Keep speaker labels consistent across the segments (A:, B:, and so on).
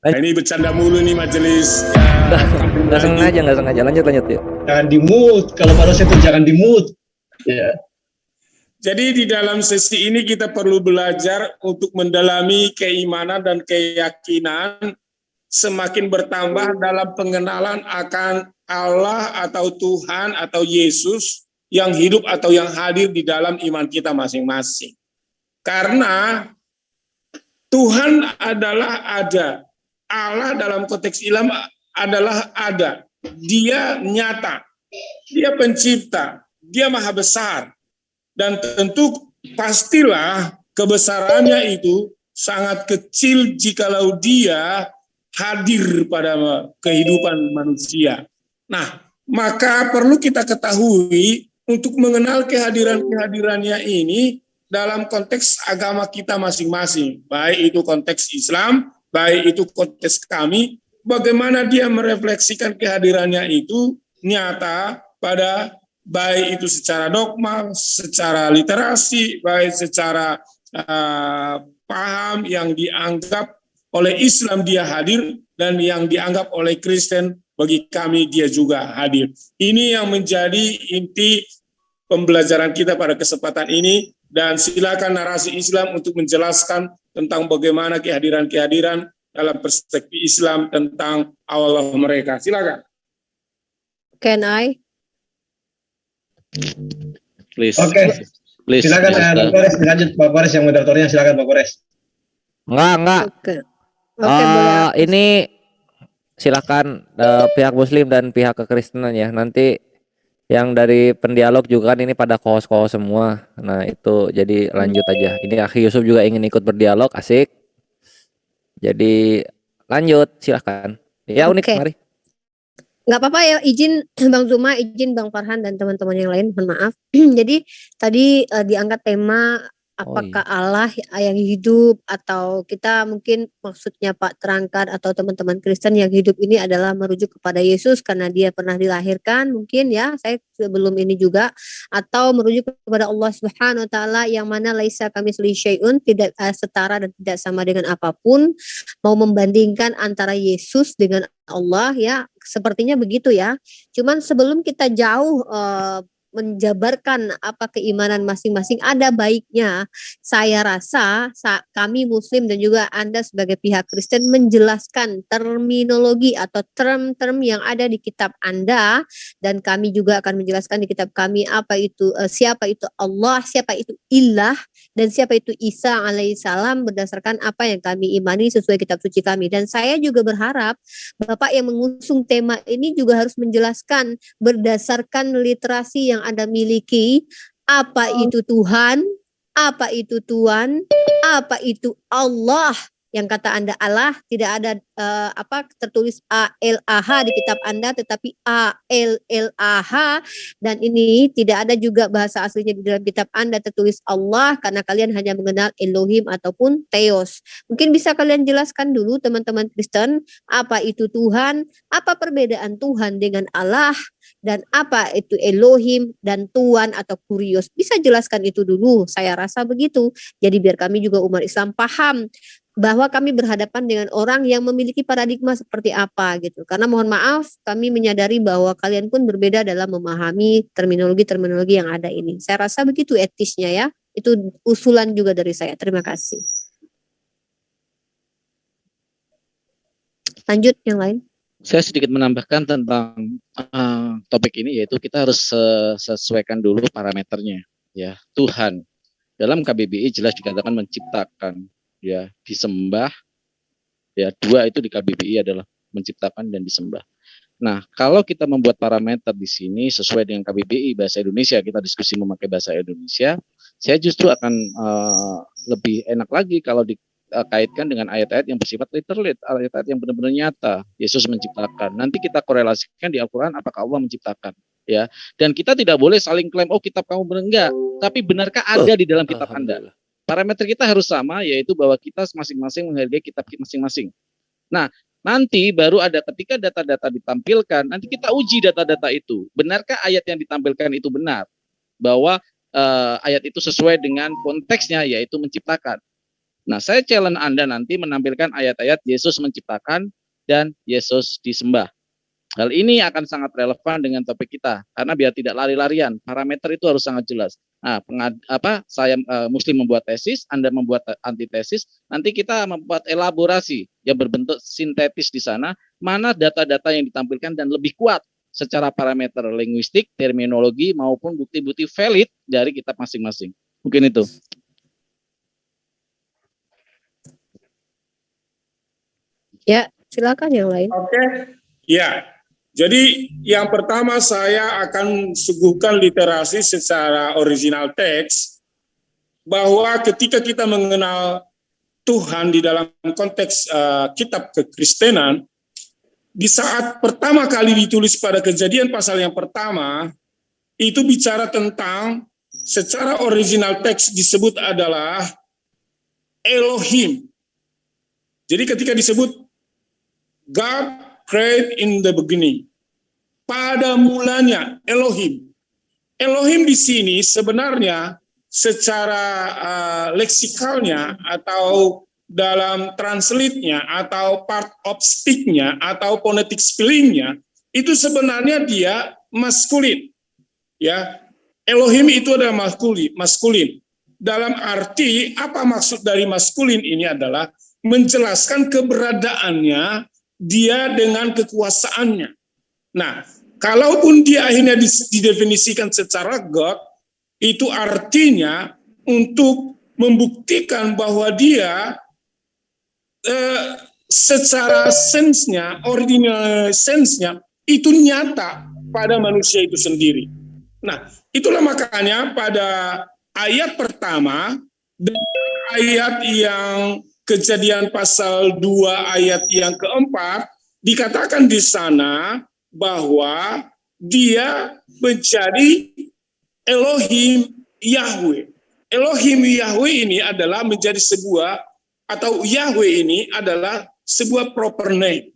A: Nah, ini bercanda mulu nih majelis.
B: Nggak sengaja. Lanjut yuk.
C: Jangan di-mute. Kalau manusia itu jangan di-mute. Ya.
A: Jadi di dalam sesi ini kita perlu belajar untuk mendalami keimanan dan keyakinan semakin bertambah dalam pengenalan akan Allah atau Tuhan atau Yesus yang hidup atau yang hadir di dalam iman kita masing-masing. Karena Tuhan adalah ada. Allah dalam konteks Islam adalah ada. Dia nyata. Dia pencipta. Dia maha besar. Dan tentu pastilah kebesarannya itu sangat kecil jikalau dia hadir pada kehidupan manusia. Nah, maka perlu kita ketahui untuk mengenal kehadirannya ini dalam konteks agama kita masing-masing. Baik itu konteks Islam, baik itu konteks kami, bagaimana dia merefleksikan kehadirannya itu nyata pada baik itu secara dogma, secara literasi, baik secara paham yang dianggap oleh Islam dia hadir dan yang dianggap oleh Kristen bagi kami dia juga hadir. Ini yang menjadi inti pembelajaran kita pada kesempatan ini, dan silakan narasi Islam untuk menjelaskan tentang bagaimana kehadiran-kehadiran dalam perspektif Islam tentang Allah mereka. Silakan.
D: Can I?
E: Please.
C: Oke.
E: Please.
C: Silakan Pak Kores, lanjut Pak Kores yang moderatornya, silakan Pak Kores.
B: Enggak.
D: Oke,
B: ini silakan pihak Muslim dan pihak kekristenan ya. Nanti yang dari pendialog juga kan ini pada kohos-kohos semua. Nah itu jadi lanjut aja. Ini Akhi Yusuf juga ingin ikut berdialog, asik. Jadi lanjut, silakan. Ya unik, mari.
D: Nggak apa-apa ya, izin Bang Zuma, izin Bang Farhan dan teman-teman yang lain, mohon maaf. Jadi tadi diangkat tema apakah Allah yang hidup, atau kita mungkin maksudnya Pak terangkan atau teman-teman Kristen yang hidup ini adalah merujuk kepada Yesus karena dia pernah dilahirkan, mungkin ya, saya sebelum ini juga, atau merujuk kepada Allah Subhanahu wa taala yang mana laisa kamitslihi syai'un, tidak setara dan tidak sama dengan apapun. Mau membandingkan antara Yesus dengan Allah ya, sepertinya begitu ya. Cuman sebelum kita jauh menjabarkan apa keimanan masing-masing, ada baiknya saya rasa kami Muslim dan juga Anda sebagai pihak Kristen menjelaskan terminologi atau term-term yang ada di kitab Anda, dan kami juga akan menjelaskan di kitab kami apa itu siapa itu Allah, siapa itu Ilah, dan siapa itu Isa alaihissalam berdasarkan apa yang kami imani sesuai kitab suci kami. Dan saya juga berharap Bapak yang mengusung tema ini juga harus menjelaskan berdasarkan literasi yang Anda miliki, apa itu Tuhan, apa itu Tuhan, apa itu Allah. Yang kata Anda Allah, tidak ada tertulis A-L-A-H di kitab Anda, tetapi A-L-L-A-H, dan ini tidak ada juga bahasa aslinya di dalam kitab Anda tertulis Allah, karena kalian hanya mengenal Elohim ataupun Theos. Mungkin bisa kalian jelaskan dulu teman-teman Kristen, apa itu Tuhan, apa perbedaan Tuhan dengan Allah, dan apa itu Elohim dan Tuhan atau Kurios. Bisa jelaskan itu dulu, saya rasa begitu. Jadi biar kami juga umat Islam paham bahwa kami berhadapan dengan orang yang memiliki paradigma seperti apa gitu. Karena mohon maaf, kami menyadari bahwa kalian pun berbeda dalam memahami terminologi-terminologi yang ada ini. Saya rasa begitu etisnya ya. Itu usulan juga dari saya. Terima kasih. Lanjut yang lain.
E: Saya sedikit menambahkan tentang topik ini, yaitu kita harus sesuaikan dulu parameternya ya. Tuhan dalam KBBI jelas dikatakan menciptakan ya, disembah ya. Dua itu di KBBI adalah menciptakan dan disembah. Nah, kalau kita membuat parameter di sini sesuai dengan KBBI bahasa Indonesia, kita diskusi memakai bahasa Indonesia, saya justru akan lebih enak lagi kalau dikaitkan dengan ayat-ayat yang bersifat literal, ayat-ayat yang benar-benar nyata. Yesus menciptakan. Nanti kita korelasikan di Al-Quran apakah Allah menciptakan ya. Dan kita tidak boleh saling klaim, oh kitab kamu benar, enggak, tapi benarkah ada di dalam kitab Anda. Parameter kita harus sama, yaitu bahwa kita masing-masing menghargai kitab masing-masing. Nah, nanti baru ada ketika data-data ditampilkan, nanti kita uji data-data itu. Benarkah ayat yang ditampilkan itu benar? Bahwa ayat itu sesuai dengan konteksnya, yaitu menciptakan. Nah, saya challenge Anda nanti menampilkan ayat-ayat Yesus menciptakan dan Yesus disembah. Hal ini akan sangat relevan dengan topik kita, karena biar tidak lari-larian, parameter itu harus sangat jelas. Nah, saya Muslim membuat tesis, Anda membuat antitesis, nanti kita membuat elaborasi yang berbentuk sintetis di sana, mana data-data yang ditampilkan dan lebih kuat secara parameter linguistik, terminologi, maupun bukti-bukti valid dari kitab masing-masing. Mungkin itu.
D: Ya, silakan yang lain.
A: Oke, ya. Jadi yang pertama saya akan suguhkan literasi secara original teks, bahwa ketika kita mengenal Tuhan di dalam konteks kitab kekristenan, di saat pertama kali ditulis pada Kejadian pasal yang pertama, itu bicara tentang, secara original teks disebut adalah Elohim. Jadi ketika disebut God create in the beginning, pada mulanya Elohim. Elohim di sini sebenarnya secara leksikalnya atau dalam translate-nya atau part of speak-nya atau phonetic spelling-nya itu sebenarnya dia maskulin. Ya, Elohim itu adalah maskulin. Dalam arti apa maksud dari maskulin ini adalah menjelaskan keberadaannya dia dengan kekuasaannya. Nah, kalaupun dia akhirnya didefinisikan secara God, itu artinya untuk membuktikan bahwa dia secara sense-nya, original sense-nya, itu nyata pada manusia itu sendiri. Nah, itulah makanya pada ayat pertama dan ayat yang Kejadian pasal 2 ayat yang keempat, dikatakan di sana bahwa dia menjadi Elohim Yahweh. Elohim Yahweh ini adalah menjadi sebuah, atau Yahweh ini adalah sebuah proper name.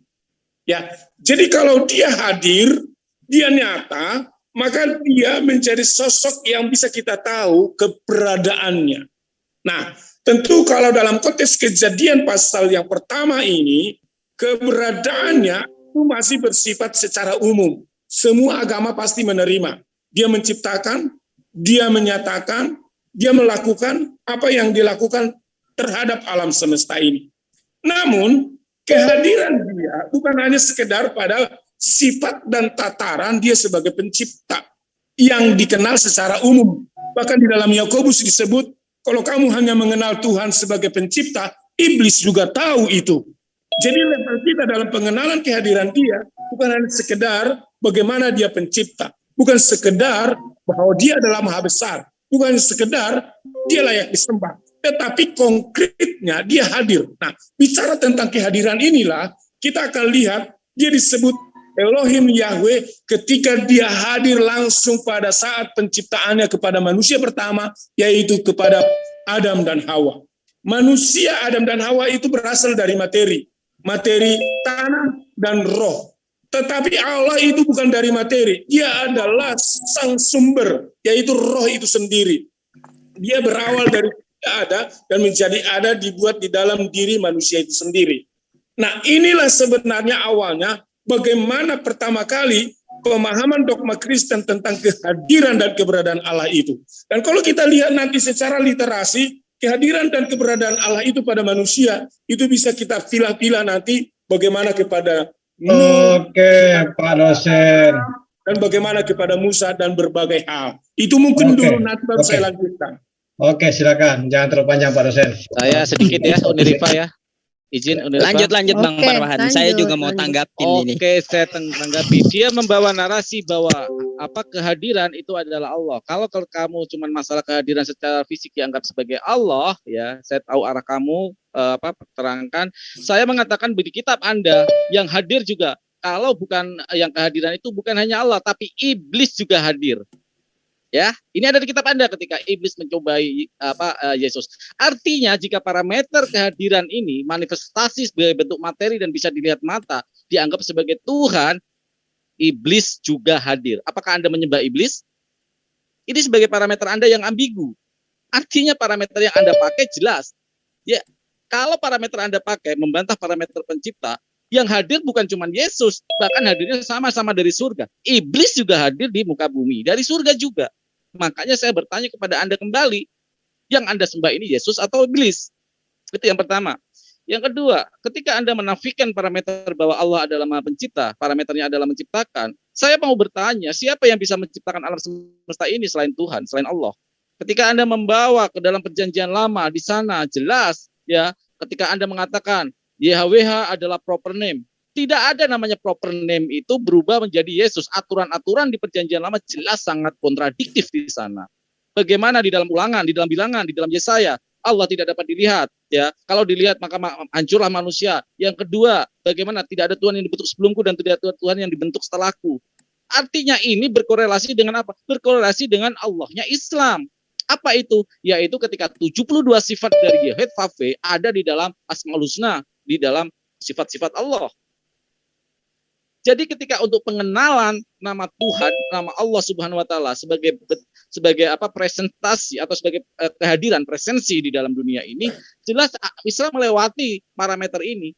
A: Ya, jadi kalau dia hadir, dia nyata, maka dia menjadi sosok yang bisa kita tahu keberadaannya. Nah, tentu kalau dalam konteks Kejadian pasal yang pertama ini, keberadaannya itu masih bersifat secara umum. Semua agama pasti menerima. Dia menciptakan, dia menyatakan, dia melakukan apa yang dilakukan terhadap alam semesta ini. Namun, kehadiran dia bukan hanya sekedar pada sifat dan tataran dia sebagai pencipta yang dikenal secara umum. Bahkan di dalam Yakobus disebut, kalau kamu hanya mengenal Tuhan sebagai pencipta, iblis juga tahu itu. Jadi level kita dalam pengenalan kehadiran dia bukan hanya sekedar bagaimana dia pencipta, bukan sekedar bahwa dia adalah maha besar, bukan sekedar dia layak disembah, tetapi konkretnya dia hadir. Nah, bicara tentang kehadiran inilah kita akan lihat dia disebut Elohim Yahweh ketika dia hadir langsung pada saat penciptaannya kepada manusia pertama, yaitu kepada Adam dan Hawa. Manusia Adam dan Hawa itu berasal dari materi tanah dan roh. Tetapi Allah itu bukan dari materi, dia adalah sang sumber, yaitu roh itu sendiri. Dia berawal dari tidak ada dan menjadi ada, dibuat di dalam diri manusia itu sendiri. Nah, inilah sebenarnya awalnya bagaimana pertama kali pemahaman dogma Kristen tentang kehadiran dan keberadaan Allah itu. Dan kalau kita lihat nanti secara literasi, kehadiran dan keberadaan Allah itu pada manusia, itu bisa kita pilah-pilah nanti bagaimana kepada Nuh,
C: Pak dosen.
A: dan bagaimana kepada Musa dan berbagai hal. Itu mungkin dulu nanti baru saya lanjutkan.
C: Oke, silakan. Jangan terlalu panjang, Pak dosen.
E: Saya sedikit ya, Unirifa ya. Izin
F: lanjut Bang Farhan. Saya juga mau tanggapin ini.
E: Oke, saya tanggapi. Dia membawa narasi bahwa kehadiran itu adalah Allah. Kalau kamu cuma masalah kehadiran secara fisik dianggap sebagai Allah, ya, saya tahu arah kamu terangkan. Saya mengatakan di kitab Anda yang hadir juga, kalau bukan yang kehadiran itu bukan hanya Allah, tapi iblis juga hadir. Ya, ini ada di kitab Anda ketika iblis mencobai Yesus. Artinya jika parameter kehadiran ini manifestasi sebagai bentuk materi dan bisa dilihat mata, dianggap sebagai Tuhan, iblis juga hadir. Apakah Anda menyembah iblis? Ini sebagai parameter Anda yang ambigu. Artinya parameter yang Anda pakai jelas. Ya, Kalau parameter Anda pakai membantah parameter pencipta, yang hadir bukan cuma Yesus, bahkan hadirnya sama-sama dari surga. Iblis juga hadir di muka bumi, dari surga juga. Makanya saya bertanya kepada Anda kembali, yang Anda sembah ini Yesus atau iblis? Itu yang pertama. Yang kedua, ketika Anda menafikan parameter bahwa Allah adalah Maha Pencipta, parameternya adalah menciptakan, saya mau bertanya, siapa yang bisa menciptakan alam semesta ini selain Tuhan, selain Allah? Ketika Anda membawa ke dalam perjanjian lama, di sana jelas, ya, ketika Anda mengatakan YHWH adalah proper name, tidak ada namanya proper name itu berubah menjadi Yesus. Aturan-aturan di perjanjian lama jelas sangat kontradiktif di sana. Bagaimana di dalam ulangan, di dalam bilangan, di dalam Yesaya, Allah tidak dapat dilihat, ya. Kalau dilihat maka hancurlah manusia. Yang kedua, bagaimana tidak ada Tuhan yang dibentuk sebelumku dan tidak ada Tuhan yang dibentuk setelahku. Artinya ini berkorelasi dengan apa? Berkorelasi dengan Allahnya Islam. Apa itu? Yaitu ketika 72 sifat dari Yahweh ada di dalam Asmaul Husna, di dalam sifat-sifat Allah. Jadi ketika untuk pengenalan nama Tuhan, nama Allah Subhanahu wa taala sebagai apa presentasi atau sebagai kehadiran presensi di dalam dunia ini, jelas Islam melewati parameter ini.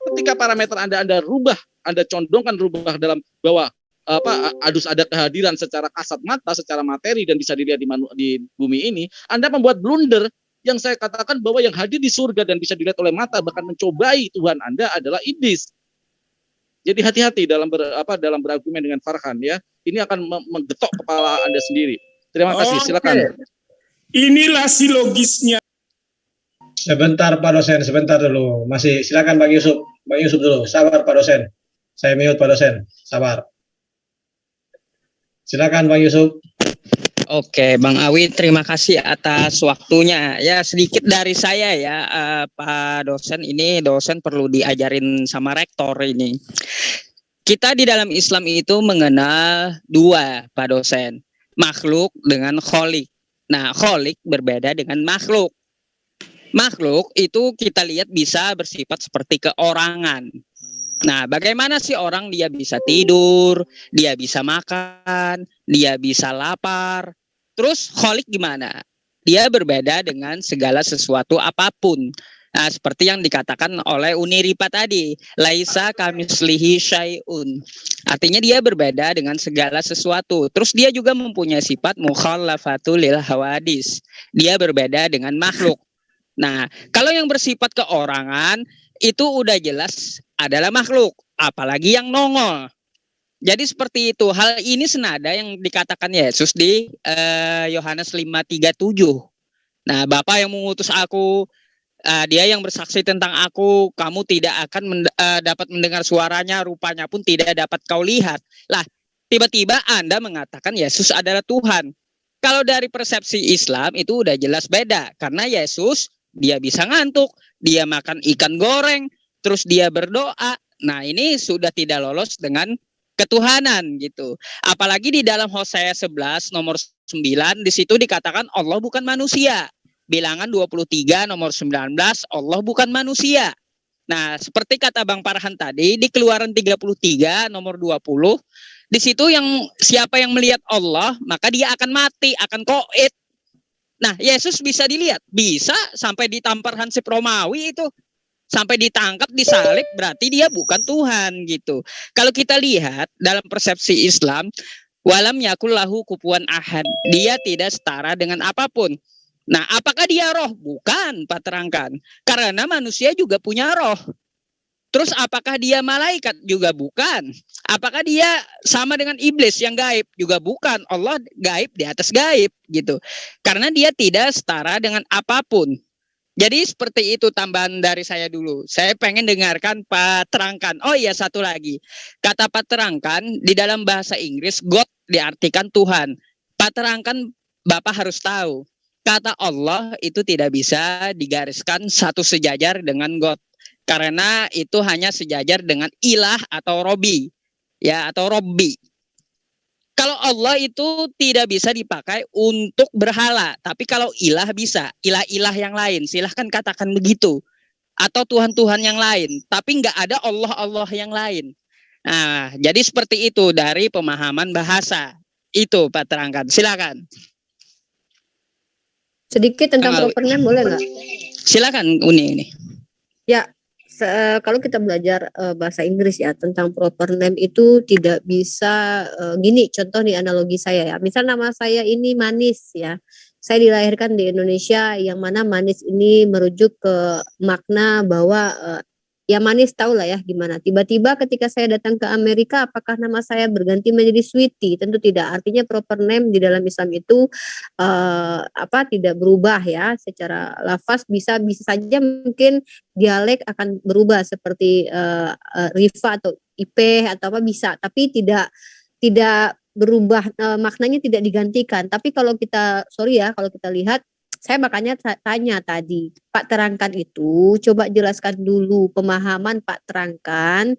E: Ketika parameter Anda rubah, Anda condongkan rubah dalam bahwa harus ada kehadiran secara kasat mata, secara materi dan bisa dilihat di bumi ini, Anda membuat blunder yang saya katakan bahwa yang hadir di surga dan bisa dilihat oleh mata bahkan mencobai Tuhan Anda adalah iblis. Jadi hati-hati dalam berargumen dengan Farhan, ya. Ini akan menggetok kepala Anda sendiri. Terima kasih. Silakan.
A: Inilah silogisnya.
C: Sebentar Pak dosen, sebentar dulu. Masih silakan Bang Yusuf. Bang Yusuf dulu. Sabar Pak dosen. Saya mute Pak dosen. Sabar. Silakan Bang Yusuf.
F: Oke, Bang Awi, terima kasih atas waktunya. Ya, sedikit dari saya ya, Pak dosen. Ini dosen perlu diajarin sama rektor ini. Kita di dalam Islam itu mengenal dua, Pak dosen. Makhluk dengan kholik. Nah, kholik berbeda dengan makhluk. Makhluk itu kita lihat bisa bersifat seperti keorangan. Nah, bagaimana sih orang dia bisa tidur, dia bisa makan, dia bisa lapar. Terus kholik gimana? Dia berbeda dengan segala sesuatu apapun. Nah, seperti yang dikatakan oleh Uniripa tadi, laisa kamislihi syai'un. Artinya dia berbeda dengan segala sesuatu. Terus dia juga mempunyai sifat mukhallafatul lil hawadis. Dia berbeda dengan makhluk. Nah, kalau yang bersifat keorangan itu udah jelas adalah makhluk, apalagi yang nongol. Jadi seperti itu. Hal ini senada yang dikatakan Yesus di Yohanes 5:37. Nah, Bapa yang mengutus aku, dia yang bersaksi tentang aku, kamu tidak akan dapat mendengar suaranya, rupanya pun tidak dapat kau lihat. Lah, tiba-tiba Anda mengatakan Yesus adalah Tuhan. Kalau dari persepsi Islam itu udah jelas beda. Karena Yesus, dia bisa ngantuk, dia makan ikan goreng, terus dia berdoa. Nah, ini sudah tidak lolos dengan ketuhanan gitu. Apalagi di dalam Hosea 11 nomor 9 di situ dikatakan Allah bukan manusia. Bilangan 23 nomor 19 Allah bukan manusia. Nah, seperti kata Bang Farhan tadi di Keluaran 33 nomor 20 di situ yang siapa yang melihat Allah maka dia akan mati, akan koid. Nah, Yesus bisa dilihat, bisa sampai ditampar Hansip Romawi itu. Sampai ditangkap, disalib, berarti dia bukan Tuhan gitu. Kalau kita lihat dalam persepsi Islam, walam yakul lahu kufuwan ahad. Dia tidak setara dengan apapun. Nah, apakah dia roh? Bukan, Pak terangkan. Karena manusia juga punya roh. Terus apakah dia malaikat? Juga bukan. Apakah dia sama dengan iblis yang gaib? Juga bukan. Allah gaib di atas gaib gitu. Karena dia tidak setara dengan apapun. Jadi seperti itu tambahan dari saya dulu. Saya pengen dengarkan Pak terangkan. Oh iya, satu lagi. Kata Pak terangkan di dalam bahasa Inggris God diartikan Tuhan. Pak terangkan Bapak harus tahu. Kata Allah itu tidak bisa digariskan satu sejajar dengan God. Karena itu hanya sejajar dengan ilah atau robi. Ya, atau robbi. Kalau Allah itu tidak bisa dipakai untuk berhala. Tapi kalau ilah bisa. Ilah-ilah yang lain. Silahkan katakan begitu. Atau Tuhan-Tuhan yang lain. Tapi nggak ada Allah-Allah yang lain. Nah, jadi seperti itu dari pemahaman bahasa. Itu Pak terangkan. Silakan.
D: Sedikit tentang proper name boleh nggak?
F: Silakan Uni ini.
D: Ya, kalau kita belajar bahasa Inggris ya tentang proper name itu tidak bisa gini, contoh nih analogi saya ya. Misal nama saya ini Manis ya. Saya dilahirkan di Indonesia yang mana manis ini merujuk ke makna bahwa ya manis tahu lah ya gimana. Tiba-tiba ketika saya datang ke Amerika, apakah nama saya berganti menjadi Sweetie? Tentu tidak. Artinya proper name di dalam Islam itu tidak berubah ya. Secara lafaz bisa saja mungkin dialek akan berubah seperti Rifa atau Ipeh atau apa bisa, tapi tidak berubah, maknanya tidak digantikan. Tapi kalau kita kalau kita lihat, saya makanya tanya tadi, Pak terangkan itu, coba jelaskan dulu pemahaman Pak terangkan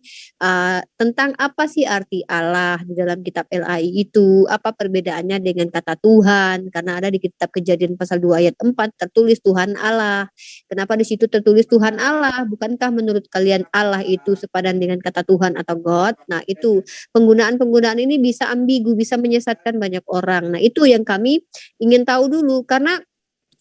D: tentang apa sih arti Allah di dalam kitab LAI itu, apa perbedaannya dengan kata Tuhan, karena ada di kitab Kejadian pasal 2 ayat 4 tertulis Tuhan Allah. Kenapa di situ tertulis Tuhan Allah? Bukankah menurut kalian Allah itu sepadan dengan kata Tuhan atau God? Nah itu penggunaan ini bisa ambigu, bisa menyesatkan banyak orang. Nah itu yang kami ingin tahu dulu, karena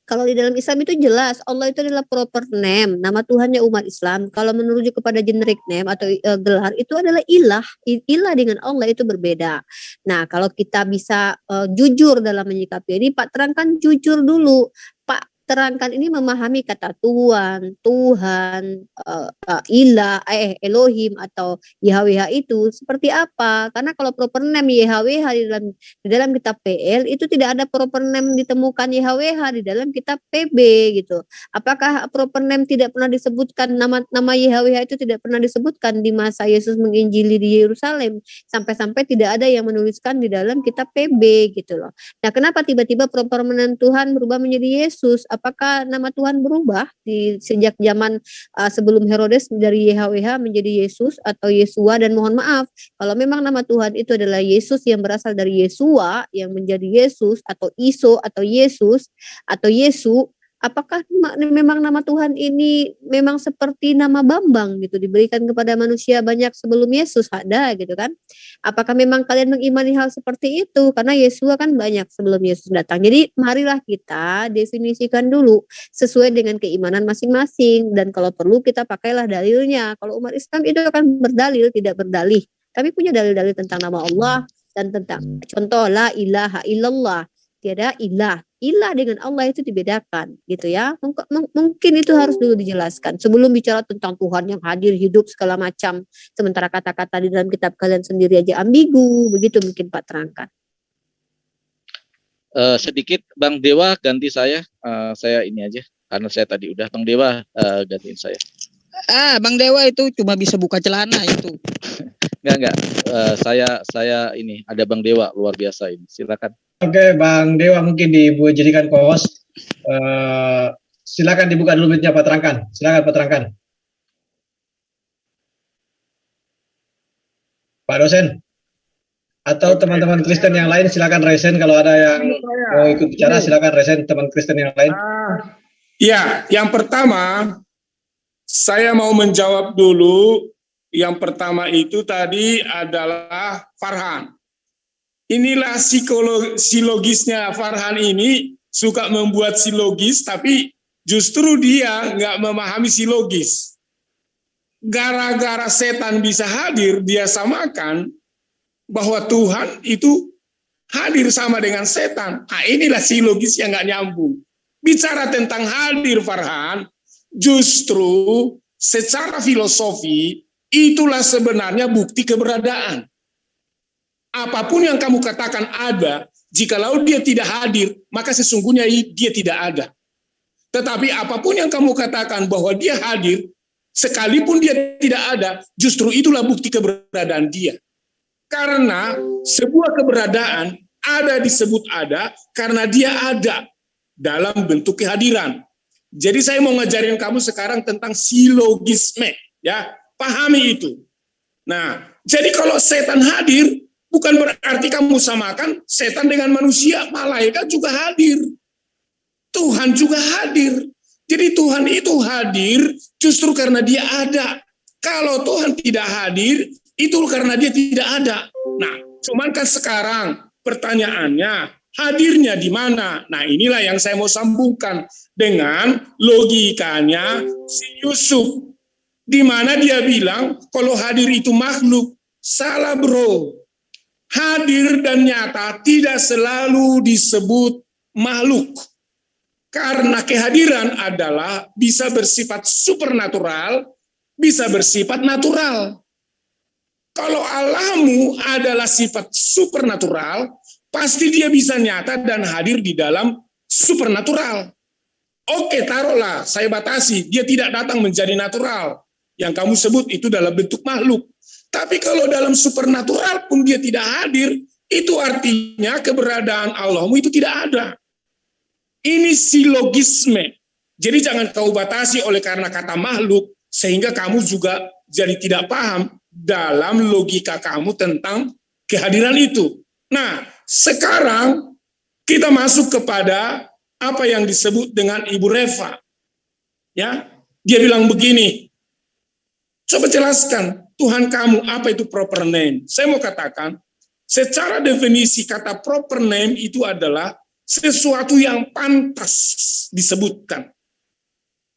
D: kalau di dalam Islam itu jelas Allah itu adalah proper name, nama Tuhannya umat Islam. Kalau menuju kepada generic name atau gelar itu adalah ilah. Ilah dengan Allah itu berbeda. Nah, kalau kita bisa jujur dalam menyikapi ini, Pak terangkan jujur dulu. Pak terangkan ini memahami kata Tuhan, ilah, Elohim atau YHWH itu seperti apa? Karena kalau proper name YHWH di dalam kitab PL itu tidak ada proper name ditemukan YHWH di dalam kitab PB gitu. Apakah proper name tidak pernah disebutkan, nama YHWH itu tidak pernah disebutkan di masa Yesus menginjili di Yerusalem, sampai-sampai tidak ada yang menuliskan di dalam kitab PB gitu loh. Nah, kenapa tiba-tiba proper name Tuhan berubah menjadi Yesus? Apakah nama Tuhan berubah sejak zaman sebelum Herodes dari YHWH menjadi Yesus atau Yesua? Dan mohon maaf, kalau memang nama Tuhan itu adalah Yesus yang berasal dari Yesua yang menjadi Yesus atau Iso atau Yesus atau Yesu, apakah memang nama Tuhan ini memang seperti nama Bambang gitu diberikan kepada manusia banyak sebelum Yesus ada gitu kan? Apakah memang kalian mengimani hal seperti itu? Karena Yesua kan banyak sebelum Yesus datang. Jadi marilah kita definisikan dulu sesuai dengan keimanan masing-masing, dan kalau perlu kita pakailah dalilnya. Kalau umat Islam itu akan berdalil tidak berdalih, tapi punya dalil-dalil tentang nama Allah dan tentang contoh la ilaha illallah, tiada ilah dengan Allah itu dibedakan gitu ya. Mungkin itu harus dulu dijelaskan sebelum bicara tentang Tuhan yang hadir hidup segala macam, sementara kata-kata di dalam kitab kalian sendiri aja ambigu. Begitu mungkin Pak terangkan.
E: Sedikit Bang Dewa ganti saya ini aja karena saya tadi udah. Bang Dewa gantiin saya.
F: Bang Dewa itu cuma bisa buka celana itu.
E: Enggak. Saya ini ada Bang Dewa luar biasa ini. Silakan.
C: Oke, Bang Dewa mungkin dijadikan co-host. Silakan dibuka dulu mic-nya Pak terangkan. Silakan Pak terangkan. Pak dosen. Atau teman-teman Kristen yang lain silakan resen, kalau ada yang mau ikut bicara silakan resen teman Kristen yang lain.
A: Ya, yang pertama saya mau menjawab dulu. Yang pertama itu tadi adalah Farhan. Inilah silogisnya Farhan ini, suka membuat silogis, tapi justru dia nggak memahami silogis. Gara-gara setan bisa hadir, dia samakan bahwa Tuhan itu hadir sama dengan setan. Nah, inilah silogis yang nggak nyambung. Bicara tentang hadir Farhan, justru secara filosofi, itulah sebenarnya bukti keberadaan. Apapun yang kamu katakan ada, jikalau dia tidak hadir, maka sesungguhnya dia tidak ada. Tetapi apapun yang kamu katakan bahwa dia hadir, sekalipun dia tidak ada, justru itulah bukti keberadaan dia. Karena sebuah keberadaan ada disebut ada karena dia ada dalam bentuk kehadiran. Jadi saya mau ngajarin kamu sekarang tentang silogisme, ya, pahami itu. Nah, jadi kalau setan hadir, bukan berarti kamu samakan setan dengan manusia. Malaikat juga hadir. Tuhan juga hadir. Jadi Tuhan itu hadir justru karena dia ada. Kalau Tuhan tidak hadir, itu karena dia tidak ada. Nah, cuman kan sekarang pertanyaannya, hadirnya di mana? Nah, inilah yang saya mau sambungkan dengan logikanya si Yusuf, di mana dia bilang kalau hadir itu makhluk. Salah, bro. Hadir dan nyata tidak selalu disebut makhluk. Karena kehadiran adalah bisa bersifat supernatural, bisa bersifat natural. Kalau Allahmu adalah sifat supernatural, pasti dia bisa nyata dan hadir di dalam supernatural. Oke, taruhlah, saya batasi, dia tidak datang menjadi natural. Yang kamu sebut itu dalam bentuk makhluk. Tapi kalau dalam supernatural pun dia tidak hadir, itu artinya keberadaan Allahmu itu tidak ada. Ini silogisme. Jadi jangan kau batasi oleh karena kata makhluk, sehingga kamu juga jadi tidak paham dalam logika kamu tentang kehadiran itu. Nah, sekarang kita masuk kepada apa yang disebut dengan Ibu Reva. Ya, dia bilang begini, coba jelaskan Tuhan kamu apa itu proper name. Saya mau katakan, secara definisi kata proper name itu adalah sesuatu yang pantas disebutkan.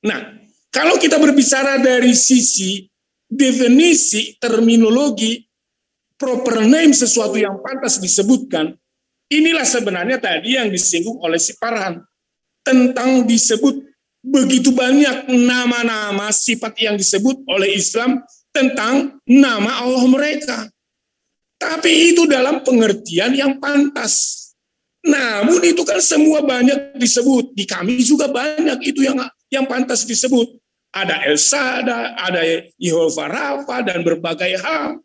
A: Nah, kalau kita berbicara dari sisi definisi terminologi proper name, sesuatu yang pantas disebutkan, inilah sebenarnya tadi yang disinggung oleh si Farhan tentang disebut begitu banyak nama-nama sifat yang disebut oleh Islam tentang nama Allah mereka. Tapi itu dalam pengertian yang pantas. Namun itu kan semua banyak disebut. Di kami juga banyak itu yang pantas disebut. Ada El Shaddai, ada Yehovah Rafa, dan berbagai hal.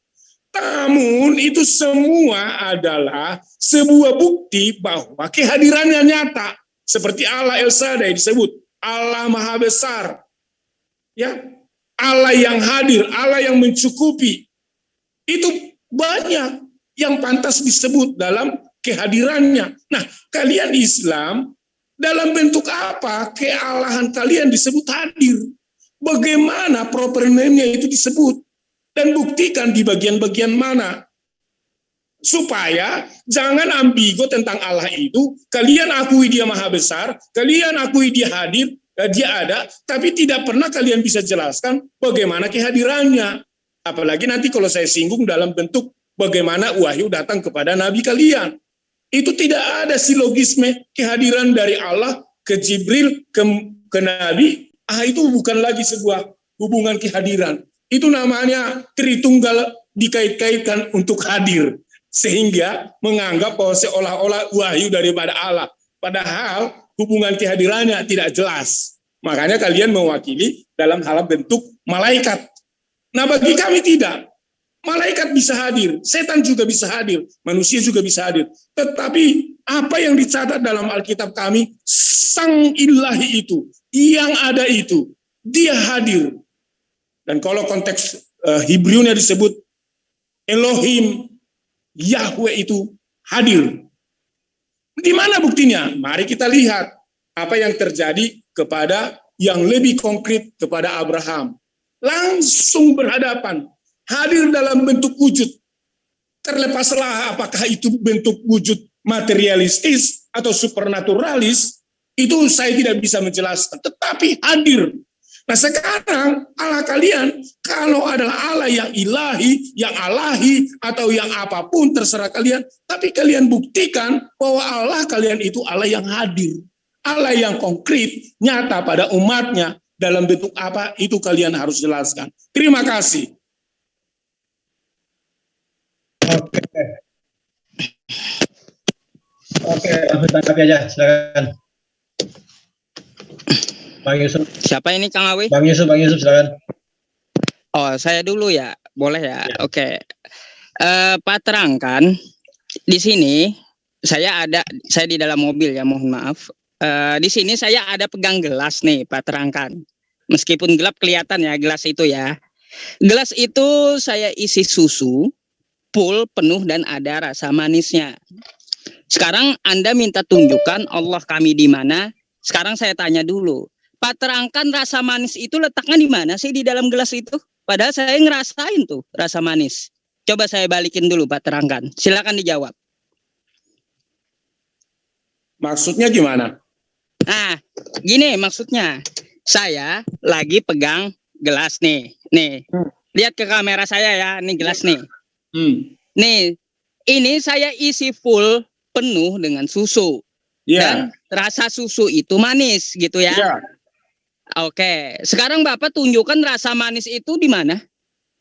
A: Namun itu semua adalah sebuah bukti bahwa kehadirannya nyata. Seperti Allah El Shaddai disebut Allah Maha Besar. Ya, Allah yang hadir, Allah yang mencukupi. Itu banyak yang pantas disebut dalam kehadirannya. Nah, kalian Islam dalam bentuk apa kealahan kalian disebut hadir? Bagaimana proper name-nya itu disebut? Dan buktikan di bagian-bagian mana. Supaya jangan ambigu tentang Allah itu, kalian akui dia maha besar, kalian akui dia hadir, dia ada, tapi tidak pernah kalian bisa jelaskan bagaimana kehadirannya. Apalagi nanti kalau saya singgung dalam bentuk bagaimana wahyu datang kepada nabi kalian. Itu tidak ada silogisme kehadiran dari Allah ke Jibril, ke Nabi. Itu bukan lagi sebuah hubungan kehadiran. Itu namanya Tritunggal dikait-kaitkan untuk hadir. Sehingga menganggap bahwa seolah-olah wahyu daripada Allah. Padahal hubungan kehadirannya tidak jelas. Makanya kalian mewakili dalam hal bentuk malaikat. Nah, bagi kami tidak. Malaikat bisa hadir, setan juga bisa hadir, manusia juga bisa hadir. Tetapi apa yang dicatat dalam Alkitab kami, Sang Ilahi itu, yang ada itu, dia hadir. Dan kalau konteks Hebrewnya disebut Elohim, Yahweh itu hadir. Di mana buktinya? Mari kita lihat apa yang terjadi kepada yang lebih konkret kepada Abraham. Langsung berhadapan. Hadir dalam bentuk wujud. Terlepaslah apakah itu bentuk wujud materialistis atau supernaturalis, itu saya tidak bisa menjelaskan. Tetapi hadir. Nah sekarang Allah kalian, kalau adalah Allah yang ilahi, yang alahi, atau yang apapun terserah kalian, tapi kalian buktikan bahwa Allah kalian itu Allah yang hadir. Allah yang konkret, nyata pada umatnya, dalam bentuk apa, itu kalian harus jelaskan. Terima kasih.
C: Oke, tanggapi aja, silakan. Bang Yusuf.
F: Siapa ini Kang Awi?
C: Bang Yusuf, silakan.
F: Oh, saya dulu ya, boleh ya? Ya. Oke. Pak terangkan di sini saya di dalam mobil ya, mohon maaf. Di sini saya ada pegang gelas nih, Pak terangkan. Meskipun gelap kelihatan ya gelas itu ya. Gelas itu saya isi susu full penuh dan ada rasa manisnya. Sekarang Anda minta tunjukkan Allah kami di mana? Sekarang saya tanya dulu, Pak terangkan rasa manis itu letaknya di mana sih di dalam gelas itu? Padahal saya ngerasain tuh rasa manis. Coba saya balikin dulu Pak terangkan. Silakan dijawab.
A: Maksudnya gimana?
F: Nah, gini maksudnya. Saya lagi pegang gelas nih. Nih, lihat ke kamera saya ya. Nih gelas nih. Nih, ini saya isi full penuh dengan susu. Dan rasa susu itu manis gitu ya. Oke, sekarang Bapak tunjukkan rasa manis itu di mana?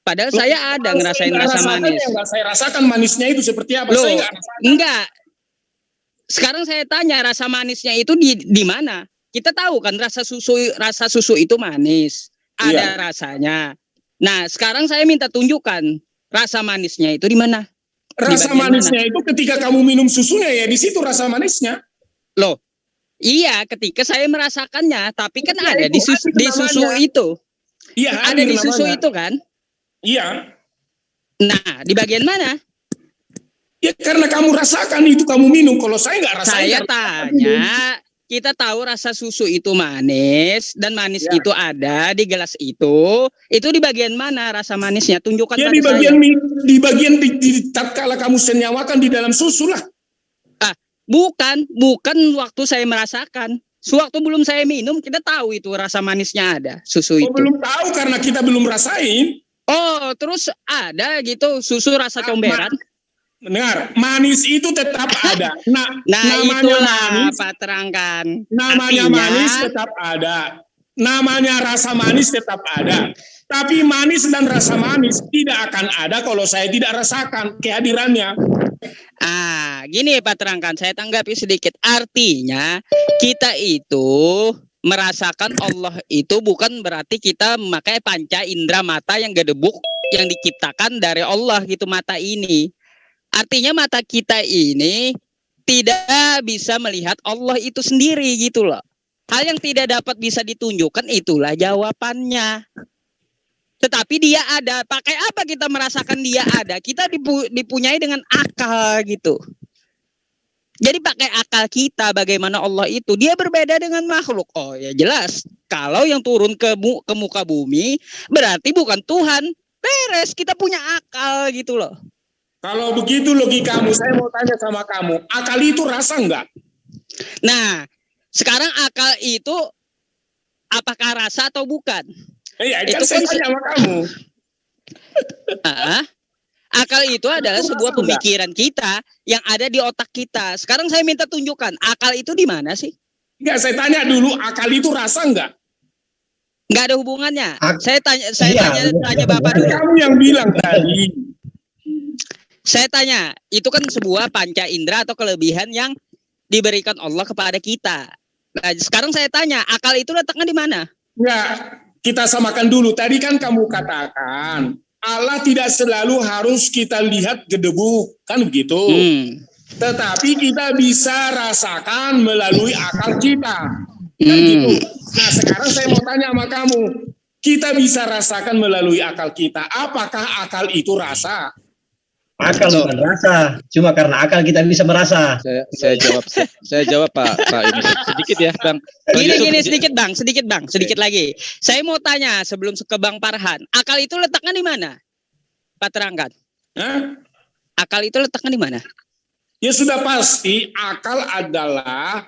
F: Padahal saya ada ngerasain rasa manis.
A: Enggak, saya rasakan manisnya itu seperti apa?
F: Loh,
A: Saya
F: enggak. Sekarang saya tanya rasa manisnya itu di mana? Kita tahu kan rasa susu itu manis. Ada rasanya. Nah, sekarang saya minta tunjukkan rasa manisnya itu di mana?
A: Rasa manisnya itu ketika kamu minum susunya ya di situ rasa manisnya.
F: Loh, iya ketika saya merasakannya, tapi kan ada di susu itu.
A: Iya,
F: ada di susu itu kan?
A: Iya.
F: Nah, di bagian mana?
A: Ya karena kamu rasakan itu kamu minum. Kalau saya nggak rasakan.
F: Saya tanya, kita tahu rasa susu itu manis dan manis itu ada di gelas itu. Itu di bagian mana rasa manisnya? Tunjukkan pada saya.
A: Di bagian tatkala kamu senyawakan di dalam susu lah.
F: Bukan waktu saya merasakan. Sewaktu belum saya minum, kita tahu itu rasa manisnya ada, susu itu.
A: Belum tahu karena kita belum rasain.
F: Oh, terus ada gitu susu rasa comberan.
A: Dengar, manis itu tetap ada.
F: Namanya itulah Pak terangkan.
A: Namanya manis tetap ada. Namanya rasa manis tetap ada. Tapi manis dan rasa manis tidak akan ada kalau saya tidak rasakan kehadirannya.
F: Gini Pak terangkan, saya tanggapi sedikit. Artinya kita itu merasakan Allah itu bukan berarti kita memakai panca indera mata yang gedebuk yang diciptakan dari Allah gitu mata ini. Artinya mata kita ini tidak bisa melihat Allah itu sendiri gitu loh. Hal yang tidak dapat bisa ditunjukkan itulah jawabannya. Tetapi dia ada. Pakai apa kita merasakan dia ada? Kita dipunyai dengan akal gitu. Jadi pakai akal kita bagaimana Allah itu. Dia berbeda dengan makhluk. Oh ya jelas. Kalau yang turun ke muka bumi berarti bukan Tuhan. Beres. Kita punya akal gitu loh.
A: Kalau begitu logikamu, saya mau tanya sama kamu. Akal itu rasa enggak?
F: Nah, sekarang akal itu apakah rasa atau bukan?
A: Iya, kan saya tanya sama kamu.
F: Akal itu adalah sebuah pemikiran kita yang ada di otak kita. Sekarang saya minta tunjukkan, akal itu di mana sih?
A: Enggak, saya tanya dulu, akal itu rasa enggak?
F: Enggak ada hubungannya. Saya tanya Bapak dulu.
A: Kamu yang bilang tadi.
F: Saya tanya, itu kan sebuah panca indera atau kelebihan yang diberikan Allah kepada kita. Nah, sekarang saya tanya, akal itu letaknya di mana?
A: Enggak. Kita samakan dulu. Tadi kan kamu katakan Allah tidak selalu harus kita lihat gedebuk, kan begitu. Tetapi kita bisa rasakan melalui akal kita, kan gitu. Nah sekarang saya mau tanya sama kamu, kita bisa rasakan melalui akal kita. Apakah akal itu rasa?
C: Akal bukan rasa, cuma karena akal kita bisa merasa.
E: Saya jawab Pak ini sedikit ya Bang.
F: Gini sedikit bang, sedikit lagi. Saya mau tanya sebelum ke Bang Farhan, akal itu letaknya di mana? Pak terangkan. Akal itu letaknya di mana?
A: Ya sudah pasti akal adalah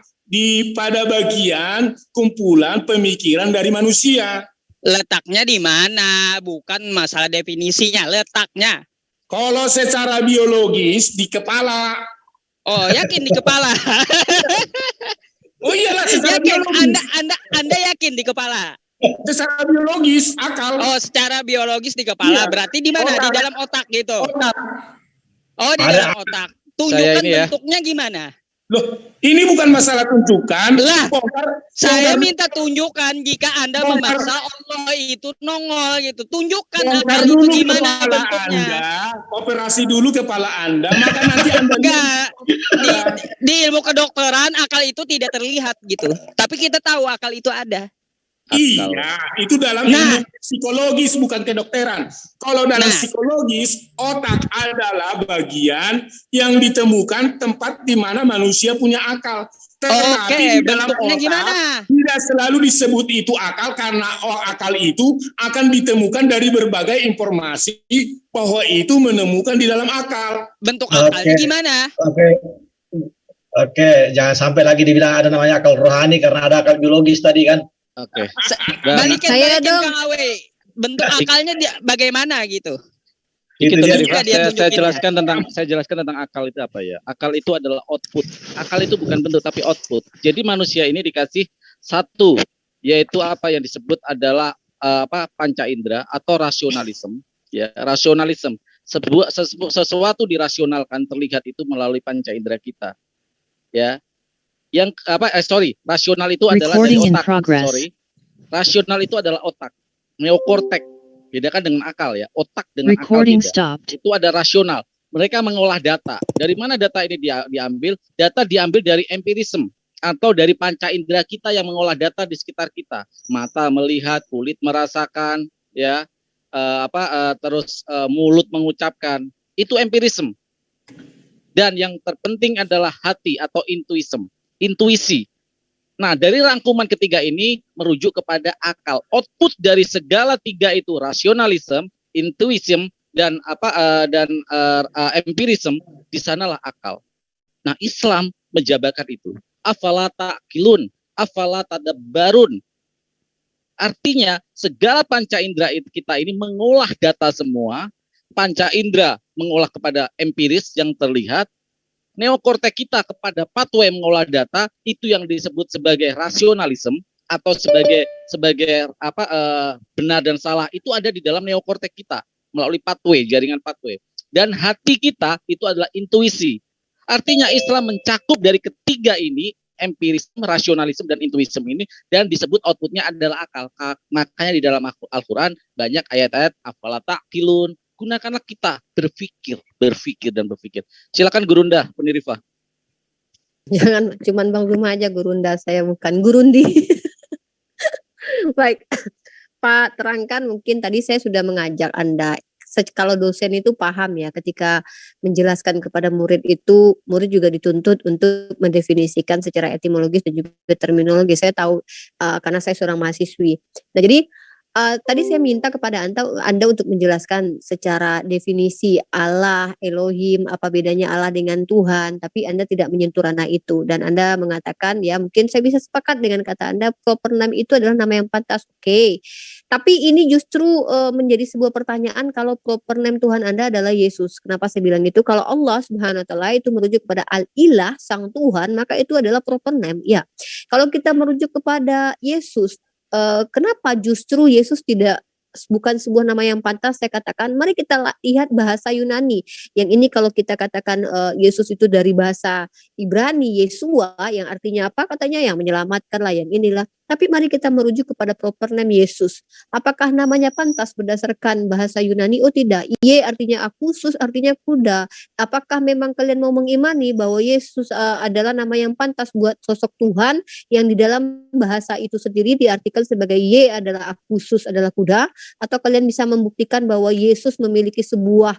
A: pada bagian kumpulan pemikiran dari manusia.
F: Letaknya di mana? Bukan masalah definisinya, letaknya.
A: Kalau secara biologis di kepala.
F: Oh, yakin di kepala?
A: Oh iyalah secara
F: yakin,
A: biologis.
F: Anda yakin di kepala?
A: Secara biologis akal.
F: Oh, secara biologis di kepala. Iya. Berarti di mana? Di dalam otak gitu.
A: Otak.
F: Oh, di dalam otak. Tunjukkan bentuknya gimana?
A: Loh, ini bukan masalah tunjukkan.
F: Lah, saya minta tunjukkan jika Anda memaksa Allah itu nongol gitu. Tunjukkan akal itu gimana bentuknya.
A: Operasi dulu kepala Anda, maka nanti Anda
F: enggak. Di ilmu kedokteran akal itu tidak terlihat gitu. Tapi kita tahu akal itu ada.
A: Iya, itu dalam ilmu psikologis bukan kedokteran. Kalau dalam psikologis, otak adalah bagian yang ditemukan tempat di mana manusia punya akal. Tetapi di dalam otak gimana? Tidak selalu disebut itu akal karena akal itu akan ditemukan dari berbagai informasi bahwa itu menemukan di dalam akal.
F: Bentuk akalnya gimana?
C: Oke, jangan sampai lagi dibilang ada namanya akal rohani karena ada akal biologis tadi kan.
E: Oke.
F: Balikin
D: dong.
F: Kang Awe. Bentuk akalnya bagaimana gitu?
C: Itu
E: Gitu,
C: dia.
E: jadi
F: Juga dia
E: saya
F: tunjukin
E: jelaskan tentang akal itu apa ya. Akal itu adalah output. Akal itu bukan bentuk tapi output. Jadi manusia ini dikasih satu, yaitu apa yang disebut adalah panca indera atau rasionalisme. Ya, rasionalisme. Sesuatu dirasionalkan terlihat itu melalui panca indera kita. Ya. Yang rasional itu adalah dari otak. Rasional itu adalah otak. Neokortek. Bedakan dengan akal ya. Otak dengan akal beda. Itu ada rasional. Mereka mengolah data. Dari mana data ini diambil? Data diambil dari empirisme atau dari panca indera kita yang mengolah data di sekitar kita. Mata melihat, kulit merasakan, ya, mulut mengucapkan. Itu empirisme. Dan yang terpenting adalah hati atau intuisi. Nah, dari rangkuman ketiga ini merujuk kepada akal. Output dari segala tiga itu rasionalisme, intuisme, dan empirisme, di sanalah akal. Nah, Islam menjabarkan itu. Afala ta'qilun, afala tadabbarun. Artinya segala panca indera kita ini mengolah data semua. Panca indera mengolah kepada empiris yang terlihat. Neokortek kita kepada pathway mengolah data, itu yang disebut sebagai rasionalisme atau sebagai benar dan salah, itu ada di dalam neokortek kita melalui pathway, jaringan pathway. Dan hati kita itu adalah intuisi. Artinya Islam mencakup dari ketiga ini, empirisme, rasionalisme, dan intuisme ini, dan disebut outputnya adalah akal. Makanya di dalam Al-Quran banyak ayat-ayat afala ta'qilun. Gunakanlah kita berpikir. Silakan Gurunda, Penirifah.
D: Jangan cuman Bang Zuma aja Gurunda, saya bukan Gurundi. Baik, Pak terangkan, mungkin tadi saya sudah mengajak Anda. Kalau dosen itu paham ya, ketika menjelaskan kepada murid itu, murid juga dituntut untuk mendefinisikan secara etimologis dan juga terminologi. Saya tahu karena saya seorang mahasiswi. Nah, jadi tadi saya minta kepada Anda untuk menjelaskan secara definisi Allah, Elohim, apa bedanya Allah dengan Tuhan, tapi Anda tidak menyentuh ranah itu. Dan Anda mengatakan, ya mungkin saya bisa sepakat dengan kata Anda, proper name itu adalah nama yang pantas, oke. Tapi ini justru menjadi sebuah pertanyaan kalau proper name Tuhan Anda adalah Yesus. Kenapa saya bilang itu? Kalau Allah Subhanahu wa taala itu merujuk kepada Al-Ilah, Sang Tuhan, maka itu adalah proper name. Ya. Kalau kita merujuk kepada Yesus, kenapa justru Yesus bukan sebuah nama yang pantas? Saya katakan, mari kita lihat bahasa Yunani. Yang ini kalau kita katakan Yesus itu dari bahasa Ibrani, Yesua, yang artinya apa? Katanya yang menyelamatkan lah, yang inilah. Tapi mari kita merujuk kepada proper name Yesus. Apakah namanya pantas berdasarkan bahasa Yunani? Oh tidak. Ye artinya aku, sus artinya kuda. Apakah memang kalian mau mengimani bahwa Yesus adalah nama yang pantas buat sosok Tuhan yang di dalam bahasa itu sendiri diartikan sebagai Ye adalah aku, sus adalah kuda? Atau kalian bisa membuktikan bahwa Yesus memiliki sebuah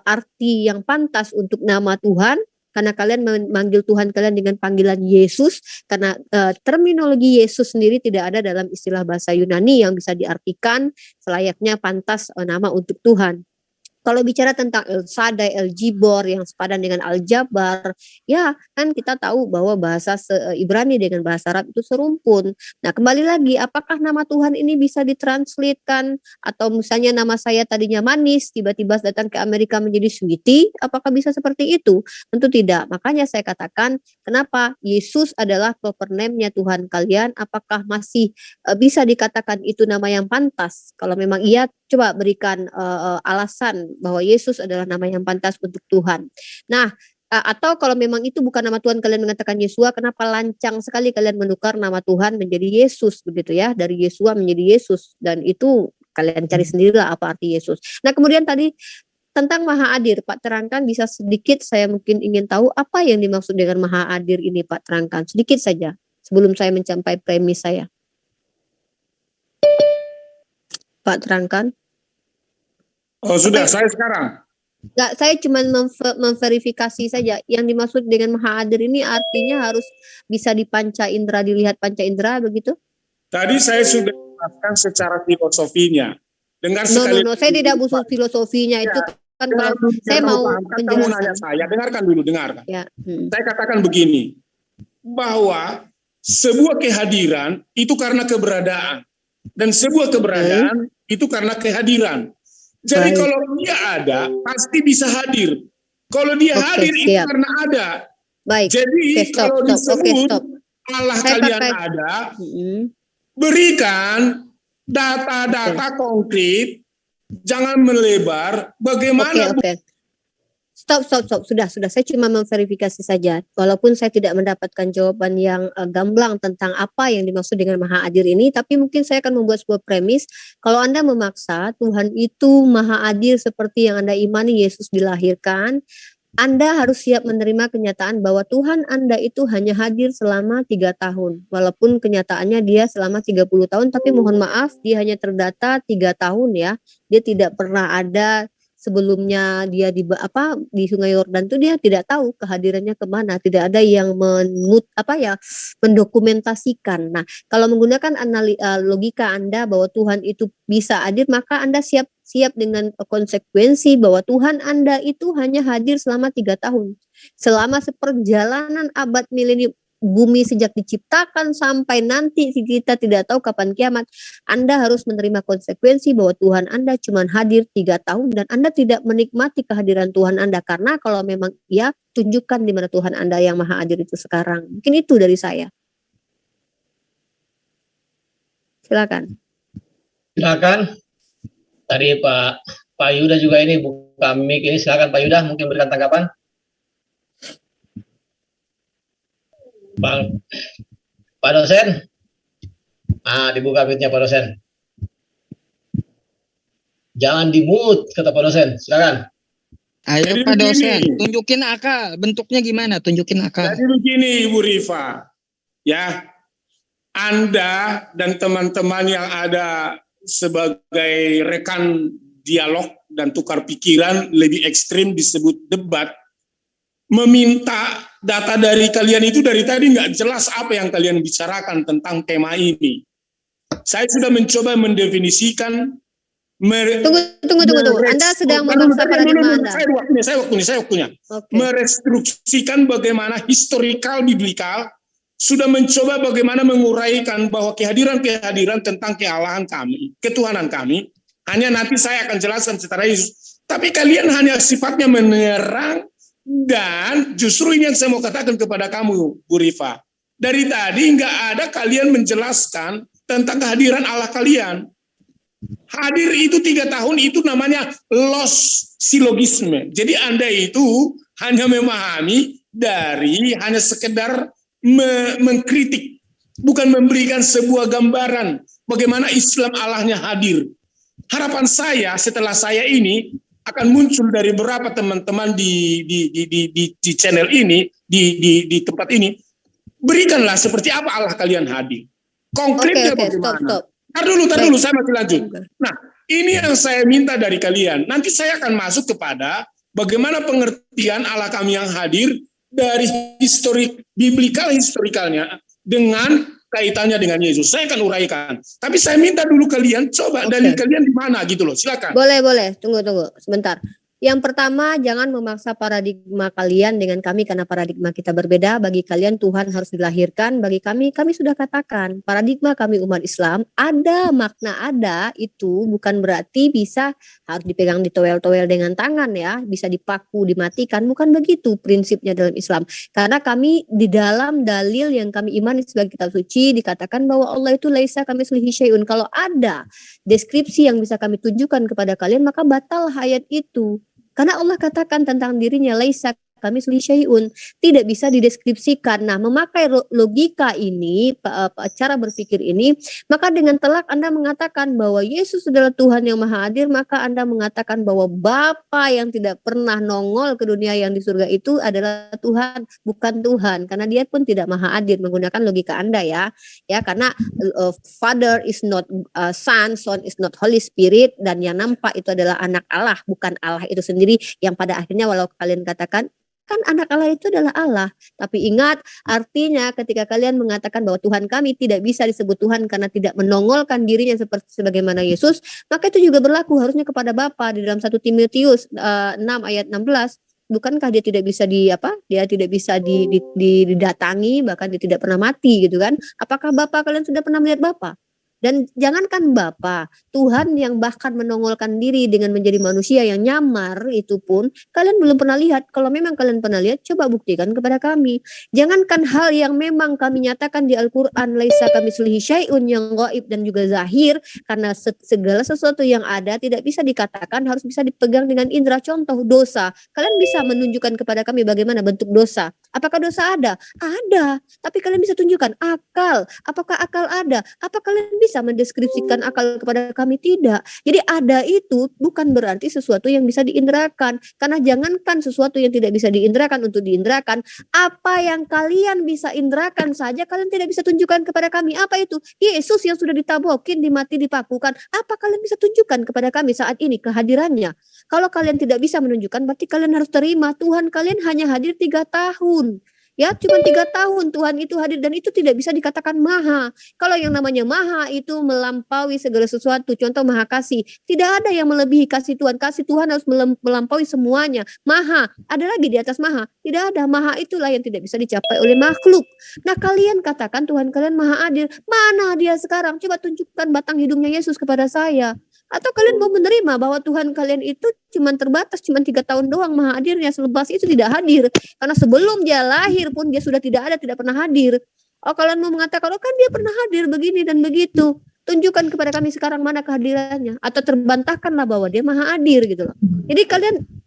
D: arti yang pantas untuk nama Tuhan? Karena kalian memanggil Tuhan kalian dengan panggilan Yesus, karena terminologi Yesus sendiri tidak ada dalam istilah bahasa Yunani yang bisa diartikan selayaknya pantas nama untuk Tuhan. Kalau bicara tentang El Shaddai, El Jibor yang sepadan dengan Al Jabbar, ya kan kita tahu bahwa bahasa Ibrani dengan bahasa Arab itu serumpun. Nah, kembali lagi, apakah nama Tuhan ini bisa ditranslatekan? Atau misalnya nama saya tadinya Manis, tiba-tiba datang ke Amerika menjadi Sweetie, apakah bisa seperti itu? Tentu tidak. Makanya saya katakan, kenapa Yesus adalah proper name-nya Tuhan kalian? Apakah masih bisa dikatakan itu nama yang pantas? Kalau memang iya, coba berikan alasan bahwa Yesus adalah nama yang pantas untuk Tuhan. Nah, atau kalau memang itu bukan nama Tuhan, kalian mengatakan Yesua, kenapa lancang sekali kalian menukar nama Tuhan menjadi Yesus begitu ya, dari Yesua menjadi Yesus, dan itu kalian cari sendirilah apa arti Yesus. Nah, kemudian tadi tentang Maha Adil, Pak terangkan bisa sedikit, saya mungkin ingin tahu apa yang dimaksud dengan Maha Adil ini, Pak terangkan sedikit saja sebelum saya mencapai premis saya. Pak terangkan.
A: Oh sudah, saya sekarang.
D: Enggak, saya cuma memverifikasi saja. Yang dimaksud dengan Maha Adil ini artinya harus bisa dipanca indera, dilihat panca indera begitu?
A: Tadi saya sudah jelaskan secara filosofinya. Dengan
D: No, saya tidak butuh filosofinya itu. kan kalau saya mau
A: kamu nanya saya, dengarkan dulu, dengarkan.
D: Ya.
A: Saya katakan begini, bahwa sebuah kehadiran itu karena keberadaan, dan sebuah keberadaan itu karena kehadiran. Jadi
D: Baik.
A: kalau dia ada, pasti bisa hadir. Kalau dia hadir itu
D: siap.
A: karena ada.
D: Baik.
A: Jadi
D: stop,
A: kalau
D: stop.
A: disebut
D: Stop.
A: Allah
D: Saya
A: kalian
D: pakai-
A: ada, berikan data-data konkret, jangan melebar. Bagaimana
D: Oke. Stop. Sudah. Saya cuma memverifikasi saja. Walaupun saya tidak mendapatkan jawaban yang gamblang tentang apa yang dimaksud dengan Maha Adil ini, tapi mungkin saya akan membuat sebuah premis. Kalau Anda memaksa Tuhan itu Maha Adil seperti yang Anda imani Yesus dilahirkan, Anda harus siap menerima kenyataan bahwa Tuhan Anda itu hanya hadir selama 3 tahun. Walaupun kenyataannya dia selama 30 tahun, tapi mohon maaf dia hanya terdata 3 tahun ya. Dia tidak pernah ada sebelumnya dia di Sungai Yordan itu dia tidak tahu kehadirannya kemana, tidak ada yang mendokumentasikan. Nah, kalau menggunakan logika Anda bahwa Tuhan itu bisa hadir, maka Anda siap dengan konsekuensi bahwa Tuhan Anda itu hanya hadir selama 3 tahun. Selama seperjalanan abad milenium bumi sejak diciptakan sampai nanti kita tidak tahu kapan kiamat, Anda harus menerima konsekuensi bahwa Tuhan Anda cuma hadir 3 tahun dan Anda tidak menikmati kehadiran Tuhan Anda, karena kalau memang ya tunjukkan di mana Tuhan Anda yang Maha Adil itu sekarang. Mungkin itu dari saya. Silakan.
C: Tadi Pak Yuda juga ini buka mic ini, silakan Pak Yuda mungkin berikan tanggapan. Pak dosen, dibuka mic-nya Pak dosen. Jangan di-mute kata Pak dosen, silakan.
F: Ayo
A: Jadi
F: Pak dosen,
A: begini.
F: tunjukin AK, bentuknya gimana? Tunjukin AK.
A: Jadi begini Ibu Rifa, ya, Anda dan teman-teman yang ada sebagai rekan dialog dan tukar pikiran, lebih ekstrim disebut debat, meminta data dari kalian itu dari tadi nggak jelas apa yang kalian bicarakan tentang tema ini. Saya sudah mencoba mendefinisikan.
D: Tunggu. Anda sedang memaksa paradigma Anda.
A: Saya waktunya.
D: Oke.
A: Merestruksikan bagaimana historikal biblikal, sudah mencoba bagaimana menguraikan bahwa kehadiran tentang kealahan kami, ketuhanan kami, hanya nanti saya akan jelaskan secara Yesus. Tapi kalian hanya sifatnya menyerang. Dan justru ini yang saya mau katakan kepada kamu, Bu Rifa. Dari tadi nggak ada kalian menjelaskan tentang kehadiran Allah kalian. Hadir itu 3 tahun itu namanya loss silogisme. Jadi Anda itu hanya memahami dari hanya sekedar mengkritik, bukan memberikan sebuah gambaran bagaimana Islam Allahnya hadir. Harapan saya setelah saya ini akan muncul dari beberapa teman-teman di channel ini, di tempat ini, berikanlah seperti apa Allah kalian hadir. Konkretnya bagaimana?
D: Stop.
A: Tar dulu, saya masih lanjut. Nah, ini yang saya minta dari kalian. Nanti saya akan masuk kepada bagaimana pengertian Allah kami yang hadir dari historikalnya dengan kaitannya dengan Yesus. Saya akan uraikan. Tapi saya minta dulu kalian coba dalil kalian di mana gitu loh. Silakan.
D: Boleh. Tunggu sebentar. Yang pertama, jangan memaksa paradigma kalian dengan kami karena paradigma kita berbeda. Bagi kalian Tuhan harus dilahirkan. Bagi kami sudah katakan paradigma kami umat Islam ada makna ada itu bukan berarti bisa harus dipegang ditowel-towel dengan tangan ya, bisa dipaku, dimatikan, bukan begitu prinsipnya dalam Islam. Karena kami di dalam dalil yang kami imani sebagai kitab suci dikatakan bahwa Allah itu laisa kamitslihi syai'un. Kalau ada deskripsi yang bisa kami tunjukkan kepada kalian maka batal ayat itu. Karena Allah katakan tentang dirinya laisa kamitslihi syai'un, tidak bisa dideskripsikan. Nah, memakai logika ini, cara berpikir ini, maka dengan telak Anda mengatakan bahwa Yesus adalah Tuhan yang Maha Adil, maka Anda mengatakan bahwa Bapa yang tidak pernah nongol ke dunia yang di surga itu adalah Tuhan, bukan Tuhan, karena dia pun tidak Maha Adil menggunakan logika Anda ya. Ya, karena Father is not Son is not Holy Spirit, dan yang nampak itu adalah anak Allah, bukan Allah itu sendiri yang pada akhirnya walau kalian katakan Kan anak Allah itu adalah Allah. Tapi ingat, artinya ketika kalian mengatakan bahwa Tuhan kami tidak bisa disebut Tuhan karena tidak menongolkan dirinya seperti sebagaimana Yesus, maka itu juga berlaku harusnya kepada Bapa di dalam 1 Timotius 6 ayat 16. Bukankah dia tidak bisa dia tidak bisa didatangi, bahkan dia tidak pernah mati gitu kan? Apakah Bapa kalian sudah pernah melihat Bapa? Dan jangankan Bapa, Tuhan yang bahkan menongolkan diri dengan menjadi manusia yang nyamar itu pun kalian belum pernah lihat. Kalau memang kalian pernah lihat, coba buktikan kepada kami. Jangankan hal yang memang kami nyatakan di Al-Quran, laisa kamitslihi syai'un, yang gaib dan juga zahir, karena segala sesuatu yang ada tidak bisa dikatakan, harus bisa dipegang dengan indera. Contoh dosa, kalian bisa menunjukkan kepada kami bagaimana bentuk dosa. Apakah dosa ada? Ada. Tapi kalian bisa tunjukkan akal. Apakah akal ada? Apa kalian bisa mendeskripsikan akal kepada kami? Tidak. Jadi ada itu bukan berarti sesuatu yang bisa diindrakan. Karena jangankan sesuatu yang tidak bisa diindrakan untuk diindrakan, apa yang kalian bisa indrakan saja kalian tidak bisa tunjukkan kepada kami. Apa itu? Yesus yang sudah ditabokin, dimati, dipakukan. Apa kalian bisa tunjukkan kepada kami saat ini kehadirannya? Kalau kalian tidak bisa menunjukkan, berarti kalian harus terima Tuhan kalian hanya hadir 3 tahun. Ya, cuma 3 tahun Tuhan itu hadir, dan itu tidak bisa dikatakan maha. Kalau yang namanya maha itu melampaui segala sesuatu. Contoh maha kasih. Tidak ada yang melebihi kasih Tuhan. Kasih Tuhan harus melampaui semuanya. Maha. Ada lagi di atas maha? Tidak ada. Maha itulah yang tidak bisa dicapai oleh makhluk. Nah, kalian katakan Tuhan kalian maha adil. Mana dia sekarang? Coba tunjukkan batang hidungnya Yesus kepada saya. Atau kalian mau menerima bahwa Tuhan kalian itu cuma terbatas, cuma 3 tahun doang maha hadirnya, selepas itu tidak hadir. Karena sebelum dia lahir pun dia sudah tidak ada, tidak pernah hadir. Oh, kalian mau mengatakan, oh kan dia pernah hadir begini dan begitu. Tunjukkan kepada kami sekarang mana kehadirannya. Atau terbantahkanlah bahwa dia maha hadir gitu loh. Jadi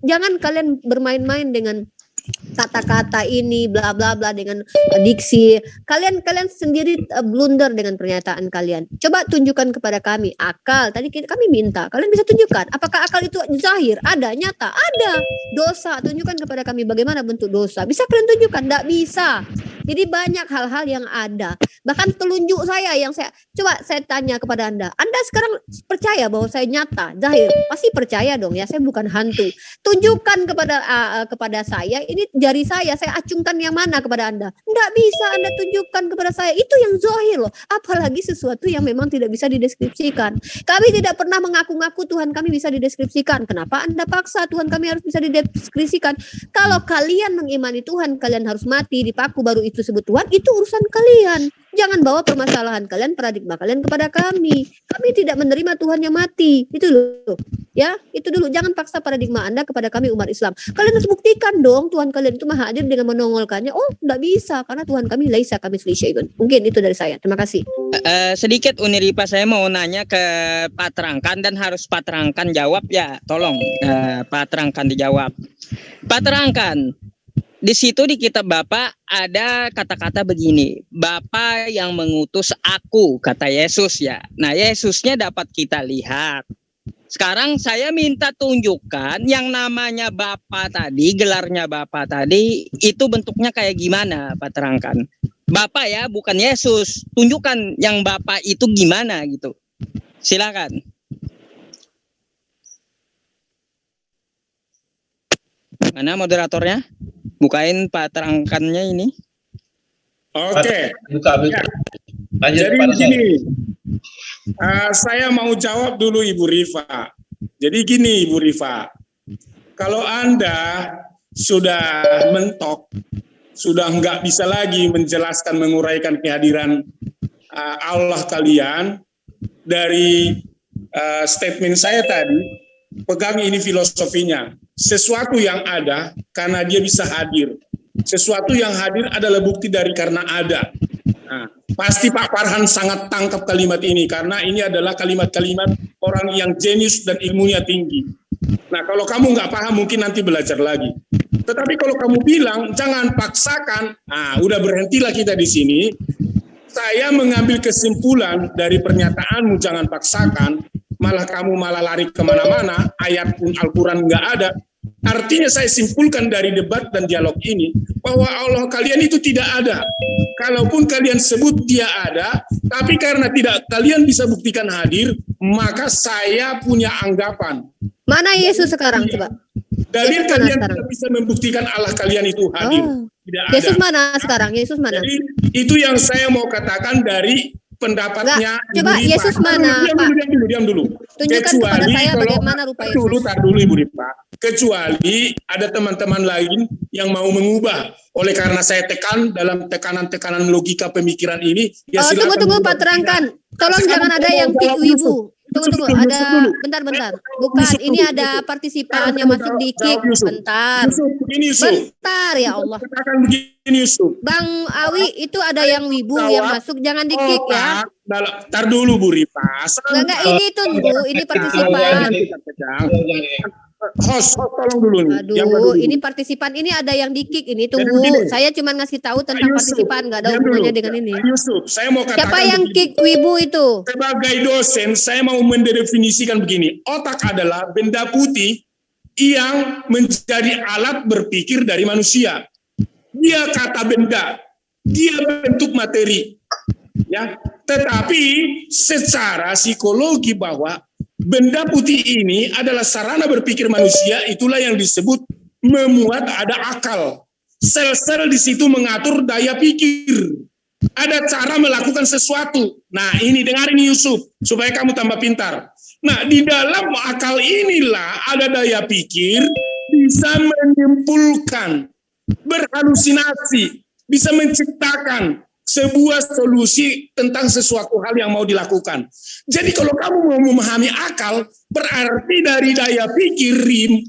D: jangan kalian bermain-main dengan kata-kata ini bla bla bla, dengan diksi kalian sendiri blunder dengan pernyataan kalian. Coba tunjukkan kepada kami akal. Tadi kami minta kalian bisa tunjukkan apakah akal itu zahir, ada, nyata, ada. Dosa, tunjukkan kepada kami bagaimana bentuk dosa. Bisa kalian tunjukkan? Tidak bisa. Jadi banyak hal-hal yang ada. Bahkan telunjuk saya yang coba saya tanya kepada Anda sekarang percaya bahwa saya nyata, zahir? Pasti percaya dong ya, saya bukan hantu. Tunjukkan kepada saya, ini jari saya acungkan yang mana kepada Anda? Tidak bisa Anda tunjukkan kepada saya. Itu yang zahir loh. Apalagi sesuatu yang memang tidak bisa dideskripsikan. Kami tidak pernah mengaku-ngaku Tuhan kami bisa dideskripsikan. Kenapa Anda paksa Tuhan kami harus bisa dideskripsikan? Kalau kalian mengimani Tuhan, kalian harus mati, dipaku, baru itu sebut Tuhan. Itu urusan kalian. Jangan bawa permasalahan kalian, paradigma kalian kepada kami. Kami tidak menerima Tuhan yang mati. Itu loh. Ya, itu dulu. Jangan paksa paradigma Anda kepada kami umat Islam. Kalian harus buktikan dong Tuhan kalian itu maha hadir dengan menongolkannya. Oh, tidak bisa karena Tuhan kami laisa kamitslihi syai'un. Mungkin itu dari saya. Terima kasih.
F: Sedikit Uniripa, saya mau nanya ke Pak Terangkan dan harus Pak Terangkan jawab ya. Tolong Pak Terangkan dijawab. Pak Terangkan, di situ di kitab Bapak ada kata-kata begini, Bapa yang mengutus aku, kata Yesus ya. Nah, Yesusnya dapat kita lihat. Sekarang saya minta tunjukkan yang namanya Bapa tadi, gelarnya Bapa tadi, itu bentuknya kayak gimana, Pak Terangkan. Bapa ya, bukan Yesus. Tunjukkan yang Bapa itu gimana gitu. Silakan. Mana moderatornya? Bukain Pak Terangkannya ini.
A: Oke.
C: Buka.
A: Ya.
C: Lanjut,
A: Jadi
C: Pak
A: begini, saya mau jawab dulu Ibu Rifa. Jadi gini Ibu Rifa, kalau Anda sudah mentok, sudah nggak bisa lagi menjelaskan, menguraikan kehadiran Allah kalian, dari statement saya tadi, pegang ini filosofinya. Sesuatu yang ada karena dia bisa hadir. Sesuatu yang hadir adalah bukti dari karena ada. Nah, pasti Pak Farhan sangat tangkap kalimat ini karena ini adalah kalimat-kalimat orang yang jenius dan ilmunya tinggi. Nah, kalau kamu nggak paham mungkin nanti belajar lagi. Tetapi kalau kamu bilang jangan paksakan, udah berhentilah kita di sini. Saya mengambil kesimpulan dari pernyataanmu jangan paksakan, malah kamu malah lari kemana-mana, ayat pun Al-Quran nggak ada. Artinya saya simpulkan dari debat dan dialog ini bahwa Allah kalian itu tidak ada. Kalaupun kalian sebut dia ada, tapi karena tidak kalian bisa buktikan hadir, maka saya punya anggapan.
D: Mana Yesus sekarang coba?
A: Dalil
D: Yesus mana
A: kalian
D: sekarang?
A: tidak bisa membuktikan Allah kalian itu hadir.
D: Oh.
A: Tidak
D: Yesus
A: ada.
D: mana sekarang? Yesus mana?
A: Jadi itu yang saya mau katakan dari pendapatnya.
D: Enggak, coba
A: Ibu Ripa.
D: Yesus mana, Pak?
A: Diam dulu.
D: Tunjukkan kepada saya bagaimana rupa Yesus.
A: Tar dulu Ibu Ripa. Kecuali ada teman-teman lain yang mau mengubah. Oleh karena saya tekan dalam tekanan-tekanan logika pemikiran ini. Ya
D: tunggu Pak, terangkan. Tolong jangan ada yang kick wibu. Tunggu, ada bentar. Bukan, ini ada partisipan yang masuk di kick. Bentar. Bentar ya Allah. Bang Awi, itu ada yang wibu yang masuk, jangan di kick ya.
A: Tar dulu Bu Ripa.
D: Enggak, ini tunggu, ini partisipan.
A: Host, tolong dulu nih.
D: Aduh, ini partisipan, ini ada yang di kick ini, tunggu. Saya cuma ngasih tahu tentang partisipan, nggak ada hubungannya dengan ini.
A: Yusuf, saya mau katakan
D: siapa yang kick wibu itu?
A: Sebagai dosen, saya mau mendefinisikan begini. Otak adalah benda putih yang menjadi alat berpikir dari manusia. Dia kata benda, dia bentuk materi. Ya, tetapi secara psikologi bahwa benda putih ini adalah sarana berpikir manusia, itulah yang disebut memuat ada akal. Sel-sel di situ mengatur daya pikir. Ada cara melakukan sesuatu. Nah, ini dengarin Yusuf, supaya kamu tambah pintar. Nah, di dalam akal inilah ada daya pikir, bisa menyimpulkan, berhalusinasi, bisa menciptakan sebuah solusi tentang sesuatu hal yang mau dilakukan. Jadi kalau kamu mau memahami akal, berarti dari daya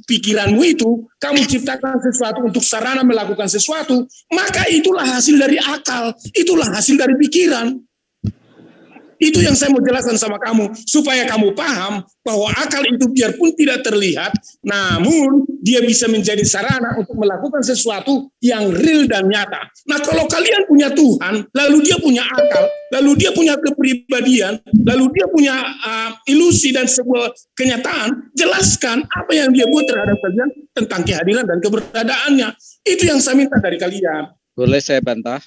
A: pikiranmu itu, kamu ciptakan sesuatu untuk sarana melakukan sesuatu, maka itulah hasil dari akal, itulah hasil dari pikiran. Itu yang saya mau jelaskan sama kamu, supaya kamu paham bahwa akal itu biarpun tidak terlihat, namun dia bisa menjadi sarana untuk melakukan sesuatu yang real dan nyata. Nah, kalau kalian punya Tuhan, lalu dia punya akal, lalu dia punya kepribadian, lalu dia punya ilusi dan sebuah kenyataan, jelaskan apa yang dia buat terhadap kalian tentang kehadiran dan keberadaannya. Itu yang saya minta dari kalian.
E: Boleh saya bantah?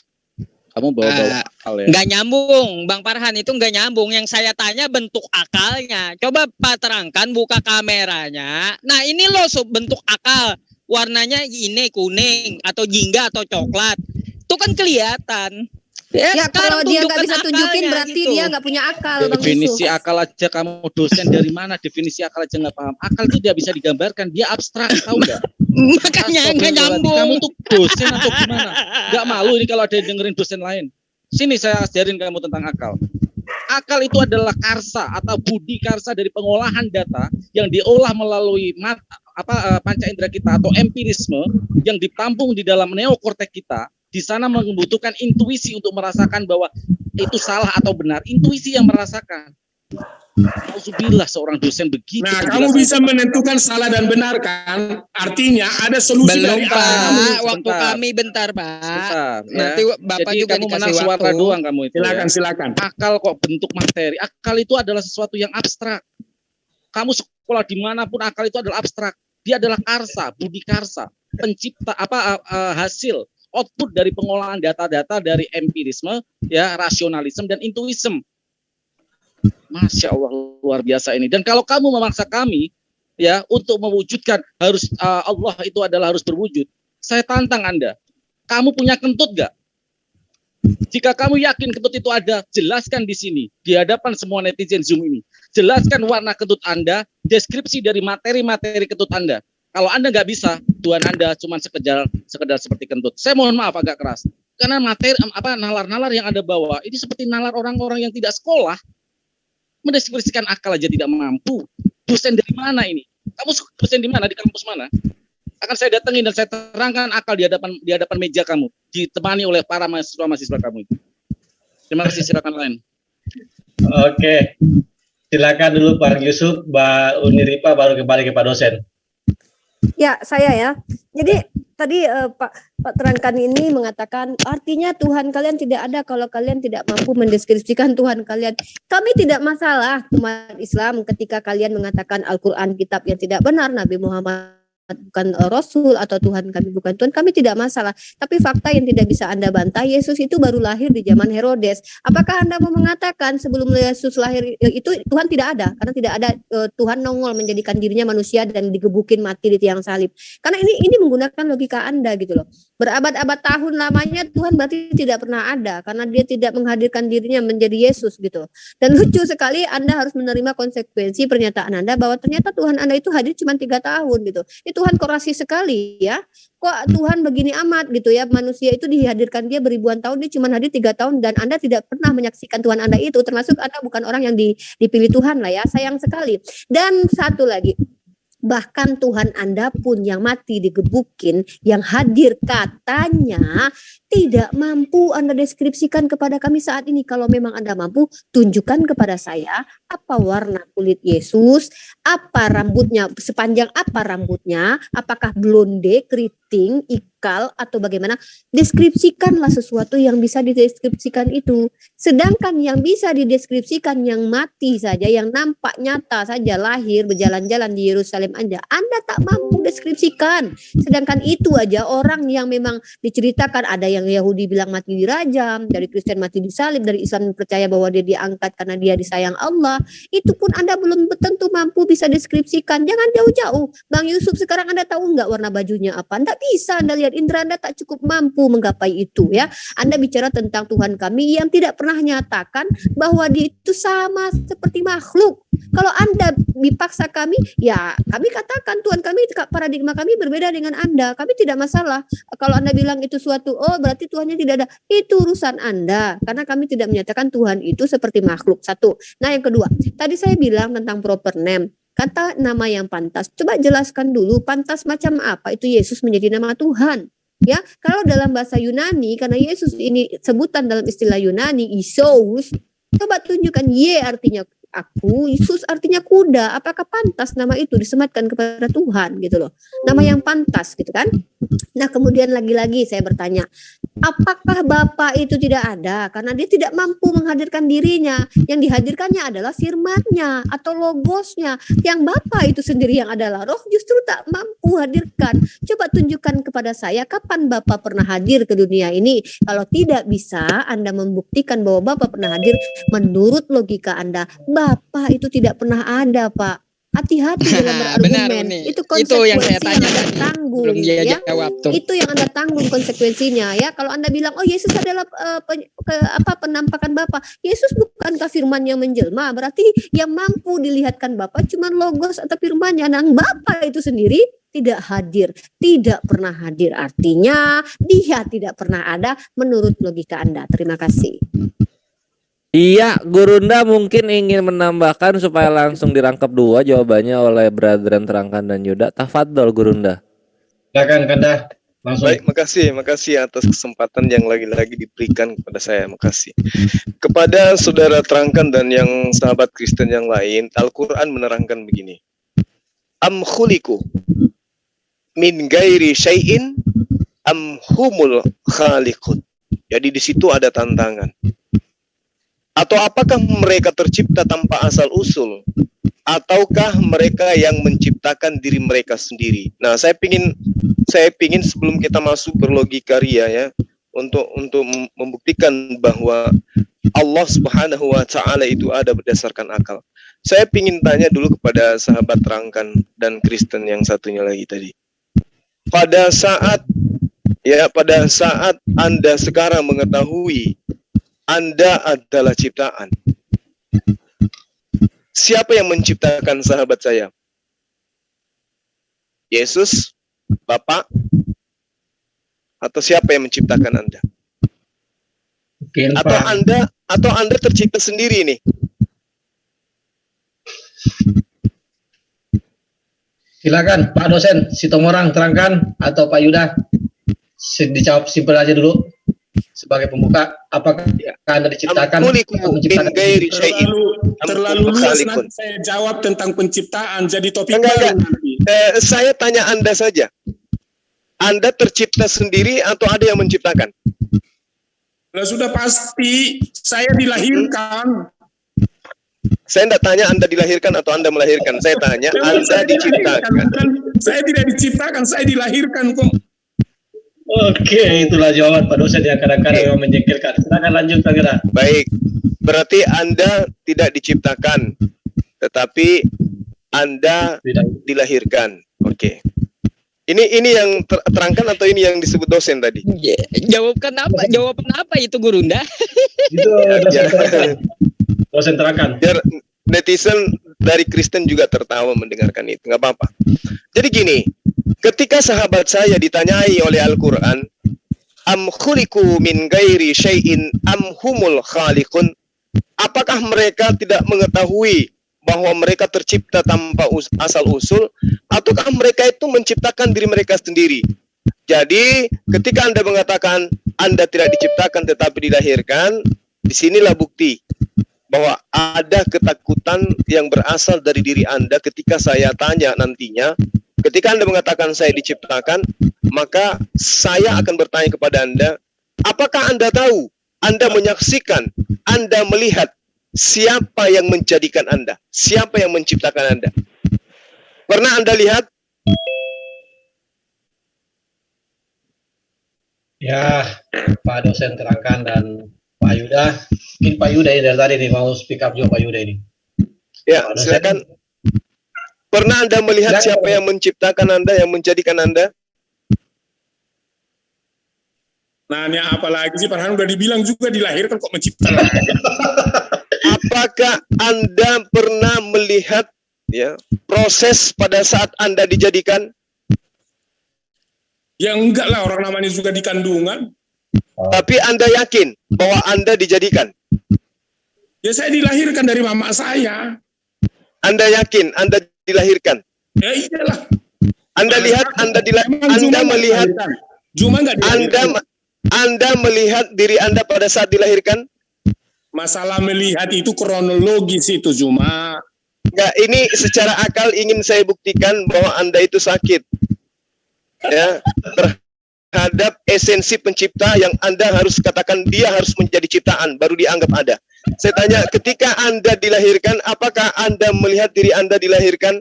E: Kamu bawa-bawa akal ya?
F: Nggak nyambung, Bang Farhan, itu nggak nyambung. Yang saya tanya bentuk akalnya. Coba Pak terangkan, buka kameranya. Nah ini loh bentuk akal. Warnanya ini kuning, atau jingga, atau coklat. Itu kan kelihatan.
D: Ya kalau dia nggak bisa tunjukin berarti
F: gitu.
D: Dia nggak punya akal.
E: Definisi akal aja kamu dosen dari mana? Definisi akal aja nggak paham. Akal itu tidak bisa digambarkan, dia abstrak, tahu nggak?
F: Makanya nggak nyambung.
E: Kamu tuh dosen atau gimana? Nggak malu ini kalau ada yang dengerin dosen lain. Sini saya ajarin kamu tentang akal. Akal itu adalah karsa atau budi karsa dari pengolahan data yang diolah melalui panca indera kita atau empirisme yang ditampung di dalam neokortek kita. Di sana membutuhkan intuisi untuk merasakan bahwa itu salah atau benar. Intuisi yang merasakan. Alhamdulillah seorang dosen begitu.
A: Nah, kamu bisa menentukan salah dan benar kan? Artinya ada solusi
F: belum,
A: dari
F: Pak. Waktu kami bentar, Pak.
E: Bentar,
F: Nanti
E: ya.
F: Bapak
E: jadi
F: juga
E: kamu
F: dikasih
E: menang
F: waktu.
E: suara doang kamu itu.
A: Silakan.
E: Akal kok bentuk materi. Akal itu adalah sesuatu yang abstrak. Kamu sekolah dimanapun akal itu adalah abstrak. Dia adalah karsa, budi karsa, pencipta hasil output dari pengolahan data-data dari empirisme, ya, rasionalisme dan intuisme. Masya Allah, luar biasa ini. Dan kalau kamu memaksa kami, ya, untuk mewujudkan harus Allah itu harus berwujud, saya tantang Anda. Kamu punya kentut gak? Jika kamu yakin kentut itu ada, jelaskan di sini di hadapan semua netizen Zoom ini. Jelaskan warna kentut Anda, deskripsi dari materi-materi kentut Anda. Kalau Anda nggak bisa, Tuhan Anda cuma sekedar seperti kentut. Saya mohon maaf agak keras. Karena materi nalar-nalar yang Anda bawa ini seperti nalar orang-orang yang tidak sekolah. Mendeskripsikan akal aja tidak mampu. Dosen dari mana ini? Kamu dosen di mana? Di kampus mana? Akan saya datangin dan saya terangkan akal di hadapan meja kamu, ditemani oleh para mahasiswa kamu itu. Terima kasih, silakan lain.
C: Oke. Silakan dulu Pak Yusuf, Mbak Uniripa, baru kembali ke Pak dosen.
D: Ya, saya ya. Jadi tadi Pak terangkan ini mengatakan artinya Tuhan kalian tidak ada kalau kalian tidak mampu mendeskripsikan Tuhan kalian. Kami tidak masalah umat Islam ketika kalian mengatakan Al-Quran kitab yang tidak benar, Nabi Muhammad bukan Rasul atau Tuhan kami bukan Tuhan, kami tidak masalah. Tapi fakta yang tidak bisa Anda bantah, Yesus itu baru lahir di zaman Herodes. Apakah Anda mau mengatakan sebelum Yesus lahir itu Tuhan tidak ada? Karena tidak ada Tuhan nongol menjadikan dirinya manusia dan digebukin mati di tiang salib. Karena ini menggunakan logika Anda gitu loh. Berabad-abad tahun lamanya Tuhan berarti tidak pernah ada karena dia tidak menghadirkan dirinya menjadi Yesus gitu. Dan lucu sekali Anda harus menerima konsekuensi pernyataan Anda bahwa ternyata Tuhan Anda itu hadir cuma 3 tahun gitu. Tuhan kok rasis sekali ya. Kok Tuhan begini amat gitu ya. Manusia itu dihadirkan dia beribuan tahun, dia cuma hadir 3 tahun dan Anda tidak pernah menyaksikan Tuhan Anda itu, termasuk Anda bukan orang yang dipilih Tuhan lah ya. Sayang sekali. Dan satu lagi, bahkan Tuhan Anda pun yang mati digebukin, yang hadir katanya tidak mampu Anda deskripsikan kepada kami saat ini. Kalau memang Anda mampu, tunjukkan kepada saya apa warna kulit Yesus, apa rambutnya, sepanjang apa rambutnya, apakah blonde, keriting, ikal, atau bagaimana. Deskripsikanlah sesuatu yang bisa dideskripsikan itu. Sedangkan yang bisa dideskripsikan yang mati saja, yang nampak nyata saja lahir berjalan-jalan di Yerusalem aja, Anda tak mampu deskripsikan. Sedangkan itu aja orang yang memang diceritakan, ada yang Yahudi bilang mati dirajam, dari Kristen mati disalib, dari Islam percaya bahwa dia diangkat karena dia disayang Allah. Itu pun Anda belum tentu mampu bisa deskripsikan. Jangan jauh-jauh. Bang Yusuf, sekarang Anda tahu nggak warna bajunya apa? Anda bisa, Anda lihat, indera Anda tak cukup mampu menggapai itu ya. Anda bicara tentang Tuhan kami yang tidak pernah nyatakan bahwa dia itu sama seperti makhluk. Kalau Anda dipaksa kami, ya kami katakan Tuhan kami, paradigma kami berbeda dengan Anda. Kami tidak masalah. Kalau Anda bilang itu suatu, oh berarti Tuhannya tidak ada. Itu urusan Anda. Karena kami tidak menyatakan Tuhan itu seperti makhluk. Satu. Nah yang kedua, tadi saya bilang tentang proper name. Kata nama yang pantas. Coba jelaskan dulu pantas macam apa itu Yesus menjadi nama Tuhan. Ya, kalau dalam bahasa Yunani, karena Yesus ini sebutan dalam istilah Yunani, Isos, coba tunjukkan Y artinya aku, Yesus artinya kuda. Apakah pantas nama itu disematkan kepada Tuhan gitu loh. Nama yang pantas gitu kan. Nah kemudian lagi-lagi saya bertanya, apakah Bapa itu tidak ada? Karena dia tidak mampu menghadirkan dirinya. Yang dihadirkannya adalah firman-Nya atau logosnya. Yang Bapa itu sendiri yang adalah roh justru tak mampu hadirkan. Coba tunjukkan kepada saya kapan Bapa pernah hadir ke dunia ini. Kalau tidak bisa Anda membuktikan bahwa Bapa pernah hadir menurut logika Anda, Bapa itu tidak pernah ada, Pak. Hati-hati dalam berargumen. Itu konsekuensi yang saya tanya, yang Anda tanggung. Ya? Itu yang Anda tanggung konsekuensinya. Ya, kalau Anda bilang, oh Yesus adalah penampakan Bapa. Yesus bukankah firman yang menjelma? Berarti yang mampu dilihatkan Bapa cuma logos atau firman-Nya. Nah, Bapa itu sendiri tidak hadir, tidak pernah hadir. Artinya dia tidak pernah ada menurut logika Anda. Terima kasih.
B: Iya, Gurunda mungkin ingin menambahkan supaya langsung dirangkap dua jawabannya oleh Brethren Terangkan dan Yuda. Tafadhol Gurunda.
C: Silakan Kanda. Langsung.
G: Baik, makasih atas kesempatan yang lagi-lagi diberikan kepada saya. Makasih. Kepada saudara Terangkan dan yang sahabat Kristen yang lain, Al-Quran menerangkan begini. Am khuliku min gairi syai'in am humul khaliqun. Jadi di situ ada tantangan. Atau apakah mereka tercipta tanpa asal-usul? Ataukah mereka yang menciptakan diri mereka sendiri? Nah, saya pingin sebelum kita masuk berlogika ria ya, untuk membuktikan bahwa Allah Subhanahu wa taala itu ada berdasarkan akal. Saya pingin tanya dulu kepada sahabat Terangkan dan Kristen yang satunya lagi tadi. Pada saat Anda sekarang mengetahui Anda adalah ciptaan. Siapa yang menciptakan sahabat saya? Yesus, Bapak, atau siapa yang menciptakan Anda? Atau Anda tercipta sendiri nih?
C: Silakan Pak dosen, Sitomorang Terangkan atau Pak Yuda. Dijawab simpel aja dulu. Sebagai pembuka, apakah Anda diciptakan
A: terlalu luas nanti saya jawab tentang penciptaan jadi topik baru nanti.
G: Saya tanya Anda saja. Anda tercipta sendiri atau ada yang menciptakan?
A: Nah, sudah pasti saya dilahirkan.
G: Saya tidak tanya Anda dilahirkan atau Anda melahirkan. Saya tanya Anda
A: Saya dilahirkan,
G: diciptakan.
A: bukan, saya tidak diciptakan, saya dilahirkan kok.
C: Oke, itulah jawaban Pak dosen yang kadang-kadang memang menjengkelkan. Silakan lanjut Pak Gera.
G: Baik, berarti Anda tidak diciptakan, tetapi Anda dilahirkan. Oke. Ini yang terangkan atau ini yang disebut dosen tadi?
F: Jawaban apa itu Gurunda?
C: Itu dosen terangkan. Dosen terangkan.
G: Biar netizen dari Kristen juga tertawa mendengarkan itu, nggak apa-apa. Jadi gini, ketika sahabat saya ditanyai oleh Al-Quran, am khuliqu min ghairi syai'in am humul khaliqun, apakah mereka tidak mengetahui bahwa mereka tercipta tanpa asal usul, ataukah mereka itu menciptakan diri mereka sendiri? Jadi ketika Anda mengatakan Anda tidak diciptakan tetapi dilahirkan, disinilah bukti bahwa ada ketakutan yang berasal dari diri Anda. Ketika saya tanya nantinya, ketika Anda mengatakan saya diciptakan, maka saya akan bertanya kepada Anda, apakah Anda tahu, Anda menyaksikan, Anda melihat siapa yang menjadikan Anda? Siapa yang menciptakan Anda? Pernah Anda lihat?
C: Ya, Pak dosen terangkan dan Pak Yuda. Mungkin Pak Yuda ini dari tadi nih mau speak up juga Pak Yuda ini.
G: Ya,
C: Pak dosen.
G: silakan. Pernah Anda melihat
C: Silakan.
G: siapa yang menciptakan Anda, yang menjadikan Anda?
A: Nah, ini apalagi sih, Farhan udah dibilang juga dilahirkan kok menciptakan.
G: Apakah Anda pernah melihat ya proses pada saat Anda dijadikan?
A: Ya enggak lah, orang namanya juga di kandungan.
G: Tapi Anda yakin bahwa Anda dijadikan?
A: Ya saya dilahirkan dari mama saya.
G: Anda yakin Anda dilahirkan?
A: Ya iyalah.
G: Anda lihat Anda melihat
A: Cuma nggak dilahirkan.
G: Anda melihat diri Anda pada saat dilahirkan?
A: Masalah melihat itu kronologis itu cuma.
G: Enggak, ini secara akal ingin saya buktikan bahwa Anda itu sakit. Ya, terhadap esensi pencipta yang Anda harus katakan dia harus menjadi ciptaan baru dianggap ada. Saya tanya, ketika Anda dilahirkan, apakah Anda melihat diri Anda dilahirkan?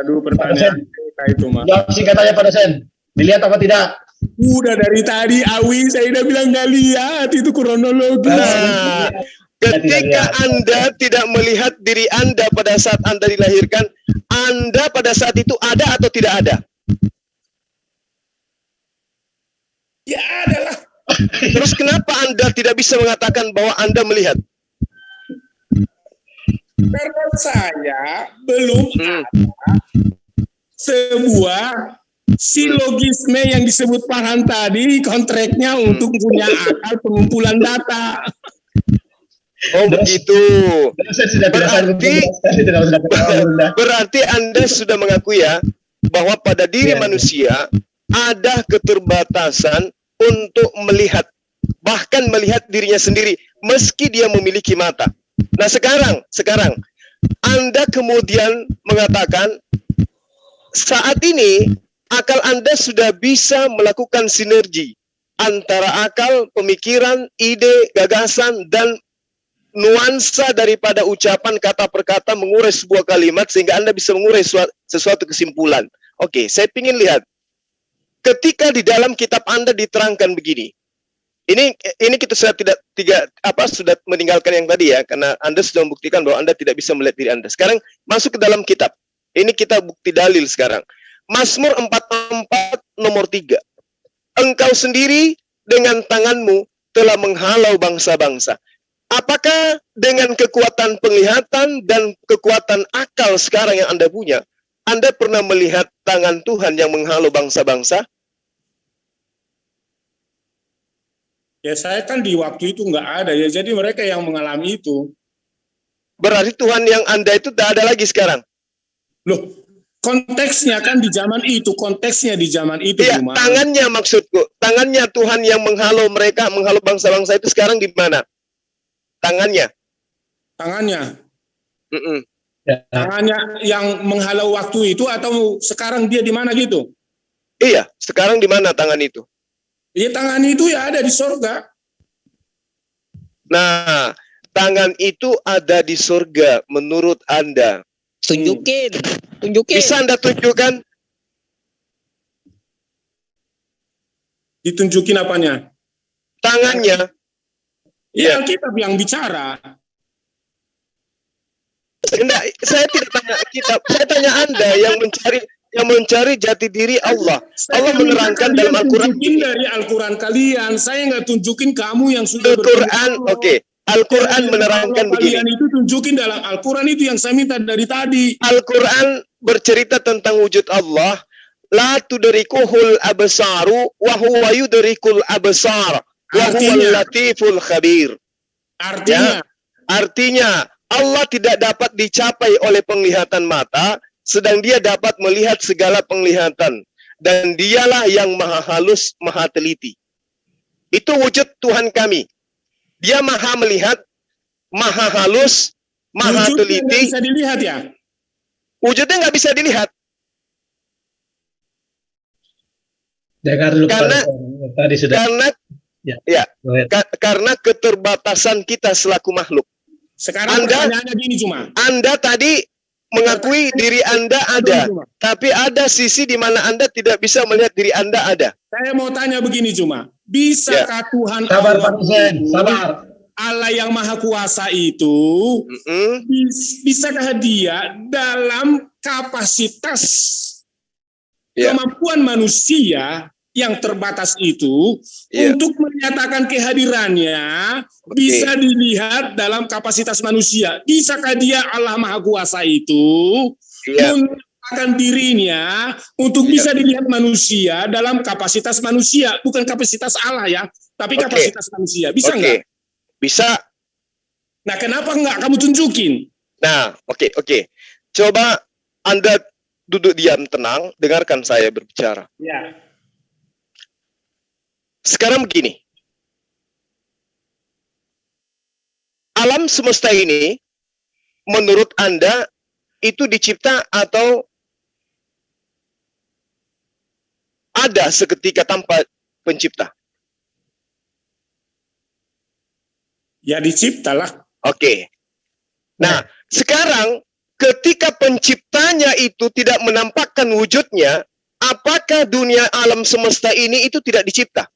A: Aduh, pertanyaan itu mah.
C: Jawab singkat aja Pak dosen. Dilihat apa tidak?
A: Udah dari tadi Awi saya udah bilang nggak lihat itu kronologis.
G: Nah, ketika Anda tidak melihat diri Anda pada saat Anda dilahirkan, Anda pada saat itu ada atau tidak ada?
A: Ya adalah.
G: Terus kenapa Anda tidak bisa mengatakan bahwa Anda melihat?
A: Karena saya belum ada sebuah silogisme yang disebut Farhan tadi, kontraknya untuk punya akal pengumpulan data.
G: Oh begitu. Berarti Anda sudah mengakui ya bahwa pada diri manusia ada keterbatasan untuk melihat, bahkan melihat dirinya sendiri meski dia memiliki mata. Nah sekarang Anda kemudian mengatakan saat ini akal Anda sudah bisa melakukan sinergi antara akal, pemikiran, ide, gagasan, dan nuansa daripada ucapan kata per kata mengurai sebuah kalimat sehingga Anda bisa mengurai sesuatu kesimpulan. Oke, saya ingin lihat. Ketika di dalam kitab Anda diterangkan begini. Ini kita sudah meninggalkan yang tadi ya, karena Anda sudah membuktikan bahwa Anda tidak bisa melihat diri Anda. Sekarang masuk ke dalam kitab. Ini kita bukti dalil sekarang. Mazmur 44 nomor 3. Engkau sendiri dengan tanganmu telah menghalau bangsa-bangsa. Apakah dengan kekuatan penglihatan dan kekuatan akal sekarang yang Anda punya, Anda pernah melihat tangan Tuhan yang menghalau bangsa-bangsa?
A: Ya saya kan di waktu itu nggak ada ya, jadi mereka yang mengalami itu.
G: Berarti Tuhan yang Anda itu tidak ada lagi sekarang?
A: Loh, konteksnya kan di zaman itu,
G: Iya, tangannya maksudku. Tangannya Tuhan yang menghalau mereka, menghalau bangsa-bangsa itu sekarang di mana? Tangannya. Tangannya
A: yang menghalau waktu itu atau sekarang dia di mana gitu?
G: Iya, sekarang di mana tangan itu?
A: Iya, tangan itu ya ada di sorga.
G: Nah, tangan itu ada di surga menurut Anda?
F: Tunjukin.
G: Bisa Anda tunjukkan?
A: Ditunjukin apanya?
G: Tangannya.
A: Ya, Alkitab yang bicara.
G: Enggak, saya tidak tanya kitab. Saya tanya Anda yang mencari jati diri Allah. Allah menerangkan dalam Al-Quran.
A: Tunjukin dari Al-Quran kalian. Saya nggak tunjukin kamu yang sudah
G: Al-Quran, oke. Al-Quran menerangkan begini.
A: Kalian itu tunjukin dalam Al-Quran itu yang saya minta dari tadi.
G: Al-Quran bercerita tentang wujud Allah. La tudrikuhul absaru wa huwa yudrikul absar wa huwal latiful khabir. Artinya Allah tidak dapat dicapai oleh penglihatan mata, sedang Dia dapat melihat segala penglihatan, dan Dialah yang maha halus, maha teliti. Itu wujud Tuhan kami. Dia maha melihat, maha halus, maha teliti.
A: Wujudnya bisa dilihat ya?
G: Wujudnya nggak bisa dilihat.
C: Dengar dulu tadi sudah.
G: Karena keterbatasan kita selaku makhluk.
A: Sekarang pertanyaannya gini cuma.
G: Anda tadi mengakui diri Anda ada, tapi ada sisi di mana Anda tidak bisa melihat diri Anda ada.
A: Saya mau tanya begini cuma. Bisakah Tuhan
C: Sabar Pak Dosen, sabar.
A: Allah yang Maha Kuasa itu, bisakah Dia dalam kapasitas kemampuan manusia yang terbatas itu untuk menyatakan kehadirannya bisa dilihat dalam kapasitas manusia? Bisakah Dia Allah Maha Kuasa itu menyatakan dirinya untuk bisa dilihat manusia dalam kapasitas manusia, bukan kapasitas Allah ya, tapi kapasitas manusia? Bisa nggak?
G: Bisa.
A: Nah, kenapa nggak kamu tunjukin?
G: Nah, oke. Coba Anda duduk diam tenang, dengarkan saya berbicara.
A: Ya.
G: Sekarang begini. Alam semesta ini menurut Anda itu dicipta atau ada seketika tanpa pencipta?
A: Ya diciptalah.
G: Oke. Nah, sekarang ketika penciptanya itu tidak menampakkan wujudnya, apakah dunia alam semesta ini itu tidak dicipta?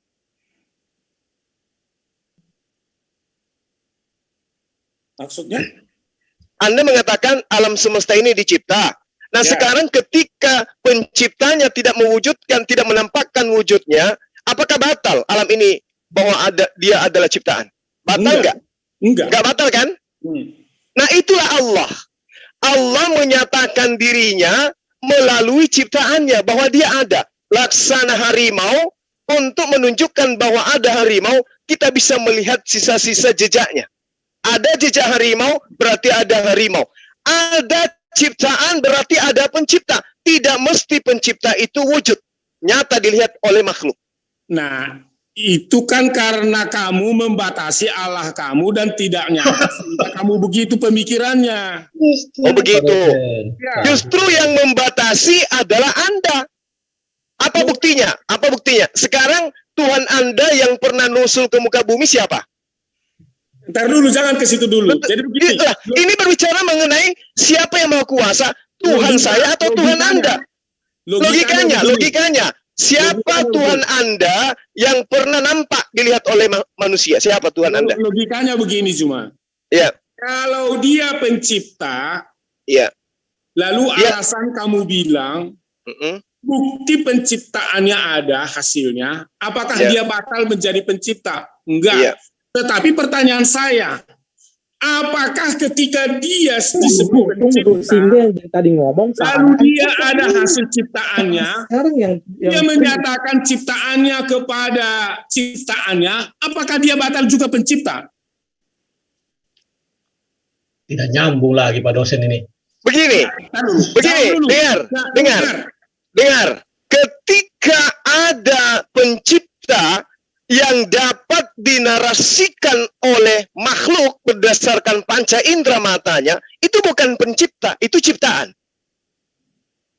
A: Maksudnya?
G: Anda mengatakan alam semesta ini dicipta. Nah, sekarang ketika penciptanya tidak mewujudkan, tidak menampakkan wujudnya, apakah batal alam ini bahwa dia adalah ciptaan? Batal enggak? Enggak batal kan? Nah, itulah Allah. Allah menyatakan dirinya melalui ciptaannya bahwa dia ada. Laksana harimau, untuk menunjukkan bahwa ada harimau, kita bisa melihat sisa-sisa jejaknya. Ada jejak harimau, berarti ada harimau. Ada ciptaan, berarti ada pencipta. Tidak mesti pencipta itu wujud. Nyata dilihat oleh makhluk.
A: Nah, itu kan karena kamu membatasi Allah kamu dan tidak nyata sehingga kamu begitu pemikirannya.
G: Oh begitu. Justru yang membatasi adalah Anda. Apa buktinya? Apa buktinya? Sekarang Tuhan Anda yang pernah nusul ke muka bumi siapa?
A: Ntar dulu, jangan ke situ dulu. Jadi begini.
G: Ini berbicara mengenai siapa yang maha kuasa, Tuhan saya atau Tuhan Anda? Logikanya. Siapa Tuhan Anda yang pernah nampak dilihat oleh manusia? Siapa Tuhan Anda?
A: Logikanya begini cuma.
G: Ya.
A: Kalau dia pencipta, lalu alasan kamu bilang, bukti penciptaannya ada hasilnya, apakah dia batal menjadi pencipta? Enggak. Tetapi pertanyaan saya, apakah ketika dia disebut pencipta, lalu dia ada hasil ciptaannya, dia menyatakan ciptaannya kepada ciptaannya, apakah dia batal juga pencipta?
C: Tidak nyambung lagi Pak dosen ini.
G: Begini, dengar. Ketika ada pencipta yang dapat dinarasikan oleh makhluk berdasarkan panca indera matanya, itu bukan pencipta, itu ciptaan.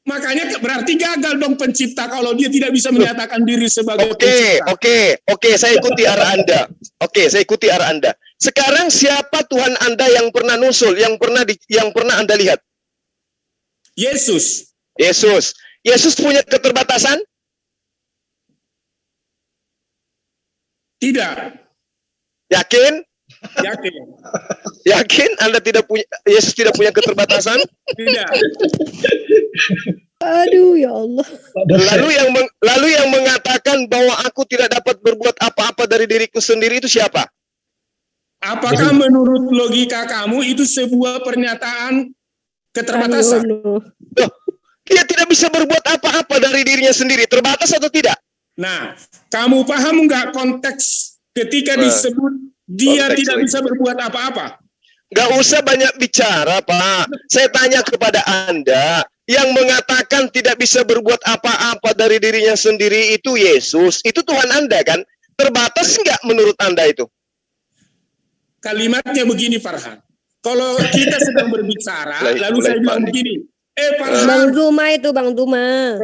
A: Makanya berarti gagal dong pencipta kalau dia tidak bisa menyatakan diri sebagai pencipta.
G: Oke, saya ikuti arah Anda. Oke, saya ikuti arah Anda. Sekarang siapa Tuhan Anda yang pernah nusul, yang pernah Anda lihat?
A: Yesus.
G: Yesus. Yesus punya keterbatasan?
A: Tidak.
G: Yakin?
A: Yakin.
G: Yakin Anda tidak punya, Yesus tidak punya keterbatasan?
A: Tidak.
D: Aduh ya Allah.
G: Lalu yang mengatakan bahwa aku tidak dapat berbuat apa-apa dari diriku sendiri itu siapa?
A: Apakah menurut logika kamu itu sebuah pernyataan keterbatasan?
G: Loh, dia tidak bisa berbuat apa-apa dari dirinya sendiri. Terbatas atau tidak?
A: Nah, kamu paham nggak konteks ketika disebut dia
G: konteks
A: tidak
G: lagi.
A: bisa berbuat apa-apa?
G: Nggak usah banyak bicara, Pak. Saya tanya kepada Anda, yang mengatakan tidak bisa berbuat apa-apa dari dirinya sendiri itu Yesus. Itu Tuhan Anda kan? Terbatas nggak menurut Anda itu?
A: Kalimatnya begini, Farhan. Kalau kita sedang berbicara, lalu saya bilang begini, Farhan.
D: Bang Zuma itu, Bang Zuma.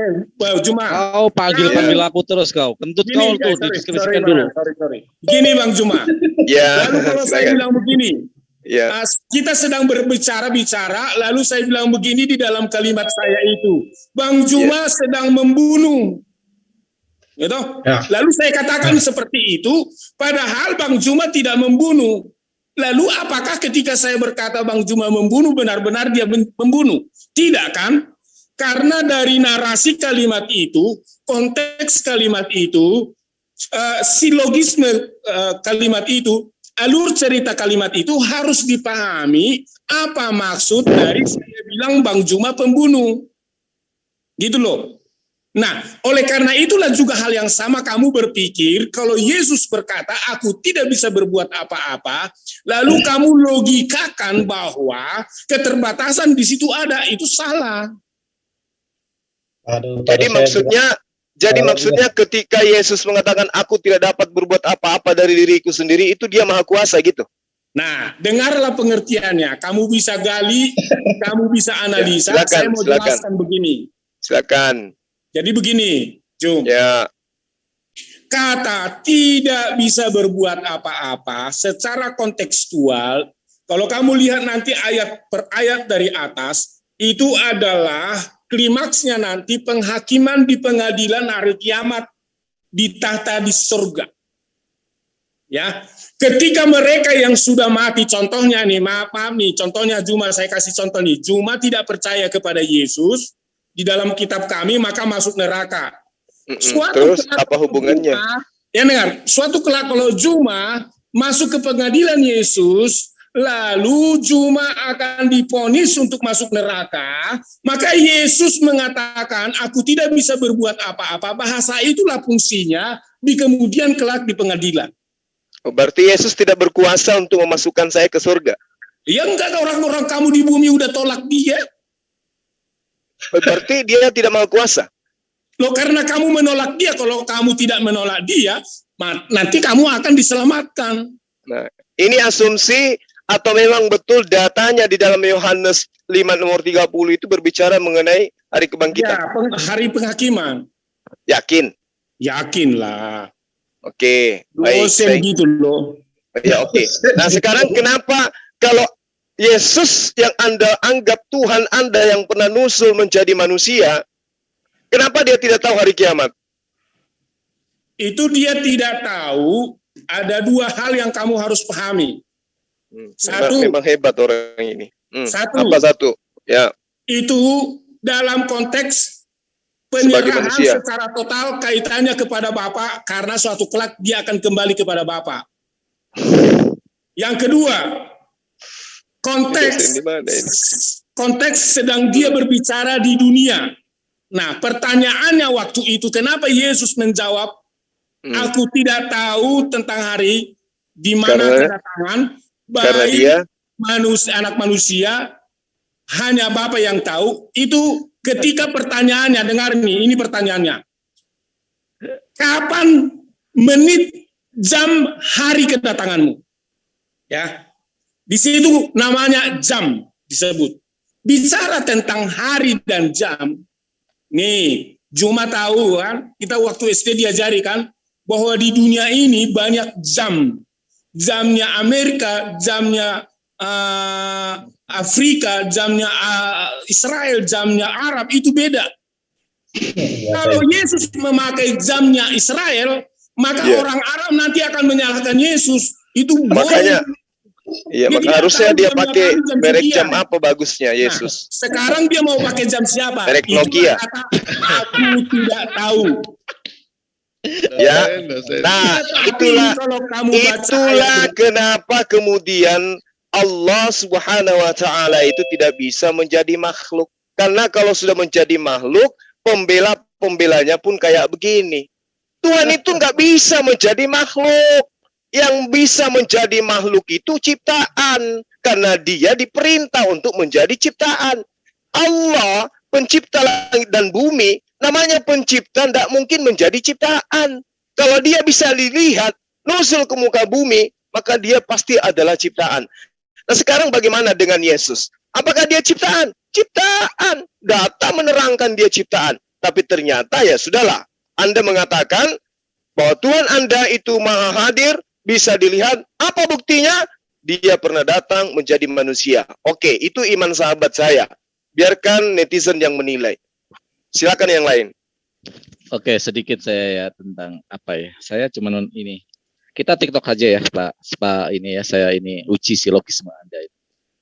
A: Juma.
E: Kau panggil aku terus kau. Kentut kau tuh, diskusikan dulu.
A: Sorry. Gini Bang Juma.
G: Ya.
A: Lalu kalau saya bilang begini,
G: Ya.
A: kita sedang berbicara, lalu saya bilang begini di dalam kalimat saya itu, Bang Juma sedang membunuh. Gitu?
C: Ya.
A: Lalu saya katakan seperti itu, padahal Bang Juma tidak membunuh. Lalu apakah ketika saya berkata Bang Juma membunuh, benar-benar dia membunuh? Tidak kan? Karena dari narasi kalimat itu, konteks kalimat itu, silogisme kalimat itu, alur cerita kalimat itu harus dipahami apa maksud dari saya bilang Bang Juma pembunuh. Gitu loh. Nah, oleh karena itulah juga hal yang sama kamu berpikir kalau Yesus berkata aku tidak bisa berbuat apa-apa, lalu kamu logikakan bahwa keterbatasan di situ ada, itu salah.
C: Aduh,
G: Jadi maksudnya ketika Yesus mengatakan aku tidak dapat berbuat apa-apa dari diriku sendiri, itu dia maha kuasa gitu.
A: Nah, dengarlah pengertiannya. Kamu bisa gali, kamu bisa analisa.
G: Ya,
A: saya mau jelaskan begini.
G: Silakan.
A: Jadi begini, Jum.
G: Ya.
A: Kata tidak bisa berbuat apa-apa secara kontekstual, kalau kamu lihat nanti ayat per ayat dari atas, itu adalah klimaksnya nanti penghakiman di pengadilan hari kiamat di tahta di surga. Ya, ketika mereka yang sudah mati, contohnya nih, maaf nih, contohnya Juma, saya kasih contoh nih, Juma tidak percaya kepada Yesus di dalam kitab kami, maka masuk neraka.
G: Terus apa hubungannya?
A: Ya dengar, suatu kelak kalau Juma masuk ke pengadilan Yesus, lalu Juma akan divonis untuk masuk neraka, maka Yesus mengatakan, aku tidak bisa berbuat apa-apa. Bahasa itulah fungsinya di kemudian kelak di pengadilan.
G: Oh, berarti Yesus tidak berkuasa untuk memasukkan saya ke surga?
A: Ya enggak, orang-orang kamu di bumi udah tolak dia.
G: Berarti dia tidak maha kuasa?
A: Loh, karena kamu menolak dia, kalau kamu tidak menolak dia, nanti kamu akan diselamatkan.
G: Nah, ini asumsi atau memang betul datanya di dalam Yohanes 5 nomor 30 itu berbicara mengenai hari kebangkitan?
A: Ya, hari penghakiman.
G: Yakin?
A: Yakinlah.
G: Oke, baik.
A: Gitu loh.
G: Ya, oke. Nah, sekarang kenapa kalau Yesus yang Anda anggap Tuhan Anda yang pernah nusul menjadi manusia, kenapa dia tidak tahu hari kiamat?
A: Itu dia tidak tahu, ada dua hal yang kamu harus pahami. Satu,
G: memang hebat orang ini.
A: Satu.
G: Apa satu? Ya.
A: Itu dalam konteks penyerahan secara total kaitannya kepada Bapa, karena suatu kelak dia akan kembali kepada Bapa. Yang kedua, konteks sedang dia berbicara di dunia. Nah, pertanyaannya waktu itu, kenapa Yesus menjawab, aku tidak tahu tentang hari di mana kedatangan baik anak manusia, hanya Bapa yang tahu. Itu ketika pertanyaannya, dengar nih, ini pertanyaannya. Kapan, menit, jam, hari kedatanganmu? Ya. Di situ namanya jam disebut. Bicara tentang hari dan jam, nih, Juma tahu kan, kita waktu SD diajari kan, bahwa di dunia ini banyak jam. jamnya Amerika, jamnya Afrika, jamnya Israel, jamnya Arab itu beda. Kalau Yesus memakai jamnya Israel, maka orang Arab nanti akan menyalahkan Yesus. Itu
G: Makanya, iya, maka harusnya dia pakai merek jam apa bagusnya Yesus.
A: Nah, sekarang dia mau pakai jam siapa?
G: Merek Nokia.
A: Aku tidak tahu.
G: Ya, nah itulah kenapa kemudian Allah Subhanahu wa Ta'ala itu tidak bisa menjadi makhluk. Karena kalau sudah menjadi makhluk, pembelanya pun kayak begini. Tuhan itu nggak bisa menjadi makhluk. Yang bisa menjadi makhluk itu ciptaan. Karena dia diperintah untuk menjadi ciptaan. Allah, pencipta langit dan bumi, namanya pencipta tidak mungkin menjadi ciptaan. Kalau dia bisa dilihat, nusul ke muka bumi, maka dia pasti adalah ciptaan. Nah sekarang bagaimana dengan Yesus? Apakah dia ciptaan? Ciptaan. Data menerangkan dia ciptaan. Tapi ternyata ya sudahlah. Anda mengatakan bahwa Tuhan Anda itu maha hadir, bisa dilihat. Apa buktinya? Dia pernah datang menjadi manusia. Oke, itu iman sahabat saya. Biarkan netizen yang menilai. Silakan yang lain.
E: Oke, sedikit saya ya tentang apa ya. Saya cuma ini. Kita TikTok aja ya, Pak ini ya. Saya ini uji silogisme Anda.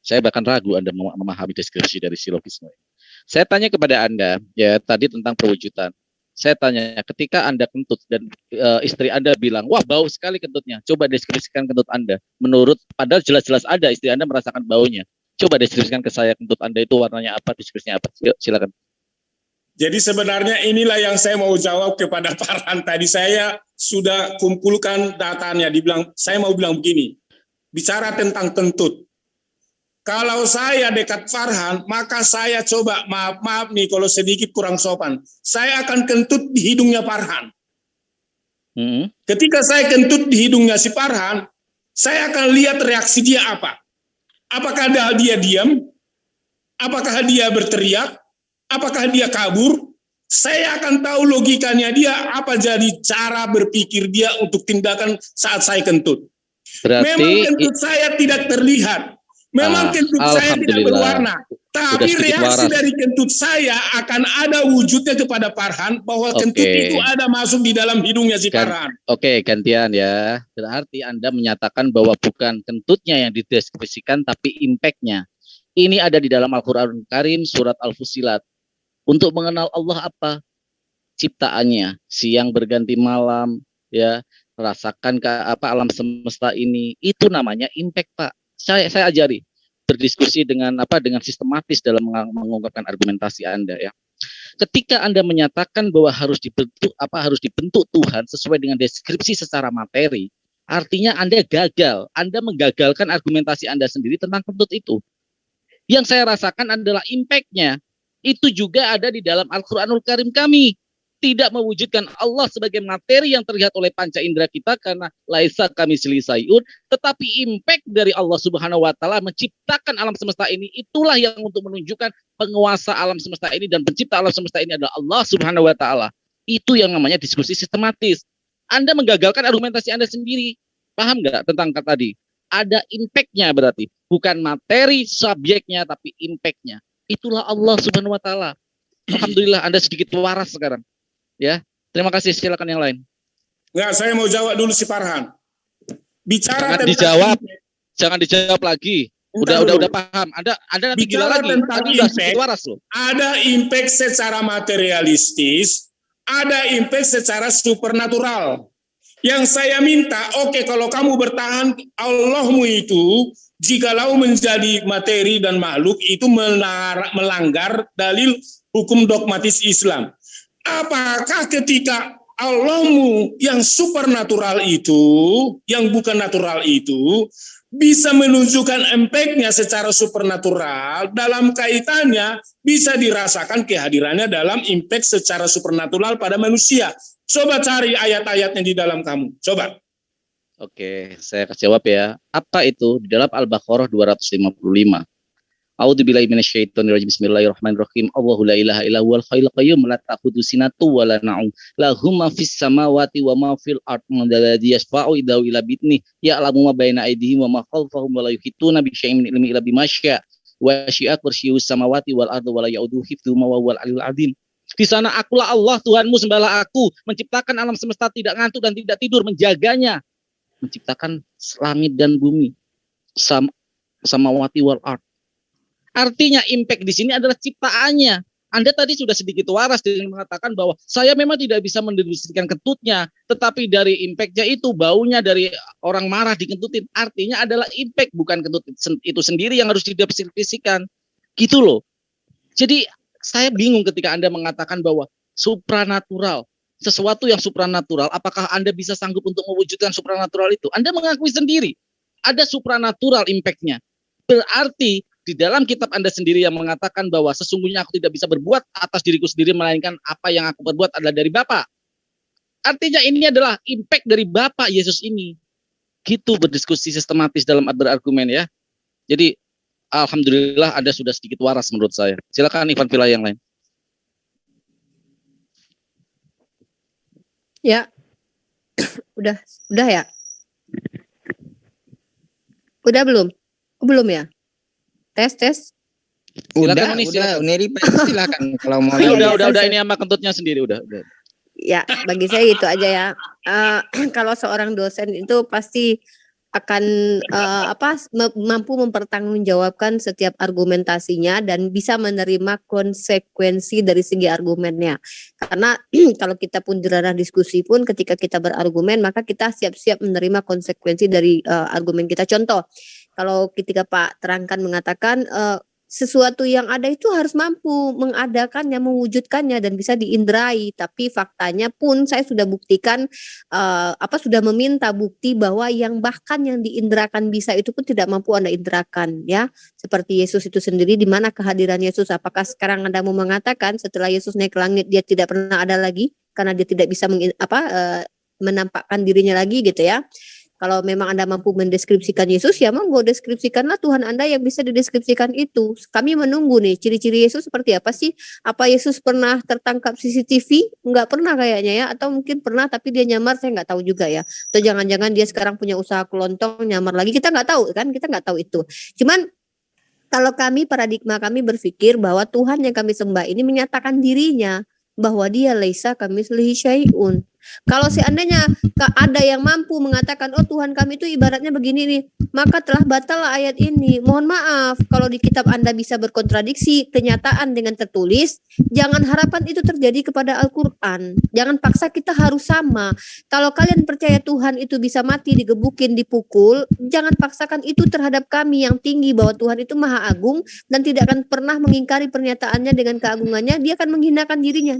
E: Saya bahkan ragu Anda memahami deskripsi dari silogisme. Saya tanya kepada Anda ya tadi tentang perwujudan. Saya tanya, ketika Anda kentut dan istri Anda bilang, wah bau sekali kentutnya. Coba deskripsikan kentut Anda. Menurut, padahal jelas-jelas ada istri Anda merasakan baunya. Coba deskripsikan ke saya kentut Anda itu warnanya apa, deskripsinya apa. Yuk, silakan.
A: Jadi sebenarnya inilah yang saya mau jawab kepada Farhan tadi. Saya sudah kumpulkan datanya. Saya mau bilang begini, bicara tentang kentut. Kalau saya dekat Farhan, maka saya coba, maaf nih kalau sedikit kurang sopan, saya akan kentut di hidungnya Farhan. Ketika saya kentut di hidungnya si Farhan, saya akan lihat reaksi dia apa. Apakah dia diam? Apakah dia berteriak? Apakah dia kabur? Saya akan tahu logikanya dia, apa jadi cara berpikir dia untuk tindakan saat saya kentut. Memang kentut saya tidak terlihat. Memang kentut saya tidak berwarna. Tapi reaksi dari kentut saya akan ada wujudnya kepada Farhan bahwa kentut itu ada masuk di dalam hidungnya si Farhan.
E: Oke, gantian ya. Berarti Anda menyatakan bahwa bukan kentutnya yang dideskripsikan tapi impact-nya. Ini ada di dalam Al-Qur'an Karim surat Al-Fussilat. Untuk mengenal Allah apa? Ciptaannya, siang berganti malam, ya, rasakan alam semesta ini. Itu namanya impact, Pak. Saya ajari berdiskusi dengan sistematis dalam mengungkapkan argumentasi Anda ya. Ketika Anda menyatakan bahwa harus dibentuk Tuhan sesuai dengan deskripsi secara materi, artinya Anda gagal. Anda menggagalkan argumentasi Anda sendiri tentang kentut itu. Yang saya rasakan adalah impact-nya. Itu juga ada di dalam Al-Qur'anul Karim kami. Tidak mewujudkan Allah sebagai materi yang terlihat oleh panca indera kita karena laisa kamitslihi syai'un, tetapi impact dari Allah Subhanahu wa taala menciptakan alam semesta ini, itulah yang untuk menunjukkan penguasa alam semesta ini dan pencipta alam semesta ini adalah Allah Subhanahu wa taala. Itu yang namanya diskusi sistematis. Anda menggagalkan argumentasi Anda sendiri. Paham nggak tentang kata tadi? Ada impact-nya berarti, bukan materi subjeknya tapi impact-nya. Itulah Allah Subhanahu wa taala. Alhamdulillah Anda sedikit waras sekarang. Ya, terima kasih. Silakan yang lain.
A: Enggak, saya mau jawab dulu si Farhan. Bicara
E: jangan dijawab lagi. Udah paham. Anda nanti gila lagi. Tadi udah sedikit waras loh.
A: Ada impact secara materialistis, ada impact secara supernatural. Yang saya minta, kalau kamu bertahan Allahmu itu, jikalau menjadi materi dan makhluk itu melanggar dalil hukum dogmatis Islam. Apakah ketika Allahmu yang supernatural itu, yang bukan natural itu, bisa menunjukkan impact-nya secara supernatural, dalam kaitannya bisa dirasakan kehadirannya dalam impact secara supernatural pada manusia. Coba cari ayat-ayatnya di dalam kamu. Coba.
E: Oke, saya kasih jawab ya. Apa itu? Di dalam Al-Baqarah 255. A'udzubillahi minasyaitonirrajim. Bismillahirrahmanirrahim. Allahu la ilaha illa huwal hayyul qayyum la ta'khudhuhu sinatun wa la nawm. Lahu ma fis samawati wa ma fil ardh. Man dzalladzi yashfa'u indahu illa bi'idhnihi. Ya'lamu ma baina aydihim wa ma khalfahum wa la yuhituna bi syai'in min ilmihi illa bima syaa'. Wa syi'a kursiyyus samawati wal ardh wa la ya'uduhu hifdzuhuma wa huwal 'aliyyul 'azim. Di sana akulah Allah Tuhanmu, sembahlah aku, menciptakan alam semesta tidak ngantuk dan tidak tidur, menjaganya, menciptakan langit dan bumi, samawati wal ardh. Artinya impact di sini adalah ciptaannya. Anda tadi sudah sedikit waras dengan mengatakan bahwa saya memang tidak bisa mendistribusikan kentutnya, tetapi dari impactnya itu baunya dari orang marah dikentutin. Artinya adalah impact, bukan kentut itu sendiri yang harus didistribusikan. Gitu loh. Jadi saya bingung ketika Anda mengatakan bahwa supranatural, sesuatu yang supranatural, apakah Anda bisa sanggup untuk mewujudkan supranatural itu? Anda mengakui sendiri ada supranatural impact-nya. Berarti di dalam kitab Anda sendiri yang mengatakan bahwa sesungguhnya aku tidak bisa berbuat atas diriku sendiri, melainkan apa yang aku berbuat adalah dari Bapa. Artinya ini adalah impact dari Bapa Yesus ini. Gitu berdiskusi sistematis dalam berargumen ya. Jadi alhamdulillah Anda sudah sedikit waras menurut saya. Silakan Ivan Villa yang lain.
D: Ya. Udah ya? Udah belum? Belum ya? Tes.
F: Udah,
E: silakan.
F: Uneri silakan kalau mau.
E: Udah ini sama kentutnya sendiri udah.
D: Ya, bagi saya itu aja ya. Kalau seorang dosen itu pasti akan mampu mempertanggungjawabkan setiap argumentasinya dan bisa menerima konsekuensi dari segi argumennya. Karena kalau kita pun di ranah diskusi pun ketika kita berargumen maka kita siap-siap menerima konsekuensi dari argumen kita. Contoh, kalau ketika Pak Terangkan mengatakan sesuatu yang ada itu harus mampu mengadakannya, mewujudkannya dan bisa diindrai. Tapi faktanya pun saya sudah buktikan, sudah meminta bukti bahwa yang bahkan yang diindrakan bisa itu pun tidak mampu Anda indrakan, ya. Seperti Yesus itu sendiri, di mana kehadiran Yesus? Apakah sekarang Anda mau mengatakan setelah Yesus naik ke langit dia tidak pernah ada lagi karena dia tidak bisa menampakkan dirinya lagi gitu ya? Kalau memang Anda mampu mendeskripsikan Yesus, ya monggo deskripsikanlah Tuhan Anda yang bisa dideskripsikan itu. Kami menunggu nih, ciri-ciri Yesus seperti apa sih? Apa Yesus pernah tertangkap CCTV? Enggak pernah kayaknya ya, atau mungkin pernah tapi dia nyamar, saya nggak tahu juga ya. Atau jangan-jangan dia sekarang punya usaha kelontong, nyamar lagi, kita nggak tahu kan, kita nggak tahu itu. Cuman kalau kami, paradigma kami berpikir bahwa Tuhan yang kami sembah ini menyatakan dirinya, bahwa dia laisa kamitslihi syai'un. Kalau seandainya ada yang mampu mengatakan, oh Tuhan kami itu ibaratnya begini nih, maka telah batal ayat ini. Mohon maaf, kalau di kitab Anda bisa berkontradiksi kenyataan dengan tertulis, jangan harapan itu terjadi kepada Al-Quran. Jangan paksa kita harus sama. Kalau kalian percaya Tuhan itu bisa mati, digebukin, dipukul, jangan paksakan itu terhadap kami yang tinggi, bahwa Tuhan itu maha agung dan tidak akan pernah mengingkari pernyataannya dengan keagungannya, dia akan menghinakan dirinya.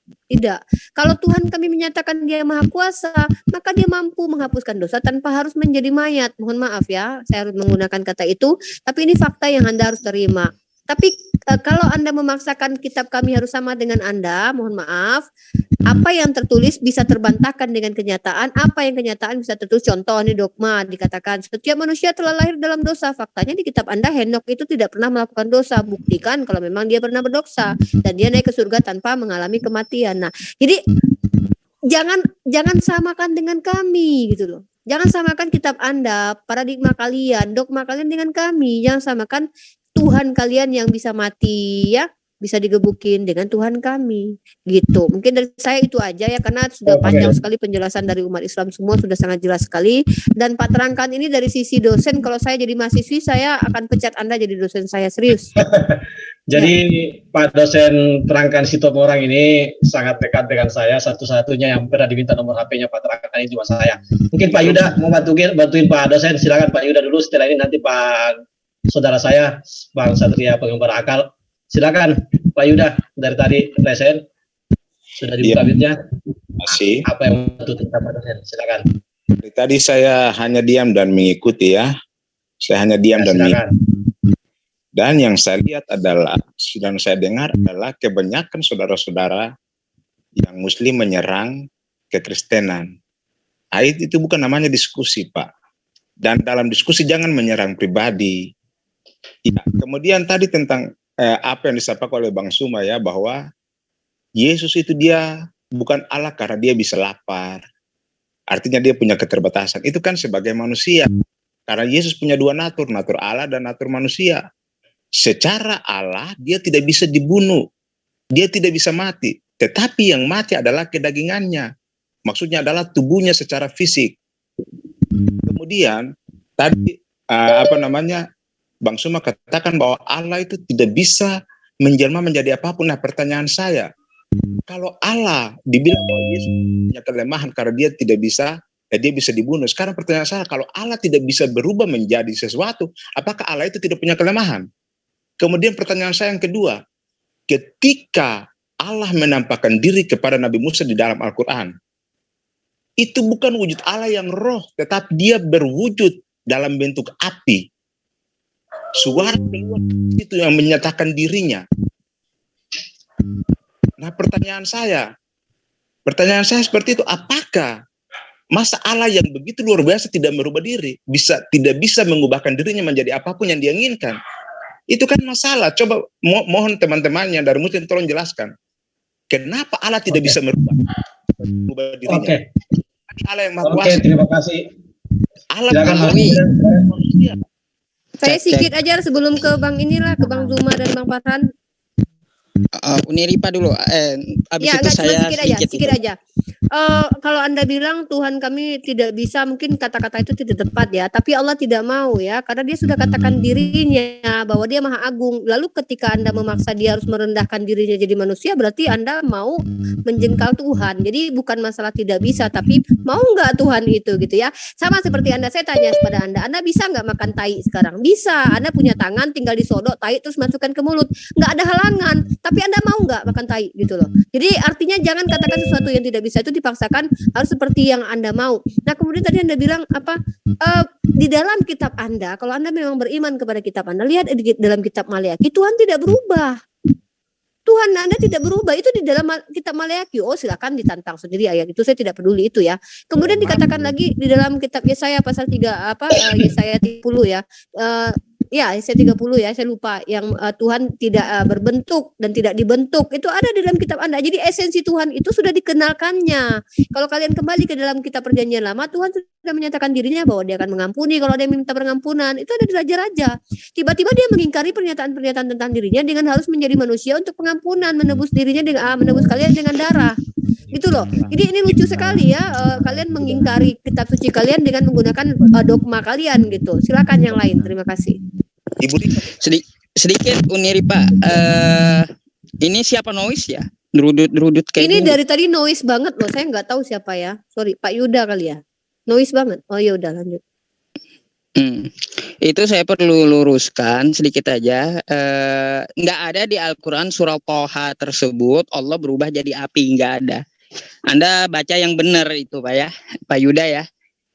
D: Tidak. Kalau Tuhan kami menyatakan dia maha kuasa, maka dia mampu menghapuskan dosa tanpa harus menjadi mayat. Mohon maaf ya, saya harus menggunakan kata itu, tapi ini fakta yang Anda harus terima. Tapi kalau Anda memaksakan kitab kami harus sama dengan Anda, mohon maaf, apa yang tertulis bisa terbantahkan dengan kenyataan, apa yang kenyataan bisa tertulis. Contoh ini dogma dikatakan setiap manusia telah lahir dalam dosa. Faktanya di kitab Anda Henok itu tidak pernah melakukan dosa. Buktikan kalau memang dia pernah berdosa dan dia naik ke surga tanpa mengalami kematian. Nah, jadi jangan samakan dengan kami gitu loh. Jangan samakan kitab Anda, paradigma kalian, dogma kalian dengan kami. Jangan samakan Tuhan kalian yang bisa mati ya, bisa digebukin dengan Tuhan kami gitu. Mungkin dari saya itu aja ya, karena sudah panjang sekali penjelasan dari umat Islam semua, sudah sangat jelas sekali. Dan Pak Terangkan ini dari sisi dosen, kalau saya jadi mahasiswi saya akan pecat Anda jadi dosen saya, serius.
C: Jadi Pak dosen Terangkan Sitomorang ini sangat dekat dengan saya, satu-satunya yang pernah diminta nomor HP-nya Pak Terangkan ini cuma saya. Mungkin Pak Yuda mau bantuin Pak dosen, silakan Pak Yuda dulu, setelah ini nanti Pak saudara saya Bang Satria Pengembara Akal. Silakan Pak Yuda, dari tadi present sudah dibuka bibirnya.
H: Masih.
C: Apa yang tutup Pak dosen? Silakan.
H: Dari tadi saya hanya diam dan mengikuti ya. Saya hanya diam dan mengikuti. Dan yang saya lihat adalah, dan saya dengar adalah kebanyakan saudara-saudara yang Muslim menyerang kekristenan. Ayat itu bukan namanya diskusi, Pak. Dan dalam diskusi jangan menyerang pribadi. Ya, kemudian tadi tentang apa yang disampaikan oleh Bang Suma ya, bahwa Yesus itu dia bukan Allah karena dia bisa lapar. Artinya dia punya keterbatasan. Itu kan sebagai manusia. Karena Yesus punya dua natur, natur Allah dan natur manusia. Secara Allah dia tidak bisa dibunuh. Dia tidak bisa mati. Tetapi yang mati adalah kedagingannya. Maksudnya adalah tubuhnya secara fisik. Kemudian tadi Bang Suma katakan bahwa Allah itu tidak bisa menjelma menjadi apapun. Nah, pertanyaan saya, kalau Allah dibilang bahwa Yesus punya kelemahan karena dia tidak bisa, dia bisa dibunuh. Sekarang pertanyaan saya, kalau Allah tidak bisa berubah menjadi sesuatu, apakah Allah itu tidak punya kelemahan? Kemudian pertanyaan saya yang kedua, ketika Allah menampakkan diri kepada Nabi Musa di dalam Al-Quran, itu bukan wujud Allah yang roh, tetapi dia berwujud dalam bentuk api. Suara keluar itu yang menyatakan dirinya. Nah, pertanyaan saya seperti itu, apakah masa Allah yang begitu luar biasa tidak merubah diri, tidak bisa mengubahkan dirinya menjadi apapun yang dia inginkan? Itu kan masalah. Coba mohon teman-temannya dari Muslim tolong jelaskan. Kenapa Allah tidak bisa merubah dirinya? Allah yang Maha Kuasa.
C: Terima kasih.
H: Allah
C: manusia.
D: Saya sedikit aja sebelum ke Bang ke Bang Zuma dan Bang Farhan.
F: Uniripa dulu. Habis
D: Ya,
F: itu saya
D: sedikit aja. Kalau Anda bilang Tuhan kami tidak bisa, mungkin kata-kata itu tidak tepat ya. Tapi Allah tidak mau ya, karena dia sudah katakan dirinya bahwa dia Maha Agung. Lalu ketika Anda memaksa dia harus merendahkan dirinya jadi manusia, berarti Anda mau menjengkal Tuhan. Jadi bukan masalah tidak bisa, tapi mau nggak Tuhan itu gitu ya. Sama seperti Anda, saya tanya kepada Anda bisa nggak makan tai sekarang? Bisa. Anda punya tangan, tinggal disodok tai terus masukkan ke mulut. Nggak ada halangan. Tapi Anda mau nggak makan tai gitu loh. Jadi artinya jangan katakan sesuatu yang tidak bisa itu dipaksakan harus seperti yang Anda mau. Nah, kemudian tadi Anda bilang di dalam kitab Anda, kalau Anda memang beriman kepada kitab Anda, lihat di dalam kitab Maleakhi, Tuhan tidak berubah. Tuhan Anda tidak berubah, itu di dalam kitab Maleakhi. Oh, silakan ditantang sendiri ayat itu, saya tidak peduli itu ya. Kemudian dikatakan lagi di dalam kitab Yesaya pasal 3 Yesaya 30 ya. Yesaya 30 ya, saya lupa yang Tuhan tidak berbentuk dan tidak dibentuk. Itu ada di dalam kitab Anda. Jadi esensi Tuhan itu sudah dikenalkannya. Kalau kalian kembali ke dalam kitab Perjanjian Lama, Tuhan sudah menyatakan dirinya bahwa dia akan mengampuni kalau dia minta pengampunan. Itu ada di raja-raja. Tiba-tiba dia mengingkari pernyataan-pernyataan tentang dirinya dengan harus menjadi manusia untuk pengampunan, menebus dirinya dengan menebus kalian dengan darah. Gitu loh. Jadi ini lucu sekali ya, kalian mengingkari kitab suci kalian dengan menggunakan dogma kalian gitu. Silakan yang lain. Terima kasih.
H: Ibu
F: sedikit Uniripa, ini siapa noise ya? Derudut kayak
D: ini dari tadi noise banget loh. Saya nggak tahu siapa ya. Sorry, Pak Yuda kali ya. Noise banget. Oh ya udah lanjut.
F: Itu saya perlu luruskan sedikit aja. Nggak ada di Al-Quran surah Toha tersebut Allah berubah jadi api, nggak ada. Anda baca yang benar itu Pak ya, Pak Yuda ya.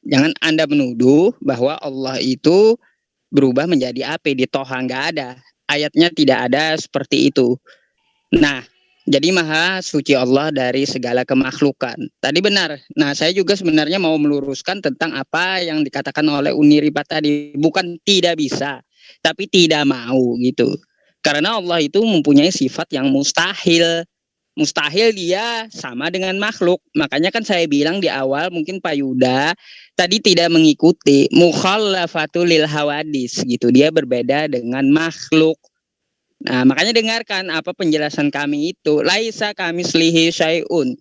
F: Jangan Anda menuduh bahwa Allah itu berubah menjadi api, di Toha nggak ada. Ayatnya tidak ada seperti itu. Nah, jadi maha suci Allah dari segala kemakhlukan. Tadi benar. Nah, saya juga sebenarnya mau meluruskan tentang apa yang dikatakan oleh Uniripa tadi. Bukan tidak bisa, tapi tidak mau gitu. Karena Allah itu mempunyai sifat yang mustahil. Mustahil dia sama dengan makhluk. Makanya kan saya bilang di awal, mungkin Pak Yuda tadi tidak mengikuti mukhallafatul lil hawadis gitu. Dia berbeda dengan makhluk. Nah, makanya dengarkan apa penjelasan kami itu. Laisa kamislihi syai'un.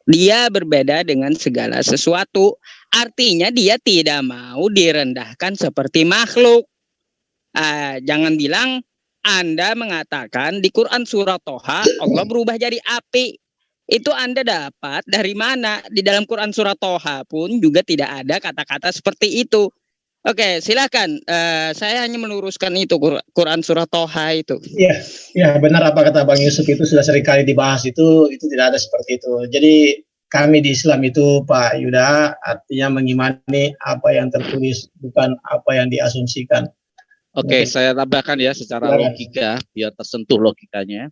F: Dia berbeda dengan segala sesuatu. Artinya dia tidak mau direndahkan seperti makhluk. Jangan bilang Anda mengatakan di Quran surah Toha Allah berubah jadi api. Itu Anda dapat dari mana? Di dalam Quran surah Toha pun juga tidak ada kata-kata seperti itu. Oke, silakan. Saya hanya meluruskan itu Quran surah Toha itu.
C: Iya, benar apa kata Bang Yusuf, itu sudah seringkali dibahas, itu tidak ada seperti itu. Jadi kami di Islam itu Pak Yuda artinya mengimani apa yang tertulis, bukan apa yang diasumsikan.
E: Oke, saya tambahkan ya secara logika biar tersentuh logikanya,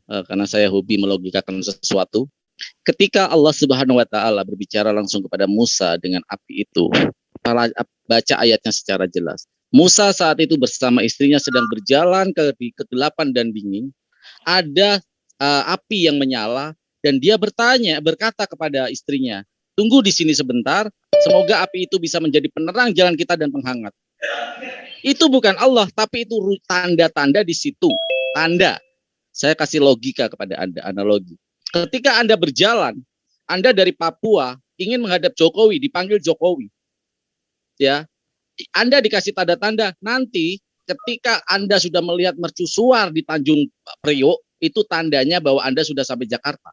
E: karena saya hobi melogikakan sesuatu. Ketika Allah Subhanahu Wa Taala berbicara langsung kepada Musa dengan api itu, baca ayatnya secara jelas. Musa saat itu bersama istrinya sedang berjalan di kegelapan dan dingin. Ada api yang menyala dan dia berkata kepada istrinya, tunggu di sini sebentar, semoga api itu bisa menjadi penerang jalan kita dan penghangat. Itu bukan Allah, tapi itu tanda-tanda di situ. Tanda. Saya kasih logika kepada Anda, analogi. Ketika Anda berjalan, Anda dari Papua ingin menghadap Jokowi, dipanggil Jokowi. Ya. Anda dikasih tanda-tanda, nanti ketika Anda sudah melihat mercusuar di Tanjung Priok, itu tandanya bahwa Anda sudah sampai Jakarta.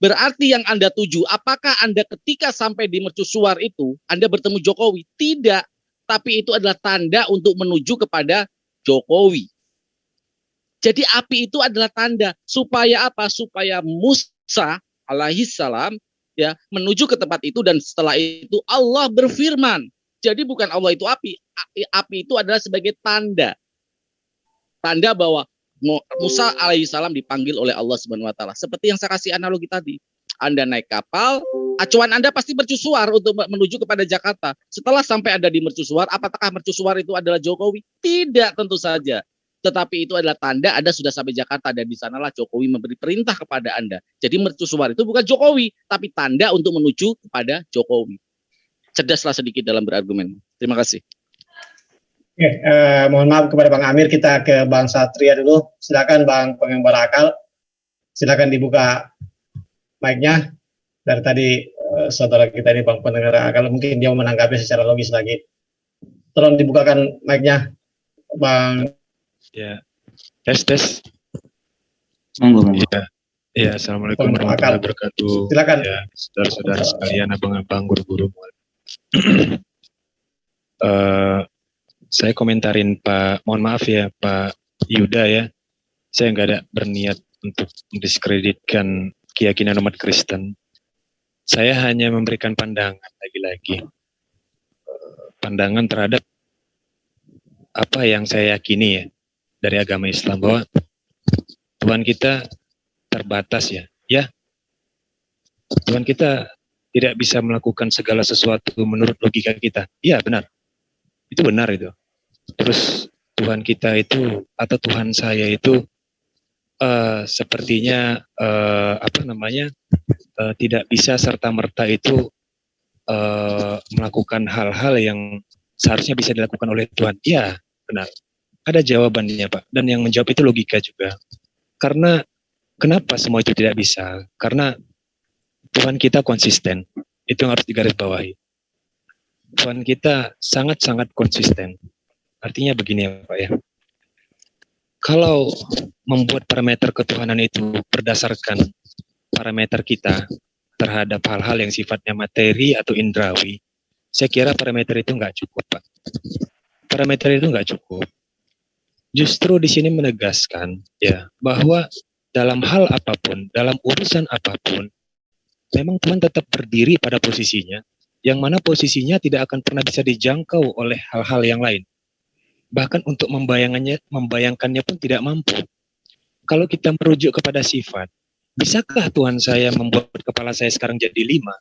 E: Berarti yang Anda tuju, apakah Anda ketika sampai di mercusuar itu, Anda bertemu Jokowi? Tidak, tapi itu adalah tanda untuk menuju kepada Jokowi. Jadi api itu adalah tanda, supaya apa? Supaya Musa alaihissalam ya menuju ke tempat itu, dan setelah itu Allah berfirman. Jadi bukan Allah itu api itu adalah sebagai tanda. Tanda bahwa Musa alaihissalam dipanggil oleh Allah Subhanahu wa taala. Seperti yang saya kasih analogi tadi. Anda naik kapal, acuan Anda pasti mercusuar untuk menuju kepada Jakarta. Setelah sampai Anda di mercusuar, apakah mercusuar itu adalah Jokowi? Tidak, tentu saja. Tetapi itu adalah tanda Anda sudah sampai Jakarta, dan di sanalah Jokowi memberi perintah kepada Anda. Jadi mercusuar itu bukan Jokowi, tapi tanda untuk menuju kepada Jokowi. Cerdaslah sedikit dalam berargumen. Terima kasih.
C: Oke, mohon maaf kepada Bang Amir, kita ke Bang Satria dulu. Silakan Bang Pengembara Akal. Silakan dibuka mic-nya. Dari tadi saudara kita ini Bang Pendengar Akal, mungkin dia menanggapi secara logis lagi. Tolong dibukakan mic-nya, Bang.
I: Ya, tes.
J: Monggo.
I: Ya, assalamualaikum warahmatullahi wabarakatuh.
C: Silakan.
I: Ya, saudara-saudara sekalian, abang-abang, guru-guru. Saya komentarin mohon maaf ya Pak Yuda ya, saya nggak ada berniat untuk mendiskreditkan keyakinan umat Kristen. Saya hanya memberikan pandangan, lagi-lagi pandangan terhadap apa yang saya yakini ya dari agama Islam, bahwa Tuhan kita terbatas ya. Tuhan kita tidak bisa melakukan segala sesuatu menurut logika kita. Iya, benar. Itu benar itu. Terus Tuhan kita itu, atau Tuhan saya itu sepertinya tidak bisa serta-merta itu melakukan hal-hal yang seharusnya bisa dilakukan oleh Tuhan. Iya, benar. Ada jawabannya, Pak. Dan yang menjawab itu logika juga. Karena kenapa semua itu tidak bisa? Karena Tuhan kita konsisten. Itu yang harus digarisbawahi. Tuhan kita sangat-sangat konsisten. Artinya begini ya Pak ya. Kalau membuat parameter ketuhanan itu berdasarkan parameter kita terhadap hal-hal yang sifatnya materi atau indrawi, saya kira parameter itu nggak cukup Pak. Parameter itu nggak cukup. Justru di sini menegaskan ya bahwa dalam hal apapun, dalam urusan apapun, memang Tuhan tetap berdiri pada posisinya, yang mana posisinya tidak akan pernah bisa dijangkau oleh hal-hal yang lain. Bahkan untuk membayangkannya pun tidak mampu. Kalau kita merujuk kepada sifat, bisakah Tuhan saya membuat kepala saya sekarang jadi 5?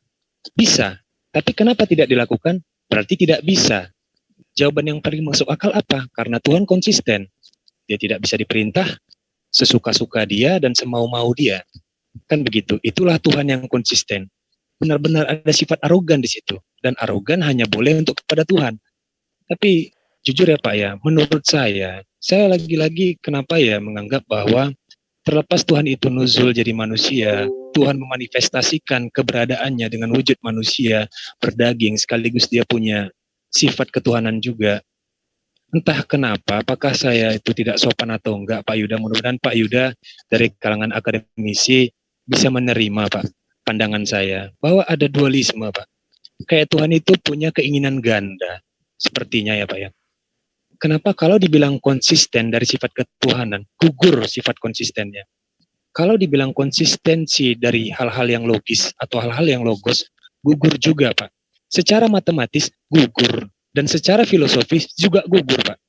I: Bisa. Tapi kenapa tidak dilakukan? Berarti tidak bisa. Jawaban yang paling masuk akal apa? Karena Tuhan konsisten. Dia tidak bisa diperintah sesuka-suka dia dan semau-mau dia. Kan begitu. Itulah Tuhan yang konsisten. Benar-benar ada sifat arogan di situ. Dan arogan hanya boleh untuk kepada Tuhan. Tapi jujur ya Pak ya, menurut saya lagi-lagi kenapa ya menganggap bahwa terlepas Tuhan itu nuzul jadi manusia, Tuhan memanifestasikan keberadaannya dengan wujud manusia, berdaging, sekaligus dia punya sifat ketuhanan juga. Entah kenapa, apakah saya itu tidak sopan atau enggak Pak Yuda, mudah-mudahan Pak Yuda dari kalangan akademisi bisa menerima Pak pandangan saya bahwa ada dualisme Pak. Kayak Tuhan itu punya keinginan ganda sepertinya ya Pak ya. Kenapa kalau dibilang konsisten dari sifat ketuhanan, gugur sifat konsistennya. Kalau dibilang konsistensi dari hal-hal yang logis atau hal-hal yang logos, gugur juga Pak. Secara matematis gugur dan secara filosofis juga gugur Pak.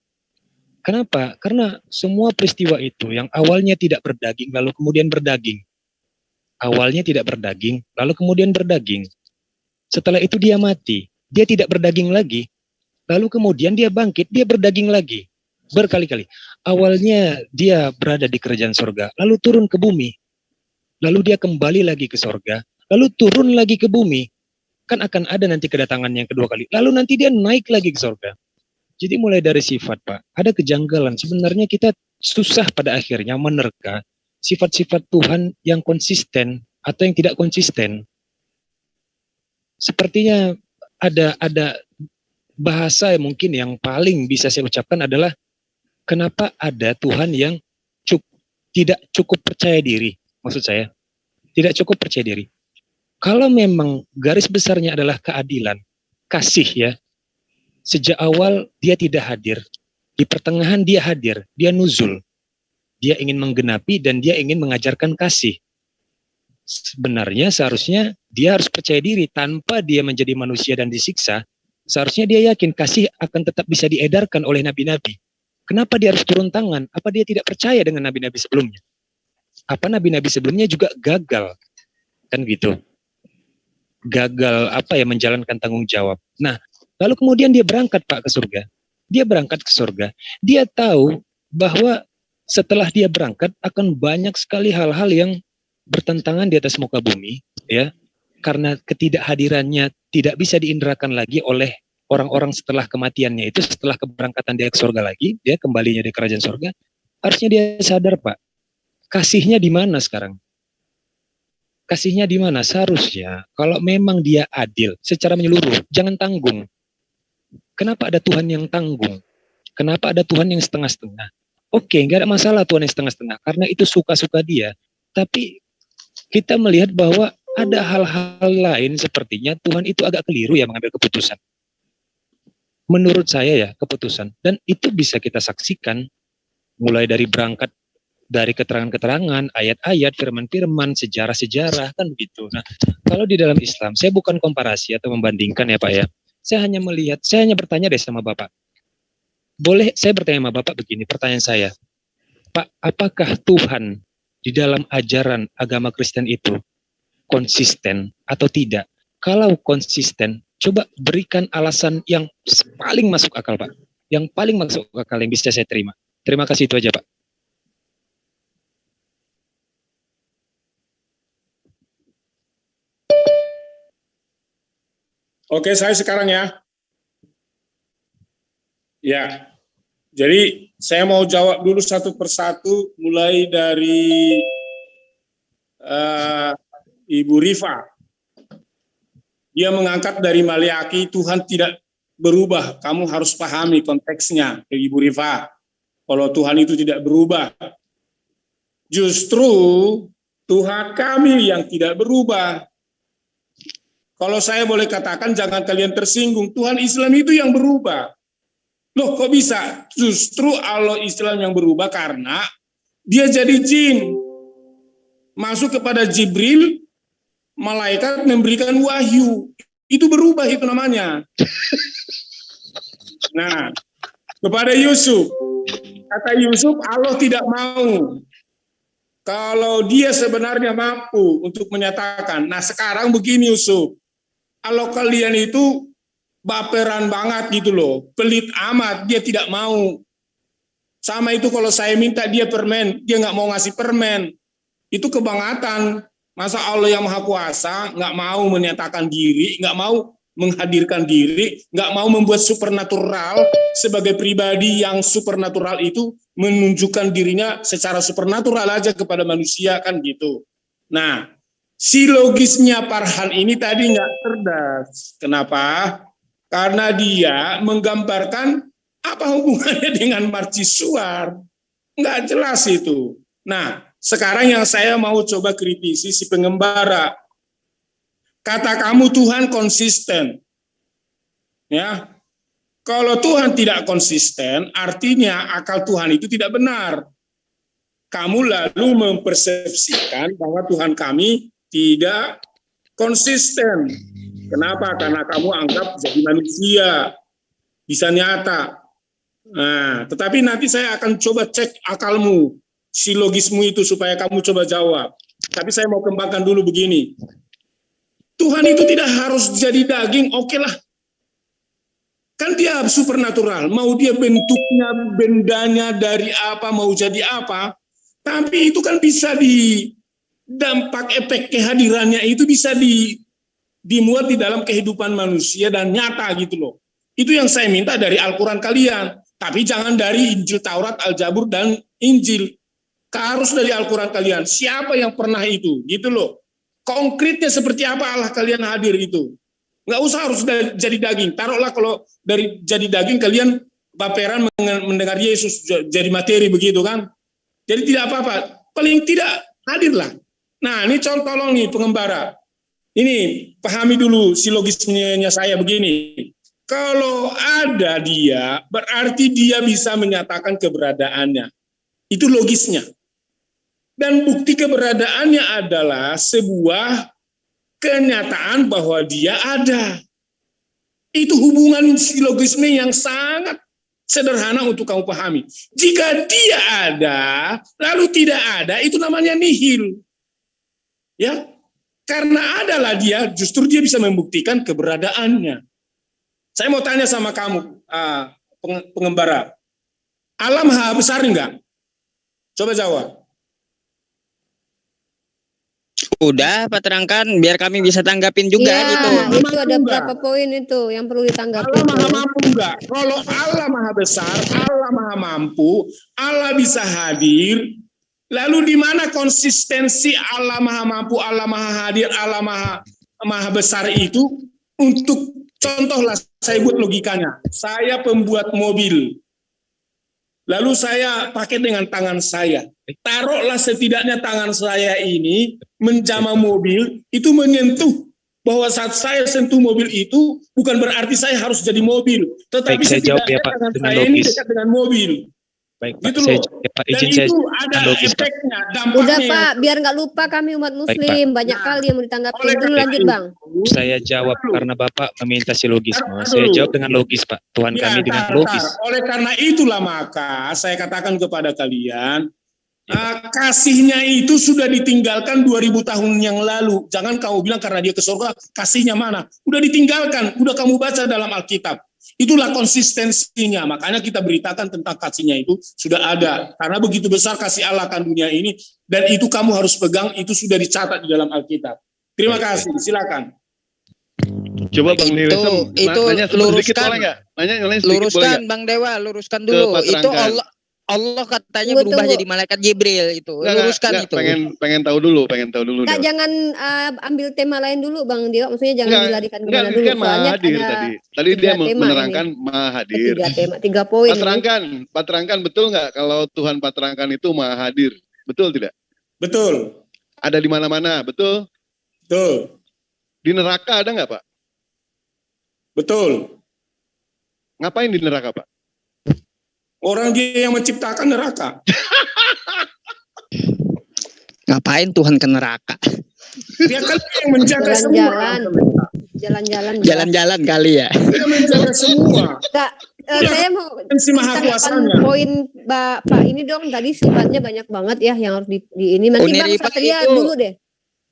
I: Kenapa? Karena semua peristiwa itu yang awalnya tidak berdaging lalu kemudian berdaging. Awalnya tidak berdaging, lalu kemudian berdaging. Setelah itu dia mati, dia tidak berdaging lagi. Lalu kemudian dia bangkit, dia berdaging lagi berkali-kali. Awalnya dia berada di kerajaan sorga, lalu turun ke bumi, lalu dia kembali lagi ke sorga, lalu turun lagi ke bumi. Kan akan ada nanti kedatangan yang kedua kali, lalu nanti dia naik lagi ke sorga. Jadi mulai dari sifat, Pak, ada kejanggalan. Sebenarnya kita susah pada akhirnya menerka sifat-sifat Tuhan yang konsisten atau yang tidak konsisten. Sepertinya ada bahasa yang mungkin yang paling bisa saya ucapkan adalah kenapa ada Tuhan yang tidak cukup percaya diri. Maksud saya, tidak cukup percaya diri. Kalau memang garis besarnya adalah keadilan, kasih ya, sejak awal dia tidak hadir. Di pertengahan dia hadir, dia nuzul. Dia ingin menggenapi dan dia ingin mengajarkan kasih. Sebenarnya seharusnya dia harus percaya diri tanpa dia menjadi manusia dan disiksa. Seharusnya dia yakin kasih akan tetap bisa diedarkan oleh nabi-nabi. Kenapa dia harus turun tangan? Apa dia tidak percaya dengan nabi-nabi sebelumnya? Apa nabi-nabi sebelumnya juga gagal? Kan gitu. Gagal menjalankan tanggung jawab. Nah, lalu kemudian dia berangkat, Pak, ke surga. Dia berangkat ke surga. Dia tahu bahwa setelah dia berangkat akan banyak sekali hal-hal yang bertentangan di atas muka bumi, ya. Karena ketidakhadirannya tidak bisa diindrakan lagi oleh orang-orang setelah kematiannya itu, setelah keberangkatan dia ke surga lagi, dia kembalinya di kerajaan surga, harusnya dia sadar, Pak, kasihnya di mana sekarang? Kasihnya di mana? Seharusnya kalau memang dia adil secara menyeluruh, jangan tanggung. Kenapa ada Tuhan yang tanggung? Kenapa ada Tuhan yang setengah-setengah? Oke, nggak ada masalah Tuhan yang setengah-setengah, karena itu suka-suka dia. Tapi kita melihat bahwa ada hal-hal lain sepertinya Tuhan itu agak keliru ya mengambil keputusan. Menurut saya ya keputusan. Dan itu bisa kita saksikan mulai dari berangkat dari keterangan-keterangan, ayat-ayat, firman-firman, sejarah-sejarah, kan begitu. Nah, kalau di dalam Islam, saya bukan komparasi atau membandingkan ya Pak ya. Saya hanya melihat, saya hanya bertanya deh sama Bapak. Boleh saya bertanya sama Bapak begini, pertanyaan saya. Pak, apakah Tuhan di dalam ajaran agama Kristen itu konsisten atau tidak? Kalau konsisten, coba berikan alasan yang paling masuk akal, Pak. Yang paling masuk akal yang bisa saya terima. Terima kasih, itu aja, Pak.
A: Oke, saya sekarang ya. Ya, jadi saya mau jawab dulu satu persatu, mulai dari Ibu Rifa. Dia mengangkat dari Maliaki, Tuhan tidak berubah. Kamu harus pahami konteksnya, Ibu Rifa. Kalau Tuhan itu tidak berubah. Justru Tuhan kami yang tidak berubah. Kalau saya boleh katakan, jangan kalian tersinggung, Tuhan Islam itu yang berubah. Loh, kok bisa? Justru Allah Islam yang berubah karena dia jadi jin. Masuk kepada Jibril, malaikat memberikan wahyu. Itu berubah, itu namanya. Nah, kepada Yusuf, kata Yusuf, Allah tidak mau. Kalau dia sebenarnya mampu untuk menyatakan. Nah, sekarang begini Yusuf, kalau kalian itu baperan banget gitu loh, pelit amat, dia tidak mau. Sama itu kalau saya minta dia permen, dia nggak mau ngasih permen. Itu kebangatan. Masa Allah yang Maha Kuasa nggak mau menyatakan diri, nggak mau menghadirkan diri, nggak mau membuat supernatural sebagai pribadi yang supernatural itu menunjukkan dirinya secara supernatural aja kepada manusia, kan gitu. Nah, si logisnya Farhan ini tadi nggak cerdas. Kenapa? Karena dia menggambarkan apa hubungannya dengan mercusuar. Nggak jelas itu. Nah, sekarang yang saya mau coba kritisi si pengembara. Kata kamu Tuhan konsisten. Ya. Kalau Tuhan tidak konsisten, artinya akal Tuhan itu tidak benar. Kamu lalu mempersepsikan bahwa Tuhan kami tidak konsisten. Kenapa? Karena kamu anggap jadi manusia, bisa nyata. Nah, tetapi nanti saya akan coba cek akalmu, silogismu itu supaya kamu coba jawab. Tapi saya mau kembangkan dulu begini. Tuhan itu tidak harus jadi daging, oke lah. Kan dia supernatural, mau dia bentuknya, bendanya dari apa, mau jadi apa, tapi itu kan bisa di dampak efek kehadirannya itu bisa dimuat di dalam kehidupan manusia dan nyata gitu loh. Itu yang saya minta dari Al-Quran kalian, tapi jangan dari Injil, Taurat, Al-Jabur, dan Injil. Harus dari Al-Quran kalian. Siapa yang pernah itu, gitu loh. Konkretnya seperti apa Allah kalian hadir itu. Nggak usah harus jadi daging. Taruhlah kalau dari jadi daging kalian baperan mendengar Yesus jadi materi begitu kan. Jadi tidak apa-apa. Paling tidak hadirlah. Nah ini contoh tolong nih pengembara. Ini pahami dulu silogismenya saya begini. Kalau ada dia berarti dia bisa menyatakan keberadaannya. Itu logisnya. Dan bukti keberadaannya adalah sebuah kenyataan bahwa dia ada. Itu hubungan silogisme yang sangat sederhana untuk kamu pahami. Jika dia ada, lalu tidak ada, itu namanya nihil. Ya, karena adalah dia, justru dia bisa membuktikan keberadaannya. Saya mau tanya sama kamu, pengembara. Allah Maha Besar enggak? Coba jawab.
F: Udah, Pak terangkan biar kami bisa tanggapin juga
D: Iya,
F: gitu.
D: itu ada berapa poin itu yang perlu ditanggapi.
A: Allah Maha Mampu enggak? Kalau Allah Maha Besar, Allah Maha Mampu, Allah bisa hadir. Lalu di mana konsistensi Allah Maha Mampu, Allah Maha Hadir, Allah Maha Besar itu? Untuk contohlah saya buat logikanya. Saya pembuat mobil. Lalu saya pakai dengan tangan saya. Taruhlah setidaknya tangan saya ini menjamah mobil, itu menyentuh bahwa saat saya sentuh mobil itu bukan berarti saya harus jadi mobil. Tetapi
I: Baik, saya jawab ya,
A: setidaknya
I: Pak,
A: tangan
I: dengan
A: saya ini
I: logis.
A: dekat dengan mobil.
I: Baik, Pak,
A: Gitu
I: saya
A: loh.
I: jawab ya, Pak.
A: Dan
I: Izin saya
A: itu
I: dengan
A: ada
I: logis, Pak.
A: efeknya, dampaknya.
D: Udah Pak, biar nggak lupa kami umat Muslim banyak kali yang mau ditanggapi.
A: oleh
D: Dulu
A: karena
D: lanjut
A: itu,
D: Bang.
I: Saya jawab karena Bapak meminta silogisme.
A: Taruh
I: Saya
A: dulu.
I: jawab dengan logis, Pak. Tuhan
A: Ya,
I: kami dengan
A: tar.
I: logis.
A: Oleh karena itulah maka saya katakan kepada kalian, kasihnya itu sudah ditinggalkan 2000 tahun yang lalu. Jangan kamu bilang karena dia ke surga, kasihnya mana? Udah ditinggalkan, udah kamu baca dalam Alkitab. Itulah konsistensinya. Makanya kita beritakan tentang kasihnya itu sudah ada. Karena begitu besar kasih Allah akan dunia ini, dan itu kamu harus pegang, itu sudah dicatat di dalam Alkitab. Terima kasih, silakan.
K: Coba Bang Dewa
F: itu
K: nanya sedikit
F: luruskan.
K: boleh nggak? Nanya sedikit boleh
F: Luruskan
K: nggak?
F: Bang Dewa, luruskan
K: Ke
F: dulu.
K: Pak
F: Itu
K: Terangkan.
F: Allah katanya
D: Tunggu,
F: berubah
D: tunggu.
F: jadi malaikat Jibril itu. Luruskan
K: Nggak,
F: itu.
K: pengen tahu dulu
D: Kak,
K: Dewa.
D: jangan ambil tema lain dulu Bang Dewa, maksudnya jangan dilarikan
K: Enggak,
D: kemana
K: ini
D: dulu.
K: kan Maha
D: Soalnya
K: Hadir
D: ada
K: tadi. Tadi dia
D: tiga tema
K: menerangkan Maha Hadir.
D: tiga poin.
K: Pak Terangkan betul nggak kalau Tuhan Pak Terangkan itu Maha Hadir? Betul tidak?
A: Betul.
K: Ada di mana-mana, betul?
A: Betul.
K: Di neraka ada nggak Pak?
A: Betul.
K: Ngapain di neraka Pak?
A: Orang dia yang menciptakan neraka.
F: Ngapain Tuhan ke neraka?
A: Dia kan yang menjaga semua.
F: Jalan-jalan kali ya.
A: Dia menjaga semua.
D: Kak, saya mau
A: si Maha
D: ditanggapan
A: Kuasanya.
D: poin Pak ini dong, tadi sifatnya banyak banget ya yang harus di ini. Nanti Bang
F: Uniri, Pak,
D: Satria
F: itu-
D: dulu deh.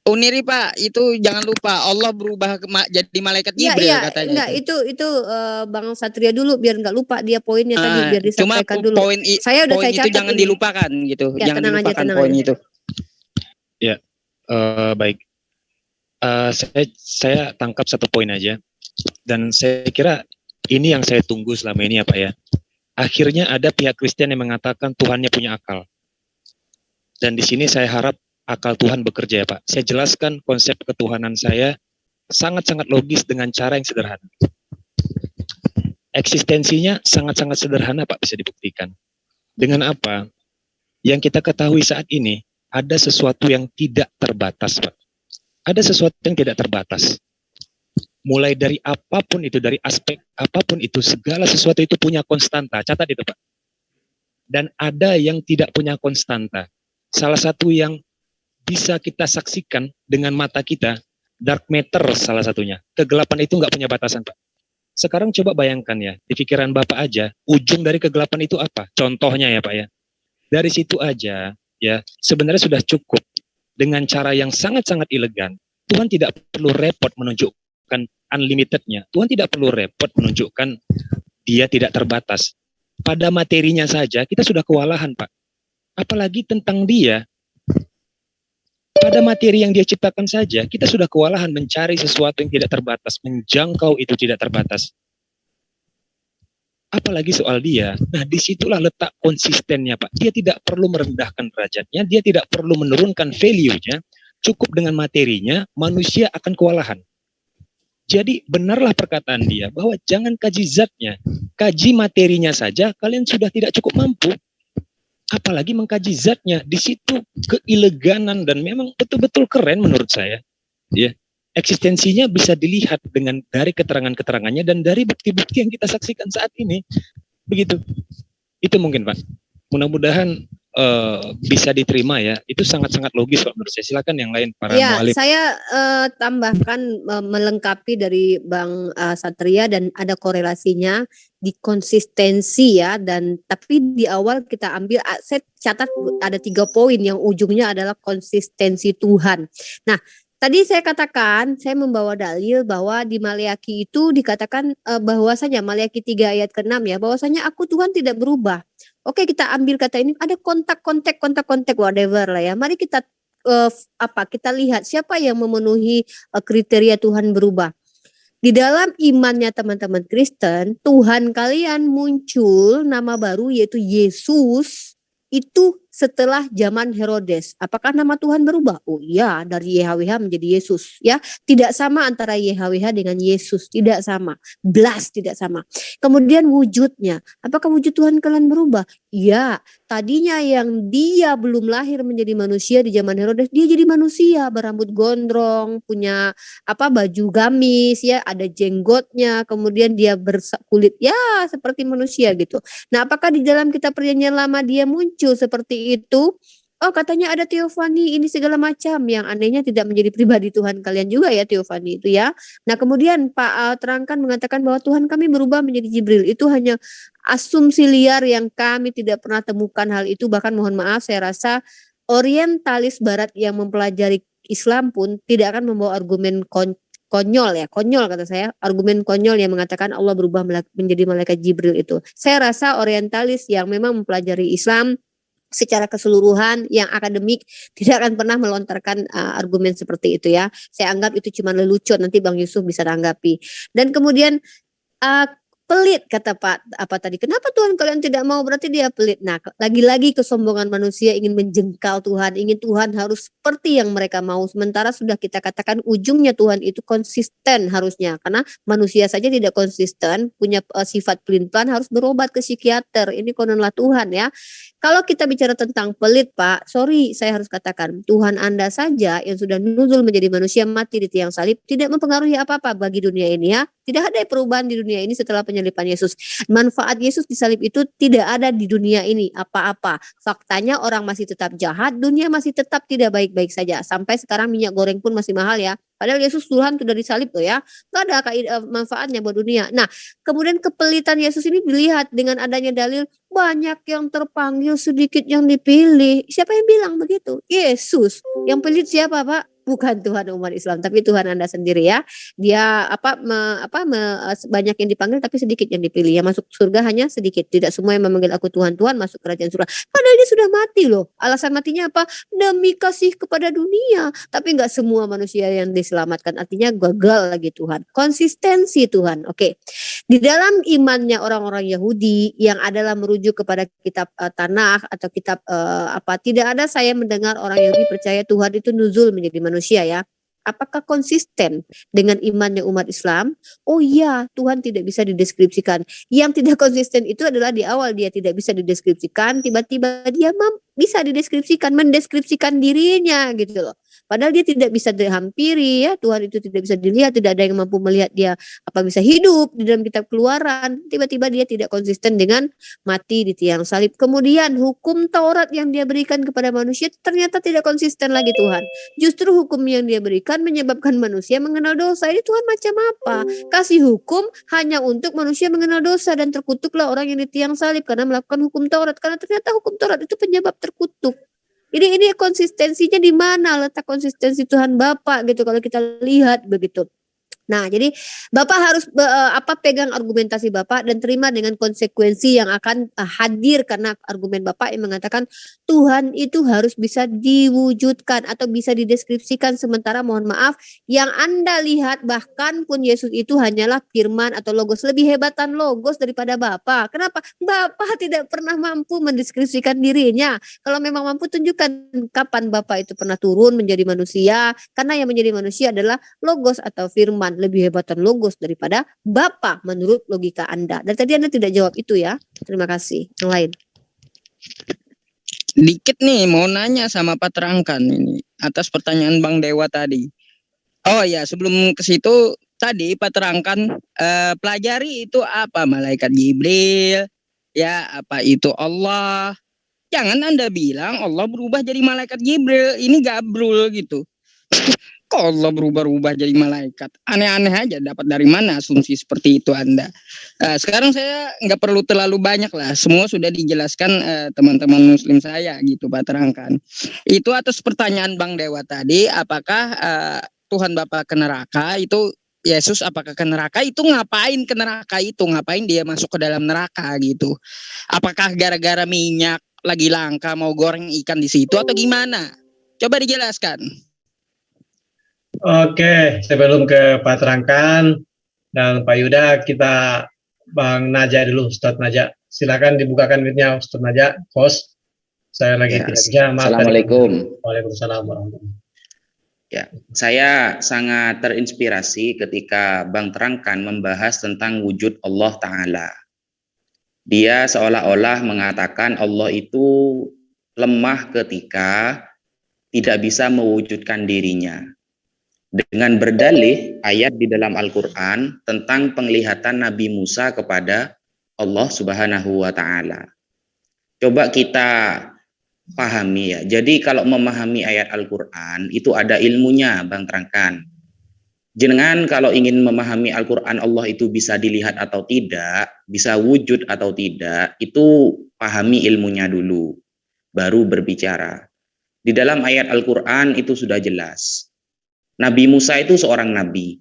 F: Uniri Pak, itu jangan lupa Allah berubah jadi malaikat
D: Iya,
F: Jibril
D: iya,
F: katanya.
D: enggak, itu Bang Satria dulu biar nggak lupa dia poinnya tadi biar
F: Cuma
D: disampaikan dulu. Saya udah
F: poin
D: saya
F: itu
D: catat
F: jangan
D: ini.
F: dilupakan gitu.
D: Ya,
F: Jangan
D: tenang aja,
F: dilupakan
D: tenang
F: poin
D: aja.
F: itu.
I: Ya, baik. Saya tangkap satu poin aja. Dan saya kira ini yang saya tunggu selama ini ya Pak ya. Akhirnya ada pihak Kristen yang mengatakan Tuhannya punya akal. Dan di sini saya harap akal Tuhan bekerja ya Pak. Saya jelaskan konsep ketuhanan saya sangat-sangat logis dengan cara yang sederhana. Eksistensinya sangat-sangat sederhana Pak, bisa dibuktikan. Dengan apa? Yang kita ketahui saat ini, ada sesuatu yang tidak terbatas Pak. Ada sesuatu yang tidak terbatas. Mulai dari apapun itu, dari aspek apapun itu, segala sesuatu itu punya konstanta. Catat itu Pak. Dan ada yang tidak punya konstanta. Salah satu yang bisa kita saksikan dengan mata kita, dark matter salah satunya. Kegelapan itu nggak punya batasan Pak. Sekarang coba bayangkan ya, di pikiran Bapak aja, ujung dari kegelapan itu apa? Contohnya ya Pak ya. Dari situ aja ya, sebenarnya sudah cukup dengan cara yang sangat-sangat elegan. Tuhan tidak perlu repot menunjuk menunjukkan unlimitednya. Tuhan tidak perlu repot menunjukkan dia tidak terbatas. Pada materinya saja kita sudah kewalahan, Pak. Apalagi tentang dia. Pada materi yang dia ciptakan saja, kita sudah kewalahan mencari sesuatu yang tidak terbatas, menjangkau itu tidak terbatas. Apalagi soal dia. Nah, disitulah letak konsistennya, Pak. Dia tidak perlu merendahkan derajatnya, dia tidak perlu menurunkan value-nya, cukup dengan materinya, manusia akan kewalahan. Jadi benarlah perkataan dia bahwa jangan kaji zatnya, kaji materinya saja, kalian sudah tidak cukup mampu. Apalagi mengkaji zatnya. Di situ keileganan dan memang betul-betul keren menurut saya. Ya. Eksistensinya bisa dilihat dari keterangan-keterangannya dan dari bukti-bukti yang kita saksikan saat ini. Begitu. Itu mungkin, Pak. Mudah-mudahan bisa diterima ya. Itu sangat-sangat logis, Pak, menurut saya. Silakan yang lain para
D: Ya,
I: mualif.
D: saya tambahkan melengkapi dari Bang Satria dan ada korelasinya di konsistensi ya, dan tapi di awal kita ambil saya catat ada 3 poin yang ujungnya adalah konsistensi Tuhan. Nah, tadi saya katakan, saya membawa dalil bahwa di Maleakhi itu dikatakan bahwasanya Maleakhi 3 ayat ke-6 ya, bahwasanya aku Tuhan tidak berubah. Oke, kita ambil kata ini, ada kontak whatever lah ya. Mari kita kita lihat siapa yang memenuhi kriteria Tuhan berubah. Di dalam imannya teman-teman Kristen, Tuhan kalian muncul nama baru yaitu Yesus itu setelah zaman Herodes. Apakah nama Tuhan berubah? Oh iya, dari YHWH menjadi Yesus ya. Tidak sama antara YHWH dengan Yesus, tidak sama. Tidak sama. Kemudian wujudnya, apakah wujud Tuhan kalian berubah? Iya, tadinya yang dia belum lahir menjadi manusia di zaman Herodes, dia jadi manusia, berambut gondrong, punya baju gamis ya, ada jenggotnya, kemudian dia berkulit ya seperti manusia gitu. Nah, apakah di dalam kitab Perjanjian Lama dia muncul seperti itu? Oh, katanya ada teofani ini segala macam, yang anehnya tidak menjadi pribadi Tuhan kalian juga ya teofani itu ya. Nah, kemudian Pak terangkan mengatakan bahwa Tuhan kami berubah menjadi Jibril. Itu hanya asumsi liar yang kami tidak pernah temukan hal itu. Bahkan mohon maaf, saya rasa orientalis barat yang mempelajari Islam pun tidak akan membawa argumen konyol kata saya, argumen konyol yang mengatakan Allah berubah menjadi malaikat Jibril itu. Saya rasa orientalis yang memang mempelajari Islam secara keseluruhan yang akademik tidak akan pernah melontarkan argumen seperti itu ya. Saya anggap itu cuma lelucon, nanti Bang Yusuf bisa tanggapi. Dan kemudian pelit kata Pak tadi, kenapa Tuhan kalian tidak mau, berarti dia pelit. Nah, lagi-lagi kesombongan manusia ingin menjengkal Tuhan, ingin Tuhan harus seperti yang mereka mau, sementara sudah kita katakan ujungnya Tuhan itu konsisten harusnya, karena manusia saja tidak konsisten, punya sifat pelin-pelan, harus berobat ke psikiater. Ini kononlah Tuhan ya. Kalau kita bicara tentang pelit, Pak, sorry saya harus katakan, Tuhan Anda saja yang sudah nuzul menjadi manusia, mati di tiang salib, tidak mempengaruhi apa-apa bagi dunia ini ya. Tidak ada perubahan di dunia ini setelah penyaliban Yesus. Manfaat Yesus di salib itu tidak ada di dunia ini apa-apa. Faktanya orang masih tetap jahat, dunia masih tetap tidak baik-baik saja. Sampai sekarang minyak goreng pun masih mahal ya. Padahal Yesus Tuhan sudah disalib loh ya. Nggak ada manfaatnya buat dunia. Nah, kemudian kepelitan Yesus ini dilihat dengan adanya dalil banyak yang terpanggil, sedikit yang dipilih. Siapa yang bilang begitu? Yesus. Yang pelit siapa, Pak? Bukan Tuhan umat Islam, tapi Tuhan Anda sendiri ya. Dia banyak yang dipanggil tapi sedikit yang dipilih. Yang masuk surga hanya sedikit. Tidak semua yang memanggil aku Tuhan, Tuhan masuk kerajaan surga. Padahal dia sudah mati loh. Alasan matinya apa? Demi kasih kepada dunia. Tapi nggak semua manusia yang diselamatkan. Artinya gagal lagi Tuhan. Konsistensi Tuhan. Oke. Di dalam imannya orang-orang Yahudi yang adalah merujuk kepada kitab Tanakh atau kitab tidak ada saya mendengar orang Yahudi percaya Tuhan itu nuzul menjadi manusia ya. Apakah konsisten dengan imannya umat Islam? Oh iya, Tuhan tidak bisa dideskripsikan. Yang tidak konsisten itu adalah di awal dia tidak bisa dideskripsikan, tiba-tiba dia bisa dideskripsikan, mendeskripsikan dirinya gitu loh. Padahal dia tidak bisa dihampiri ya, Tuhan itu tidak bisa dilihat, tidak ada yang mampu melihat dia bisa hidup di dalam kitab Keluaran. Tiba-tiba dia tidak konsisten dengan mati di tiang salib. Kemudian hukum Taurat yang dia berikan kepada manusia ternyata tidak konsisten lagi Tuhan. Justru hukum yang dia berikan menyebabkan manusia mengenal dosa. Ini Tuhan macam apa? Kasih hukum hanya untuk manusia mengenal dosa dan terkutuklah orang yang di tiang salib karena melakukan hukum Taurat. Karena ternyata hukum Taurat itu penyebab terkutuk. Ini konsistensinya di mana, letak konsistensi Tuhan Bapa gitu kalau kita lihat begitu. Nah, jadi Bapak harus pegang argumentasi Bapak dan terima dengan konsekuensi yang akan hadir karena argumen Bapak yang mengatakan Tuhan itu harus bisa diwujudkan atau bisa dideskripsikan, sementara mohon maaf yang Anda lihat bahkan pun Yesus itu hanyalah firman atau logos, lebih hebatan logos daripada Bapak. Kenapa? Bapak tidak pernah mampu mendeskripsikan dirinya. Kalau memang mampu, tunjukkan kapan Bapak itu pernah turun menjadi manusia, karena yang menjadi manusia adalah logos atau firman. Lebih hebatan logos daripada Bapak menurut logika Anda. Dan tadi Anda tidak jawab itu ya. Terima kasih. Yang lain.
F: Dikit nih mau nanya sama Pak Terangkan ini atas pertanyaan Bang Dewa tadi. Oh ya, sebelum ke situ tadi Pak Terangkan pelajari itu apa malaikat Jibril, ya apa itu Allah. Jangan Anda bilang Allah berubah jadi malaikat Jibril, ini gabrul gitu. Kok Allah berubah-ubah jadi malaikat? Aneh-aneh aja, dapat dari mana asumsi seperti itu Anda? Sekarang saya nggak perlu terlalu banyak lah, semua sudah dijelaskan teman-teman muslim saya gitu Pak Terangkan. Itu atas pertanyaan Bang Dewa tadi, apakah Tuhan Bapa ke neraka itu, Yesus apakah ke neraka itu, ngapain ke neraka itu, ngapain dia masuk ke dalam neraka gitu? Apakah gara-gara minyak lagi langka mau goreng ikan di situ atau gimana? Coba dijelaskan.
C: Oke, sebelum ke Pak Terangkan dan Pak Yuda, kita Bang Naja dulu, Ustadz Naja. Silakan dibukakan mic-nya Ustadz Naja, host. Saya lagi
L: Ya,
C: tidak bisa.
L: Assalamualaikum.
C: Waalaikumsalam warahmatullahi.
L: Ya, saya sangat terinspirasi ketika Bang Terangkan membahas tentang wujud Allah Ta'ala. Dia seolah-olah mengatakan Allah itu lemah ketika tidak bisa mewujudkan dirinya. Dengan berdalih ayat di dalam Al-Quran tentang penglihatan Nabi Musa kepada Allah Subhanahu wa Ta'ala. Coba kita pahami ya. Jadi kalau memahami ayat Al-Quran itu ada ilmunya, Bang Terangkan. Jenengan kalau ingin memahami Al-Quran Allah itu bisa dilihat atau tidak, bisa wujud atau tidak, itu pahami ilmunya dulu, baru berbicara. Di dalam ayat Al-Quran itu sudah jelas. Nabi Musa itu seorang nabi.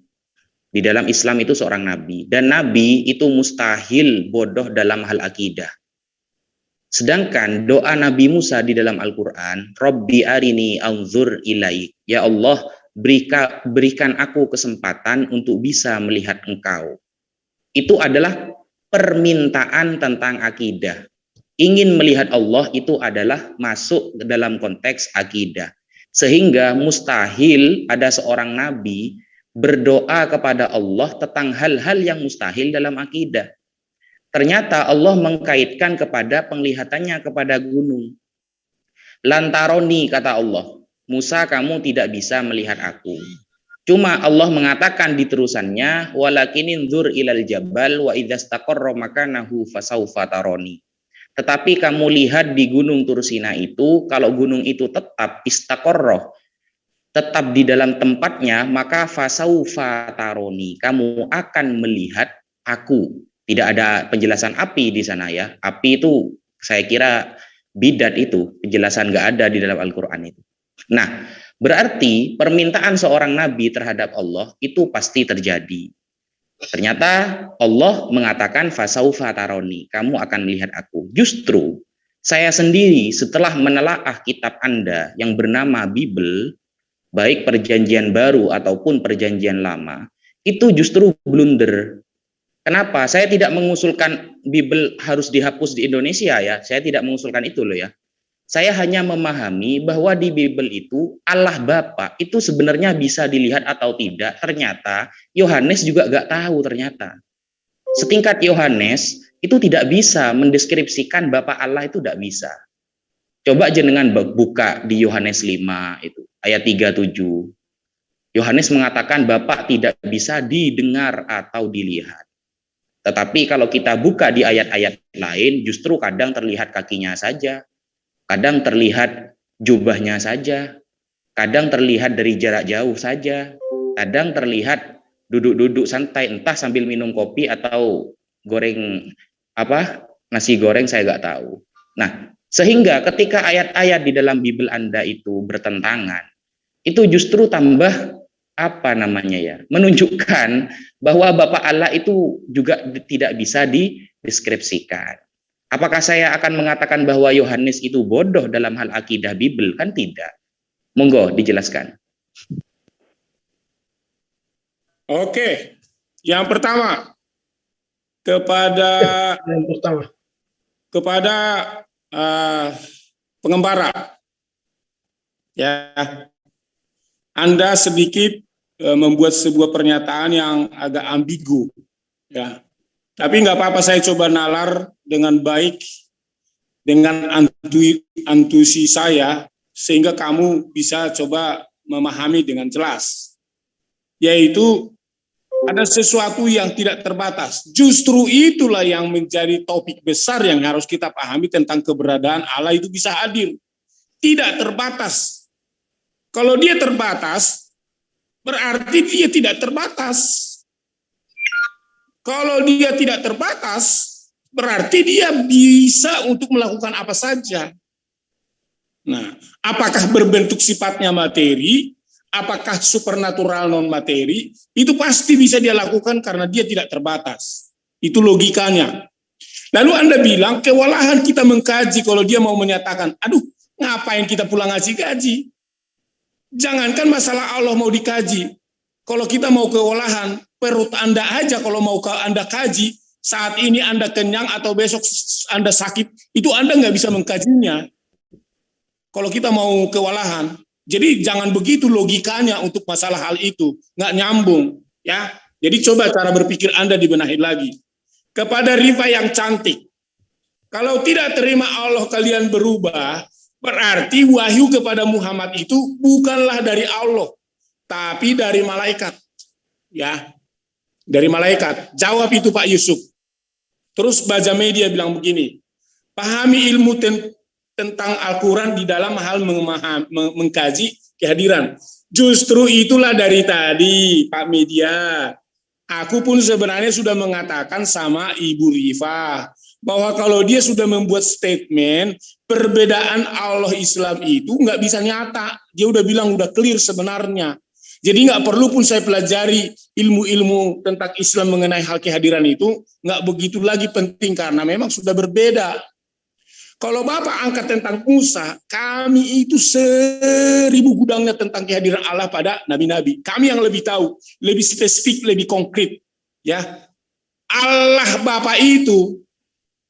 L: Di dalam Islam itu seorang nabi. Dan nabi itu mustahil bodoh dalam hal akidah. Sedangkan doa Nabi Musa di dalam Al-Quran, Rabbi arini anzur ilaik. Ya Allah, berikan aku kesempatan untuk bisa melihat engkau. Itu adalah permintaan tentang akidah. Ingin melihat Allah itu adalah masuk dalam konteks akidah. Sehingga mustahil ada seorang nabi berdoa kepada Allah tentang hal-hal yang mustahil dalam akidah. Ternyata Allah mengkaitkan kepada penglihatannya kepada gunung. Lantaroni kata Allah, Musa kamu tidak bisa melihat aku. Cuma Allah mengatakan di terusannya, walakinin zur ilal jabal wa idzastaqarra makanahu fasaufa taroni. Tetapi kamu lihat di gunung Tursina itu, kalau gunung itu tetap istaqarrah, tetap di dalam tempatnya, maka fasaufa taroni, kamu akan melihat aku. Tidak ada penjelasan api di sana ya. Api itu saya kira bidat itu, penjelasan nggak ada di dalam Al-Quran itu. Nah, berarti permintaan seorang nabi terhadap Allah itu pasti terjadi. Ternyata Allah mengatakan fasaufa taroni, kamu akan melihat aku. Justru saya sendiri setelah menelaah kitab Anda yang bernama Bible, baik perjanjian baru ataupun perjanjian lama, itu justru blunder. Kenapa? Saya tidak mengusulkan Bible harus dihapus di Indonesia ya. Saya tidak mengusulkan itu loh ya. Saya hanya memahami bahwa di Bible itu Allah Bapa itu sebenarnya bisa dilihat atau tidak. Ternyata Yohanes juga gak tahu ternyata. Setingkat Yohanes itu tidak bisa mendeskripsikan Bapa Allah itu tidak bisa. Coba jenengan buka di Yohanes 5 itu ayat 37. Yohanes mengatakan Bapa tidak bisa didengar atau dilihat. Tetapi kalau kita buka di ayat-ayat lain justru kadang terlihat kakinya saja. Kadang terlihat jubahnya saja, kadang terlihat dari jarak jauh saja, kadang terlihat duduk-duduk santai entah sambil minum kopi atau goreng nasi goreng saya nggak tahu. Nah, sehingga ketika ayat-ayat di dalam Bible Anda itu bertentangan, itu justru tambah apa namanya ya, menunjukkan bahwa Bapa Allah itu juga tidak bisa dideskripsikan. Apakah saya akan mengatakan bahwa Yohanes itu bodoh dalam hal akidah Bible? Kan tidak. Monggo dijelaskan.
A: Oke, yang pertama kepada pengembara, ya, Anda sedikit membuat sebuah pernyataan yang agak ambigu, ya. Tapi nggak apa-apa, saya coba nalar dengan baik, dengan antusi saya, sehingga kamu bisa coba memahami dengan jelas. Yaitu ada sesuatu yang tidak terbatas. Justru itulah yang menjadi topik besar yang harus kita pahami tentang keberadaan Allah itu bisa hadir. Tidak terbatas. Kalau dia terbatas, berarti dia tidak terbatas. Kalau dia tidak terbatas, berarti dia bisa untuk melakukan apa saja. Nah, apakah berbentuk sifatnya materi, apakah supernatural non materi, itu pasti bisa dia lakukan karena dia tidak terbatas. Itu logikanya. Lalu Anda bilang, kewalahan kita mengkaji kalau dia mau menyatakan, aduh, ngapain kita pulang ngasih gaji? Jangankan masalah Allah mau dikaji. Kalau kita mau kewalahan, perut Anda aja kalau mau Anda kaji, saat ini Anda kenyang atau besok Anda sakit, itu Anda nggak bisa mengkajinya. Kalau kita mau kewalahan. Jadi jangan begitu logikanya untuk masalah hal itu. Nggak nyambung. Ya. Jadi coba cara berpikir Anda dibenahi lagi. Kepada Rifa yang cantik. Kalau tidak terima Allah kalian berubah, berarti wahyu kepada Muhammad itu bukanlah dari Allah. Tapi dari malaikat, ya, dari malaikat. Jawab itu Pak Yusuf. Terus Baja Media bilang begini, pahami ilmu tentang Al-Quran di dalam hal mengkaji kehadiran. Justru itulah dari tadi Pak Media. Aku pun sebenarnya sudah mengatakan sama Ibu Rifa bahwa kalau dia sudah membuat statement perbedaan Allah Islam itu nggak bisa nyata. Dia udah bilang udah clear sebenarnya. Jadi nggak perlu pun saya pelajari ilmu-ilmu tentang Islam mengenai hal kehadiran itu, nggak begitu lagi penting karena memang sudah berbeda. Kalau Bapak angkat tentang Musa, kami itu 1000 gudangnya tentang kehadiran Allah pada nabi-nabi. Kami yang lebih tahu, lebih spesifik, lebih konkret. Ya, Allah Bapa itu,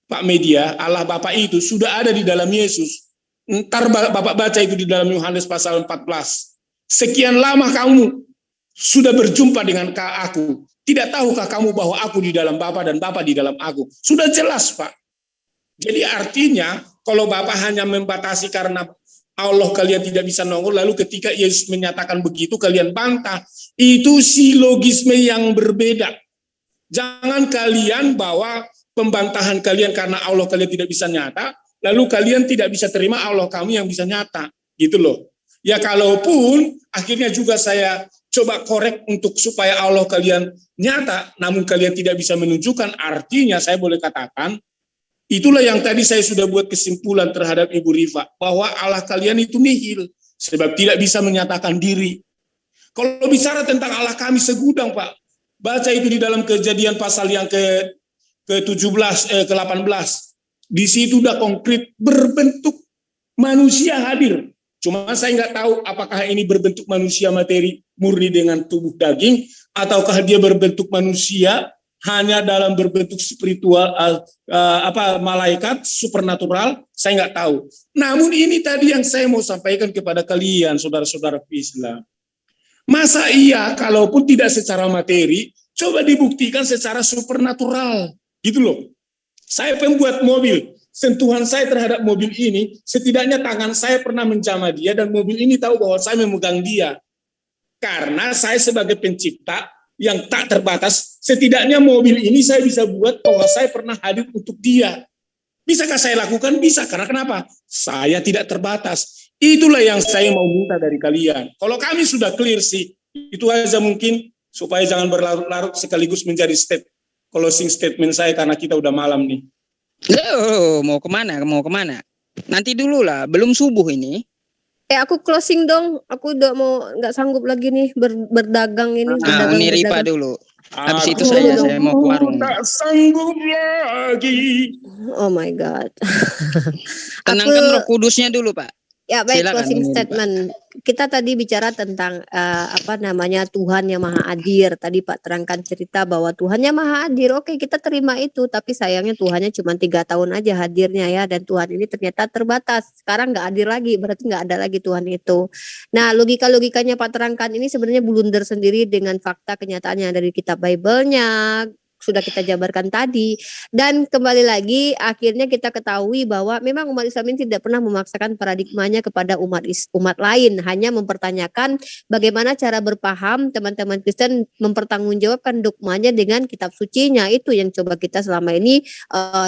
A: Pak Media, Allah Bapa itu sudah ada di dalam Yesus. Ntar Bapak baca itu di dalam Yohanes pasal 14. Sekian lama kamu sudah berjumpa dengan aku. Tidak tahukah kamu bahwa aku di dalam Bapa dan Bapa di dalam aku? Sudah jelas, Pak. Jadi artinya, kalau Bapak hanya membatasi karena Allah kalian tidak bisa nongol, lalu ketika Yesus menyatakan begitu, kalian bantah. Itu silogisme yang berbeda. Jangan kalian bawa pembantahan kalian karena Allah kalian tidak bisa nyata, lalu kalian tidak bisa terima Allah kami yang bisa nyata. Gitu loh. Ya kalaupun akhirnya juga saya coba korek untuk supaya Allah kalian nyata, namun kalian tidak bisa menunjukkan, artinya saya boleh katakan, itulah yang tadi saya sudah buat kesimpulan terhadap Ibu Rifa, bahwa Allah kalian itu nihil, sebab tidak bisa menyatakan diri. Kalau bicara tentang Allah kami segudang, Pak, baca itu di dalam Kejadian pasal yang ke-18. Di situ udah konkret berbentuk manusia hadir. Cuma saya nggak tahu apakah ini berbentuk manusia materi murni dengan tubuh daging, ataukah dia berbentuk manusia hanya dalam berbentuk spiritual, malaikat, supernatural, saya nggak tahu. Namun ini tadi yang saya mau sampaikan kepada kalian, saudara-saudara Islam. Masa iya, kalaupun tidak secara materi, coba dibuktikan secara supernatural, gitu loh. Saya pembuat mobil, sentuhan saya terhadap mobil ini, setidaknya tangan saya pernah menjamah dia, dan mobil ini tahu bahwa saya memegang dia. Karena saya sebagai pencipta yang tak terbatas, setidaknya mobil ini saya bisa buat bahwa saya pernah hadir untuk dia. Bisakah saya lakukan? Bisa. Karena kenapa? Saya tidak terbatas. Itulah yang saya mau minta dari kalian. Kalau kami sudah clear sih, itu aja mungkin, supaya jangan berlarut-larut sekaligus menjadi closing statement saya, karena kita udah malam nih.
F: Loh, mau kemana? Mau kemana? Nanti dulu lah, belum subuh ini.
D: aku closing dong. Aku udah mau nggak sanggup lagi nih berdagang ini.
F: Nah,
D: berdagang,
F: Uni Ripa
D: berdagang.
F: dulu. Habis itu
D: Aku
F: saya mau ke warung.
A: tak sanggup lagi.
D: Oh my God.
F: Tenangkan Roh Kudusnya dulu, Pak.
D: Ya baik,
F: Silakan,
D: closing
F: Uni Ripa.
D: statement. Kita tadi bicara tentang Tuhan yang maha adil. Tadi Pak terangkan cerita bahwa Tuhan yang maha adil. Oke, kita terima itu. Tapi sayangnya Tuhannya cuma 3 tahun aja hadirnya ya. Dan Tuhan ini ternyata terbatas. Sekarang nggak adil lagi. Berarti nggak ada lagi Tuhan itu. Nah, logika-logikanya Pak terangkan ini sebenarnya blunder sendiri dengan fakta kenyataannya dari kitab Bible-nya. Sudah kita jabarkan tadi, dan kembali lagi akhirnya kita ketahui bahwa memang umat Islam ini tidak pernah memaksakan paradigmanya kepada umat lain, hanya mempertanyakan bagaimana cara berpaham teman-teman Kristen mempertanggungjawabkan dogmanya dengan kitab sucinya. Itu yang coba kita selama ini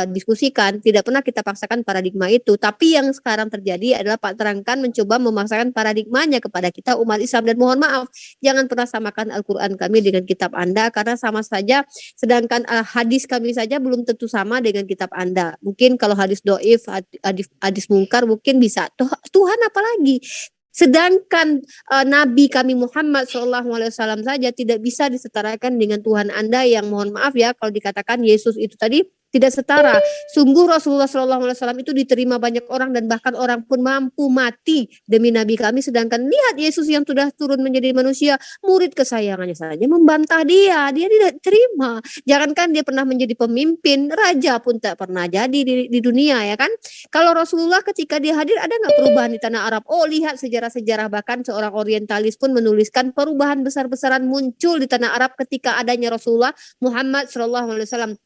D: diskusikan. Tidak pernah kita paksakan paradigma itu, tapi yang sekarang terjadi adalah Pak terangkan mencoba memaksakan paradigmanya kepada kita umat Islam. Dan mohon maaf, jangan pernah samakan Al-Quran kami dengan kitab Anda, karena sama saja. Sedangkan hadis kami saja belum tentu sama dengan kitab Anda. Mungkin kalau hadis doif, hadis mungkar mungkin bisa. Tuhan apalagi? Sedangkan Nabi kami Muhammad SAW saja tidak bisa disetarakan dengan Tuhan Anda yang mohon maaf ya kalau dikatakan Yesus itu tadi tidak setara. Sungguh Rasulullah SAW itu diterima banyak orang dan bahkan orang pun mampu mati demi Nabi kami. Sedangkan lihat Yesus yang sudah turun menjadi manusia, murid kesayangannya saja membantah dia tidak terima. Jangankan dia pernah menjadi pemimpin, raja pun tak pernah jadi di dunia ya kan. Kalau Rasulullah ketika dia hadir ada nggak perubahan di tanah Arab? Oh lihat sejarah-sejarah, bahkan seorang orientalis pun menuliskan perubahan besar-besaran muncul di tanah Arab ketika adanya Rasulullah Muhammad SAW.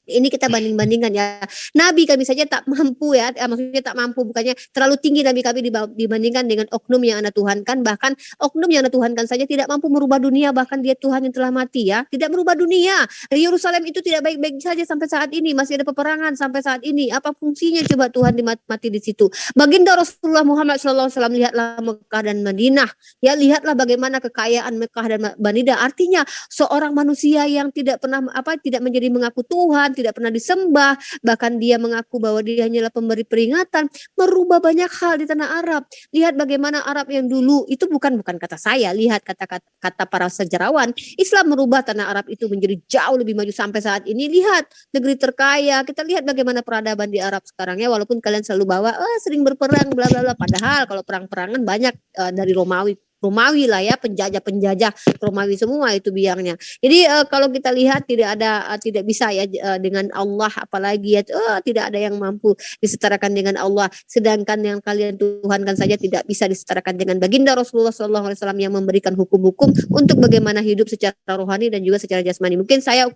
D: Ini kita banding-bandingkan ya. Nabi kami saja tak mampu ya, maksudnya tak mampu, bukannya terlalu tinggi Nabi kami dibandingkan dengan oknum yang Anda tuhankan. Bahkan oknum yang Anda tuhankan saja tidak mampu merubah dunia, bahkan dia Tuhan yang telah mati ya, tidak merubah dunia. Yerusalem itu tidak baik-baik saja sampai saat ini, masih ada peperangan sampai saat ini. Apa fungsinya coba Tuhan mati di situ? Baginda Rasulullah Muhammad SAW, lihatlah Mekah dan Madinah. Ya, lihatlah bagaimana kekayaan Mekah dan Madinah. Artinya seorang manusia yang tidak pernah tidak menjadi mengaku Tuhan, tidak pernah disembah, bahkan dia mengaku bahwa dia hanyalah pemberi peringatan, merubah banyak hal di tanah Arab. Lihat bagaimana Arab yang dulu itu bukan kata saya, lihat kata para sejarawan, Islam merubah tanah Arab itu menjadi jauh lebih maju sampai saat ini. Lihat negeri terkaya, kita lihat bagaimana peradaban di Arab sekarang ya, walaupun kalian selalu bawa sering berperang bla bla bla, padahal kalau perang-perangan banyak dari Romawi lah ya, penjajah Romawi semua itu biangnya. Jadi kalau kita lihat tidak bisa ya dengan Allah, apalagi ya tidak ada yang mampu disetarakan dengan Allah. Sedangkan yang kalian tuhankan saja tidak bisa disetarakan dengan baginda Rasulullah SAW yang memberikan hukum-hukum untuk bagaimana hidup secara rohani dan juga secara jasmani. Mungkin saya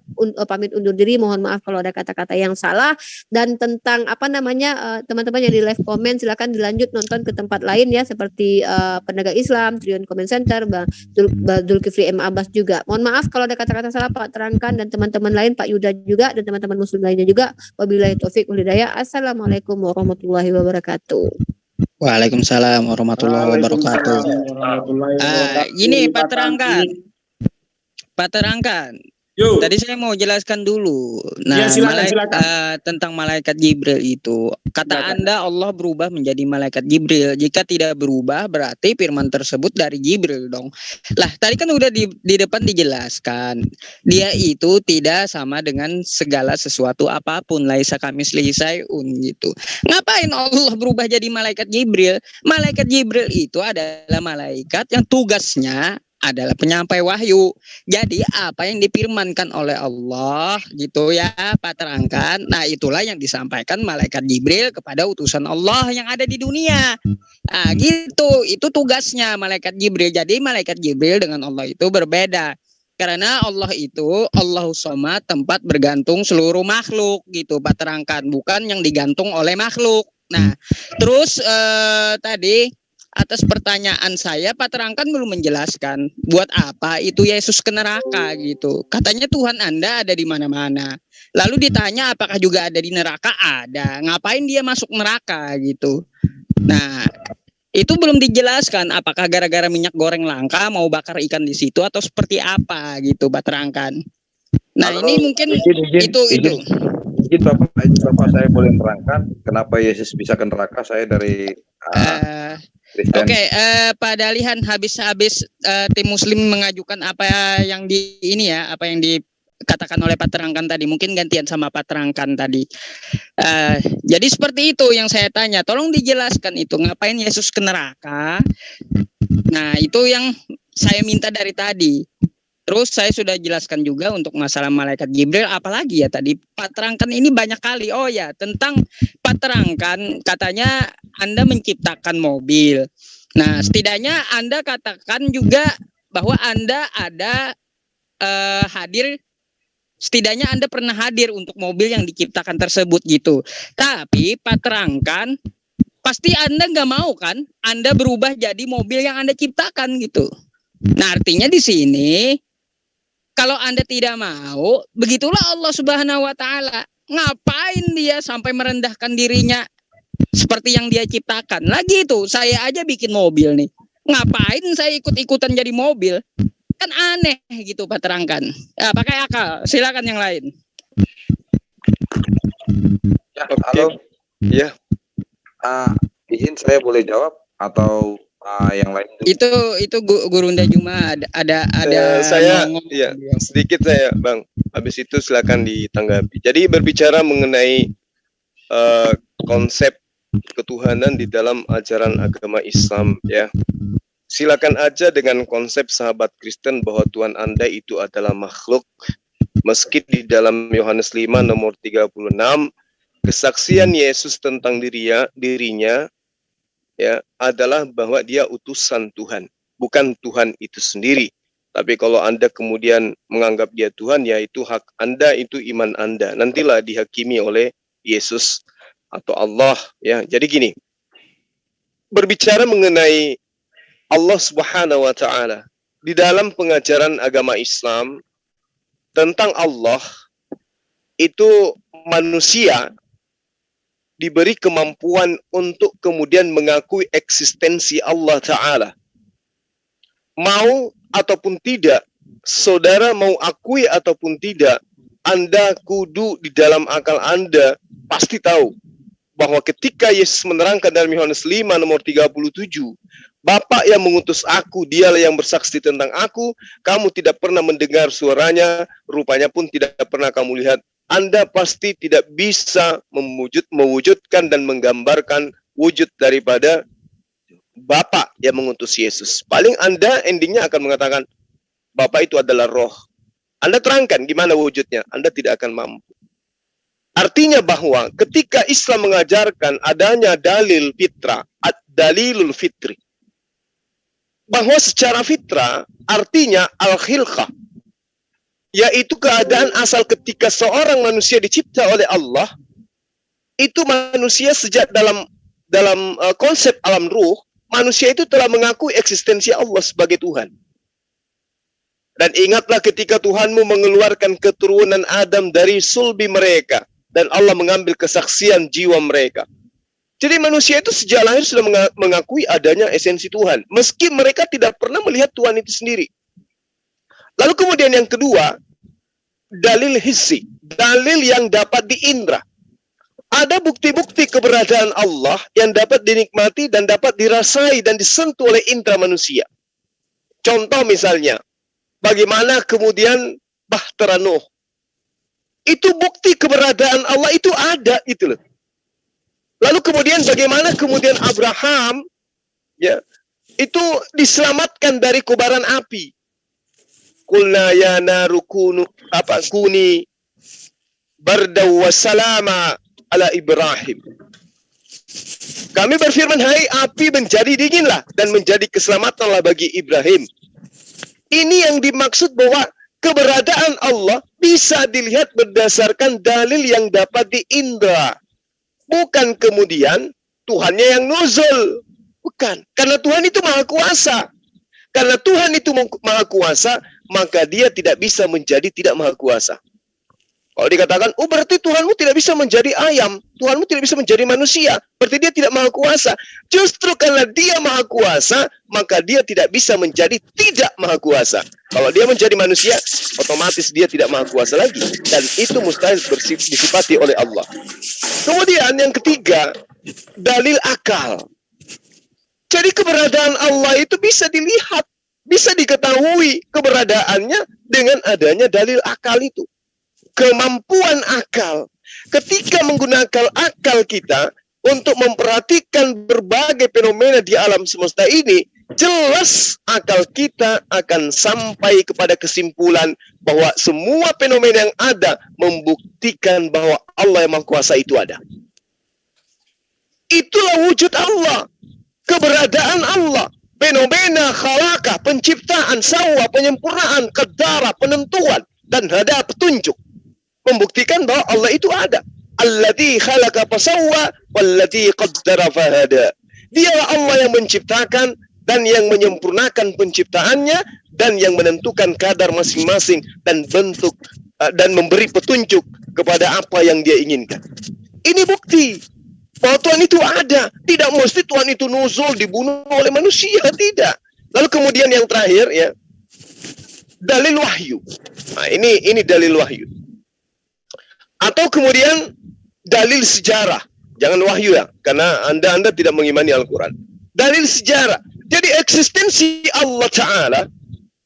D: pamit undur diri, mohon maaf kalau ada kata-kata yang salah. Dan tentang teman-teman yang di live comment silakan dilanjut nonton ke tempat lain ya, seperti Pendagang Islam, Comment Center, Bang Zulkifli M. Abbas juga. Mohon maaf kalau ada kata-kata salah Pak terangkan, dan teman-teman lain, Pak Yuda juga, dan teman-teman muslim lainnya juga. Wabillahi taufik wal hidayah. Assalamualaikum warahmatullahi wabarakatuh.
F: Waalaikumsalam warahmatullahi wabarakatuh. Gini Pak terangkan.
A: Yo.
F: Tadi saya mau jelaskan dulu. Nah,
A: ya, silakan.
F: Tentang malaikat Jibril itu, kata Anda Allah berubah menjadi malaikat Jibril. Jika tidak berubah, berarti firman tersebut dari Jibril dong. Lah, tadi kan udah di depan dijelaskan. Dia itu tidak sama dengan segala sesuatu apapun. Laisa kamitslihi syai'un gitu. Ngapain Allah berubah jadi malaikat Jibril? Malaikat Jibril itu adalah malaikat yang tugasnya adalah penyampai wahyu. Jadi apa yang difirmankan oleh Allah gitu ya Pak terangkan. Nah itulah yang disampaikan malaikat Jibril kepada utusan Allah yang ada di dunia. Nah gitu, itu tugasnya malaikat Jibril. Jadi malaikat Jibril dengan Allah itu berbeda. Karena Allah itu Allahus Somad, tempat bergantung seluruh makhluk gitu Pak terangkan. Bukan yang digantung oleh makhluk. Nah terus tadi atas pertanyaan saya Pak terangkan belum menjelaskan buat apa itu Yesus ke neraka gitu. Katanya Tuhan Anda ada di mana-mana. Lalu ditanya apakah juga ada di neraka? Ada. Ngapain dia masuk neraka gitu. Nah, itu belum dijelaskan apakah gara-gara minyak goreng langka mau bakar ikan di situ atau seperti apa gitu Pak terangkan. Nah, ini mungkin itu.
M: Izin Bapak saya boleh menerangkan kenapa Yesus bisa ke neraka. Saya dari
H: Kristen.
F: Oke, Pak Dalihan, habis tim Muslim mengajukan apa yang apa yang dikatakan oleh Pak Terangkan tadi, mungkin gantian sama Pak Terangkan tadi. Jadi seperti itu yang saya tanya, tolong dijelaskan itu ngapain Yesus ke neraka. Nah, itu yang saya minta dari tadi. Terus saya sudah jelaskan juga untuk masalah malaikat Jibril, apalagi ya tadi Pak Terangkan ini banyak kali. Oh ya, tentang Pak Terangkan katanya Anda menciptakan mobil. Nah, setidaknya Anda katakan juga bahwa Anda ada hadir, setidaknya Anda pernah hadir untuk mobil yang diciptakan tersebut gitu. Tapi Pak Terangkan, pasti Anda nggak mau kan Anda berubah jadi mobil yang Anda ciptakan gitu. Nah, artinya di sini kalau Anda tidak mau, begitulah Allah Subhanahu wa taala. Ngapain dia sampai merendahkan dirinya seperti yang dia ciptakan? Lagi itu, saya aja bikin mobil nih. Ngapain saya ikut-ikutan jadi mobil? Kan aneh gitu Pak Terangkan. Ya, pakai akal. Silakan yang lain.
M: Ya, halo. Ya. Izin saya boleh jawab atau yang lain
F: itu Gurunda Juma ada
G: saya ya sedikit saya Bang, habis itu silakan ditanggapi. Jadi berbicara mengenai konsep ketuhanan di dalam ajaran agama Islam ya, silakan aja dengan konsep sahabat Kristen bahwa Tuhan Anda itu adalah makhluk, meski di dalam Yohanes 5 nomor 36 kesaksian Yesus tentang dirinya ya adalah bahwa dia utusan Tuhan, bukan Tuhan itu sendiri. Tapi kalau Anda kemudian menganggap dia Tuhan, ya itu hak Anda, itu iman Anda. Nantilah dihakimi oleh Yesus atau Allah ya. Jadi gini, berbicara mengenai Allah Subhanahu wa taala di dalam pengajaran agama Islam tentang Allah, itu manusia diberi kemampuan untuk kemudian mengakui eksistensi Allah Ta'ala. Mau ataupun tidak, saudara mau akui ataupun tidak, Anda kudu di dalam akal Anda pasti tahu bahwa ketika Yesus menerangkan dalam Yohanes 5 nomor 37, Bapa yang mengutus aku, dialah yang bersaksi tentang aku, kamu tidak pernah mendengar suaranya, rupanya pun tidak pernah kamu lihat. Anda pasti tidak bisa mewujudkan dan menggambarkan wujud daripada Bapa yang mengutus Yesus. Paling Anda endingnya akan mengatakan Bapa itu adalah roh. Anda terangkan gimana wujudnya, Anda tidak akan mampu. Artinya bahwa ketika Islam mengajarkan adanya dalil fitrah, dalilul fitri, bahwa secara fitrah artinya al-khilqah, yaitu keadaan asal ketika seorang manusia dicipta oleh Allah, itu manusia sejak dalam konsep alam ruh, manusia itu telah mengakui eksistensi Allah sebagai Tuhan. Dan ingatlah ketika Tuhanmu mengeluarkan keturunan Adam dari sulbi mereka, dan Allah mengambil kesaksian jiwa mereka. Jadi manusia itu sejak lahir sudah mengakui adanya esensi Tuhan, meski mereka tidak pernah melihat Tuhan itu sendiri. Lalu kemudian yang kedua, dalil hissi, dalil yang dapat diindra. Ada bukti-bukti keberadaan Allah yang dapat dinikmati dan dapat dirasai dan disentuh oleh indra manusia. Contoh misalnya, bagaimana kemudian Bahtera Nuh. Itu bukti keberadaan Allah itu ada, itu loh. Lalu kemudian bagaimana kemudian Abraham ya, itu diselamatkan dari kobaran api. Qulna ya naru kuni bardaw wa salama ala Ibrahim. Kami berfirman, hai api menjadi dinginlah dan menjadi keselamatanlah bagi Ibrahim. Ini yang dimaksud bahwa keberadaan Allah bisa dilihat berdasarkan dalil yang dapat diindra. Bukan kemudian Tuhannya yang nuzul. Bukan. Karena Tuhan itu maha kuasa. Karena Tuhan itu maha kuasa, maka dia tidak bisa menjadi tidak maha kuasa. Kalau dikatakan, oh berarti Tuhanmu tidak bisa menjadi ayam, Tuhanmu tidak bisa menjadi manusia, berarti dia tidak maha kuasa. Justru karena dia maha kuasa, maka dia tidak bisa menjadi tidak maha kuasa. Kalau dia menjadi manusia, otomatis dia tidak maha kuasa lagi. Dan itu mustahil disifati oleh Allah. Kemudian yang ketiga, dalil akal. Jadi keberadaan Allah itu bisa dilihat, bisa diketahui keberadaannya dengan adanya dalil akal itu. Kemampuan akal. Ketika menggunakan akal kita untuk memperhatikan berbagai fenomena di alam semesta ini, jelas akal kita akan sampai kepada kesimpulan bahwa semua fenomena yang ada membuktikan bahwa Allah yang Maha Kuasa itu ada. Itulah wujud Allah, keberadaan Allah, fenomena khalaqah, penciptaan, sawwa, penyempurnaan, qadara, penentuan, dan ada petunjuk. Membuktikan bahwa Allah itu ada. Alladzi khalaqa fasawwa walladzi qaddara fahada. Dialah Allah yang menciptakan dan yang menyempurnakan penciptaannya dan yang menentukan kadar masing-masing dan bentuk dan memberi petunjuk kepada apa yang dia inginkan. Ini bukti bahwa Tuhan itu ada. Tidak mesti Tuhan itu nuzul dibunuh oleh manusia, tidak. Lalu kemudian yang terakhir ya, dalil wahyu. Nah, ini dalil wahyu. Atau kemudian dalil sejarah. Jangan wahyu ya, karena Anda tidak mengimani Al-Quran. Dalil sejarah. Jadi eksistensi Allah Ta'ala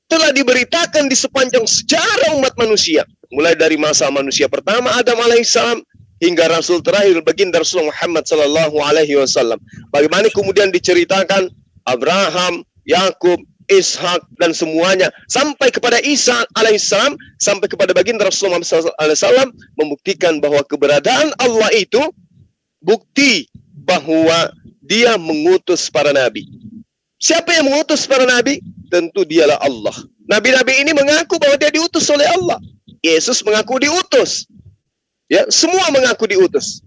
G: telah diberitakan di sepanjang sejarah umat manusia. Mulai dari masa manusia pertama, Adam alaihissalam, hingga Rasul terakhir, baginda Rasulullah Muhammad sallallahu alaihi wasallam. Bagaimana kemudian diceritakan Abraham, Yakub, Ishak, dan semuanya sampai kepada Isa alaihissalam, sampai kepada baginda Rasulullah SAW, membuktikan bahwa keberadaan Allah itu bukti bahwa dia mengutus para nabi. Siapa yang mengutus para nabi? Tentu dialah Allah. Nabi-nabi ini mengaku bahwa dia diutus oleh Allah. Yesus mengaku diutus. Ya, semua mengaku diutus.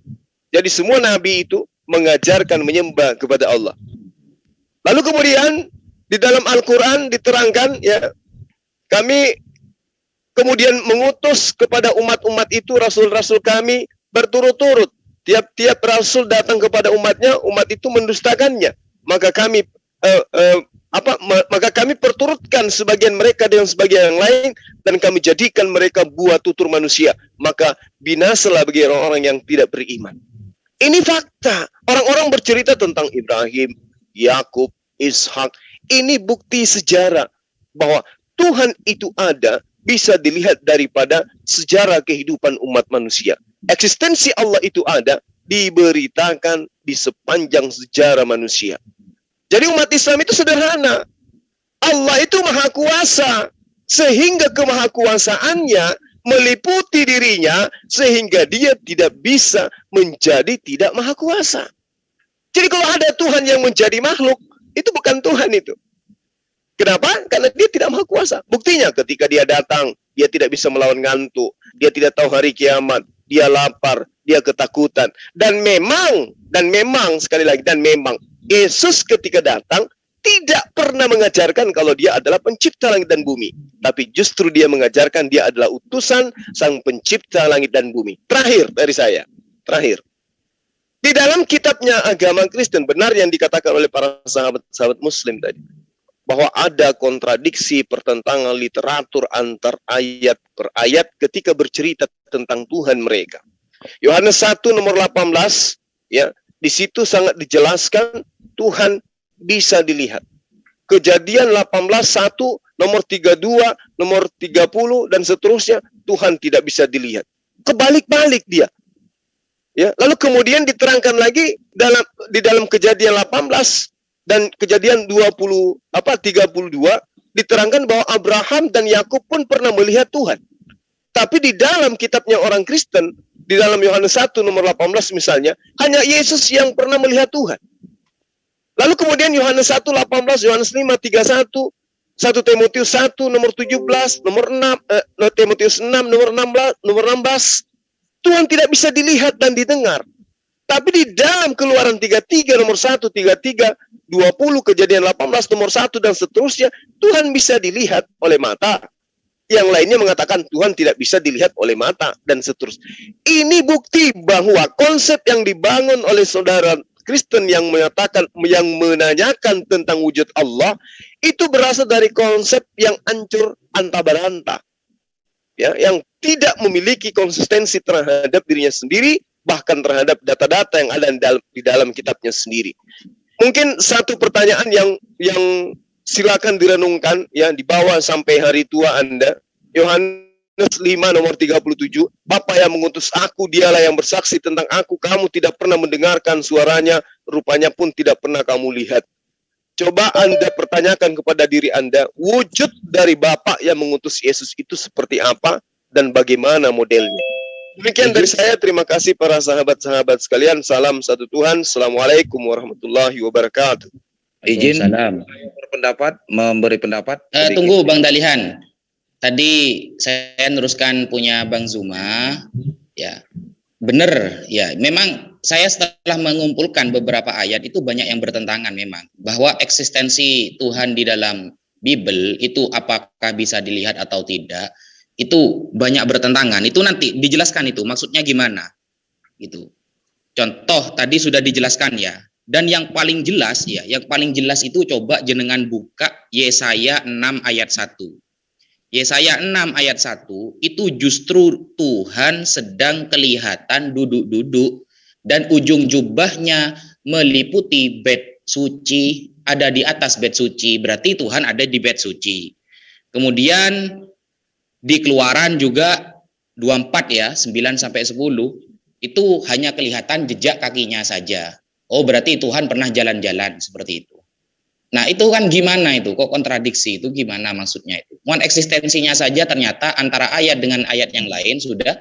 G: Jadi semua nabi itu mengajarkan menyembah kepada Allah. Lalu kemudian di dalam Al-Quran diterangkan, ya, kami kemudian mengutus kepada umat-umat itu rasul-rasul kami berturut-turut. Tiap-tiap rasul datang kepada umatnya, umat itu mendustakannya. Maka kami maka kami perturutkan sebagian mereka dengan sebagian yang lain, dan kami jadikan mereka buah tutur manusia. Maka binasalah bagi orang-orang yang tidak beriman. Ini fakta. Orang-orang bercerita tentang Ibrahim, Yakub, Ishak. Ini bukti sejarah bahwa Tuhan itu ada, bisa dilihat daripada sejarah kehidupan umat manusia. Eksistensi Allah itu ada, diberitakan di sepanjang sejarah manusia. Jadi umat Islam itu sederhana. Allah itu maha kuasa, sehingga kemahakuasaannya meliputi dirinya, sehingga dia tidak bisa menjadi tidak maha kuasa. Jadi kalau ada Tuhan yang menjadi makhluk, itu bukan Tuhan itu. Kenapa? Karena dia tidak maha kuasa. Buktinya ketika dia datang, dia tidak bisa melawan ngantuk, dia tidak tahu hari kiamat, dia lapar, dia ketakutan. Dan memang sekali lagi, dan memang Yesus ketika datang tidak pernah mengajarkan kalau dia adalah pencipta langit dan bumi. Tapi justru dia mengajarkan dia adalah utusan sang pencipta langit dan bumi. Terakhir dari saya. Di dalam kitabnya agama Kristen, benar yang dikatakan oleh para sahabat Muslim tadi, bahwa ada kontradiksi pertentangan literatur antar ayat per ayat ketika bercerita tentang Tuhan mereka. Yohanes 1 nomor 18, ya, di situ sangat dijelaskan Tuhan bisa dilihat. Kejadian 18:1, nomor 32, nomor 30 dan seterusnya, Tuhan tidak bisa dilihat. Kebalik-balik dia. Ya, lalu kemudian diterangkan lagi di dalam Kejadian 18 dan Kejadian 32 diterangkan bahwa Abraham dan Yakub pun pernah melihat Tuhan. Tapi di dalam kitabnya orang Kristen, di dalam Yohanes 1 nomor 18 misalnya, hanya Yesus yang pernah melihat Tuhan. Lalu kemudian Yohanes 1:18, Yohanes 5:31, 1 Timotius 1 nomor 17, nomor 6, Timotius 6 nomor 16, Tuhan tidak bisa dilihat dan didengar. Tapi di dalam Keluaran 33 nomor 1, 33, 20, Kejadian 18 nomor 1 dan seterusnya, Tuhan bisa dilihat oleh mata. Yang lainnya mengatakan Tuhan tidak bisa dilihat oleh mata dan seterusnya. Ini bukti bahwa konsep yang dibangun oleh saudara Kristen yang menanyakan tentang wujud Allah itu berasal dari konsep yang hancur antah-berantah. Ya, yang tidak memiliki konsistensi terhadap dirinya sendiri, bahkan terhadap data-data yang ada di dalam kitabnya sendiri. Mungkin satu pertanyaan yang silakan direnungkan ya, dibawa sampai hari tua Anda. Yohanes 5 nomor 37, Bapa yang mengutus aku, dialah yang bersaksi tentang aku, kamu tidak pernah mendengarkan suaranya, rupanya pun tidak pernah kamu lihat. Coba Anda pertanyakan kepada diri Anda, wujud dari Bapa yang mengutus Yesus itu seperti apa dan bagaimana modelnya. Demikian dari saya, terima kasih para sahabat-sahabat sekalian, salam satu Tuhan, Assalamualaikum warahmatullahi wabarakatuh.
L: Izin
H: memberi pendapat.
L: Tunggu Bang Dalihan. Tadi saya neruskan punya Bang Zuma, ya benar ya. Memang saya setelah mengumpulkan beberapa ayat itu banyak yang bertentangan memang, bahwa eksistensi Tuhan di dalam Bible itu apakah bisa dilihat atau tidak, itu banyak bertentangan. Itu nanti dijelaskan itu maksudnya gimana, gitu. Contoh tadi sudah dijelaskan ya. Dan yang paling jelas ya, yang paling jelas itu coba jenengan buka Yesaya 6 ayat 1. Yesaya 6 ayat 1 itu justru Tuhan sedang kelihatan duduk-duduk dan ujung jubahnya meliputi bait suci, ada di atas bait suci, berarti Tuhan ada di bait suci. Kemudian di Keluaran juga 24 ya, 9 sampai 10 itu hanya kelihatan jejak kakinya saja. Oh, berarti Tuhan pernah jalan-jalan seperti itu. Nah, itu kan gimana itu? Kok kontradiksi? Itu gimana maksudnya itu? Mohon eksistensinya saja ternyata antara ayat dengan ayat yang lain sudah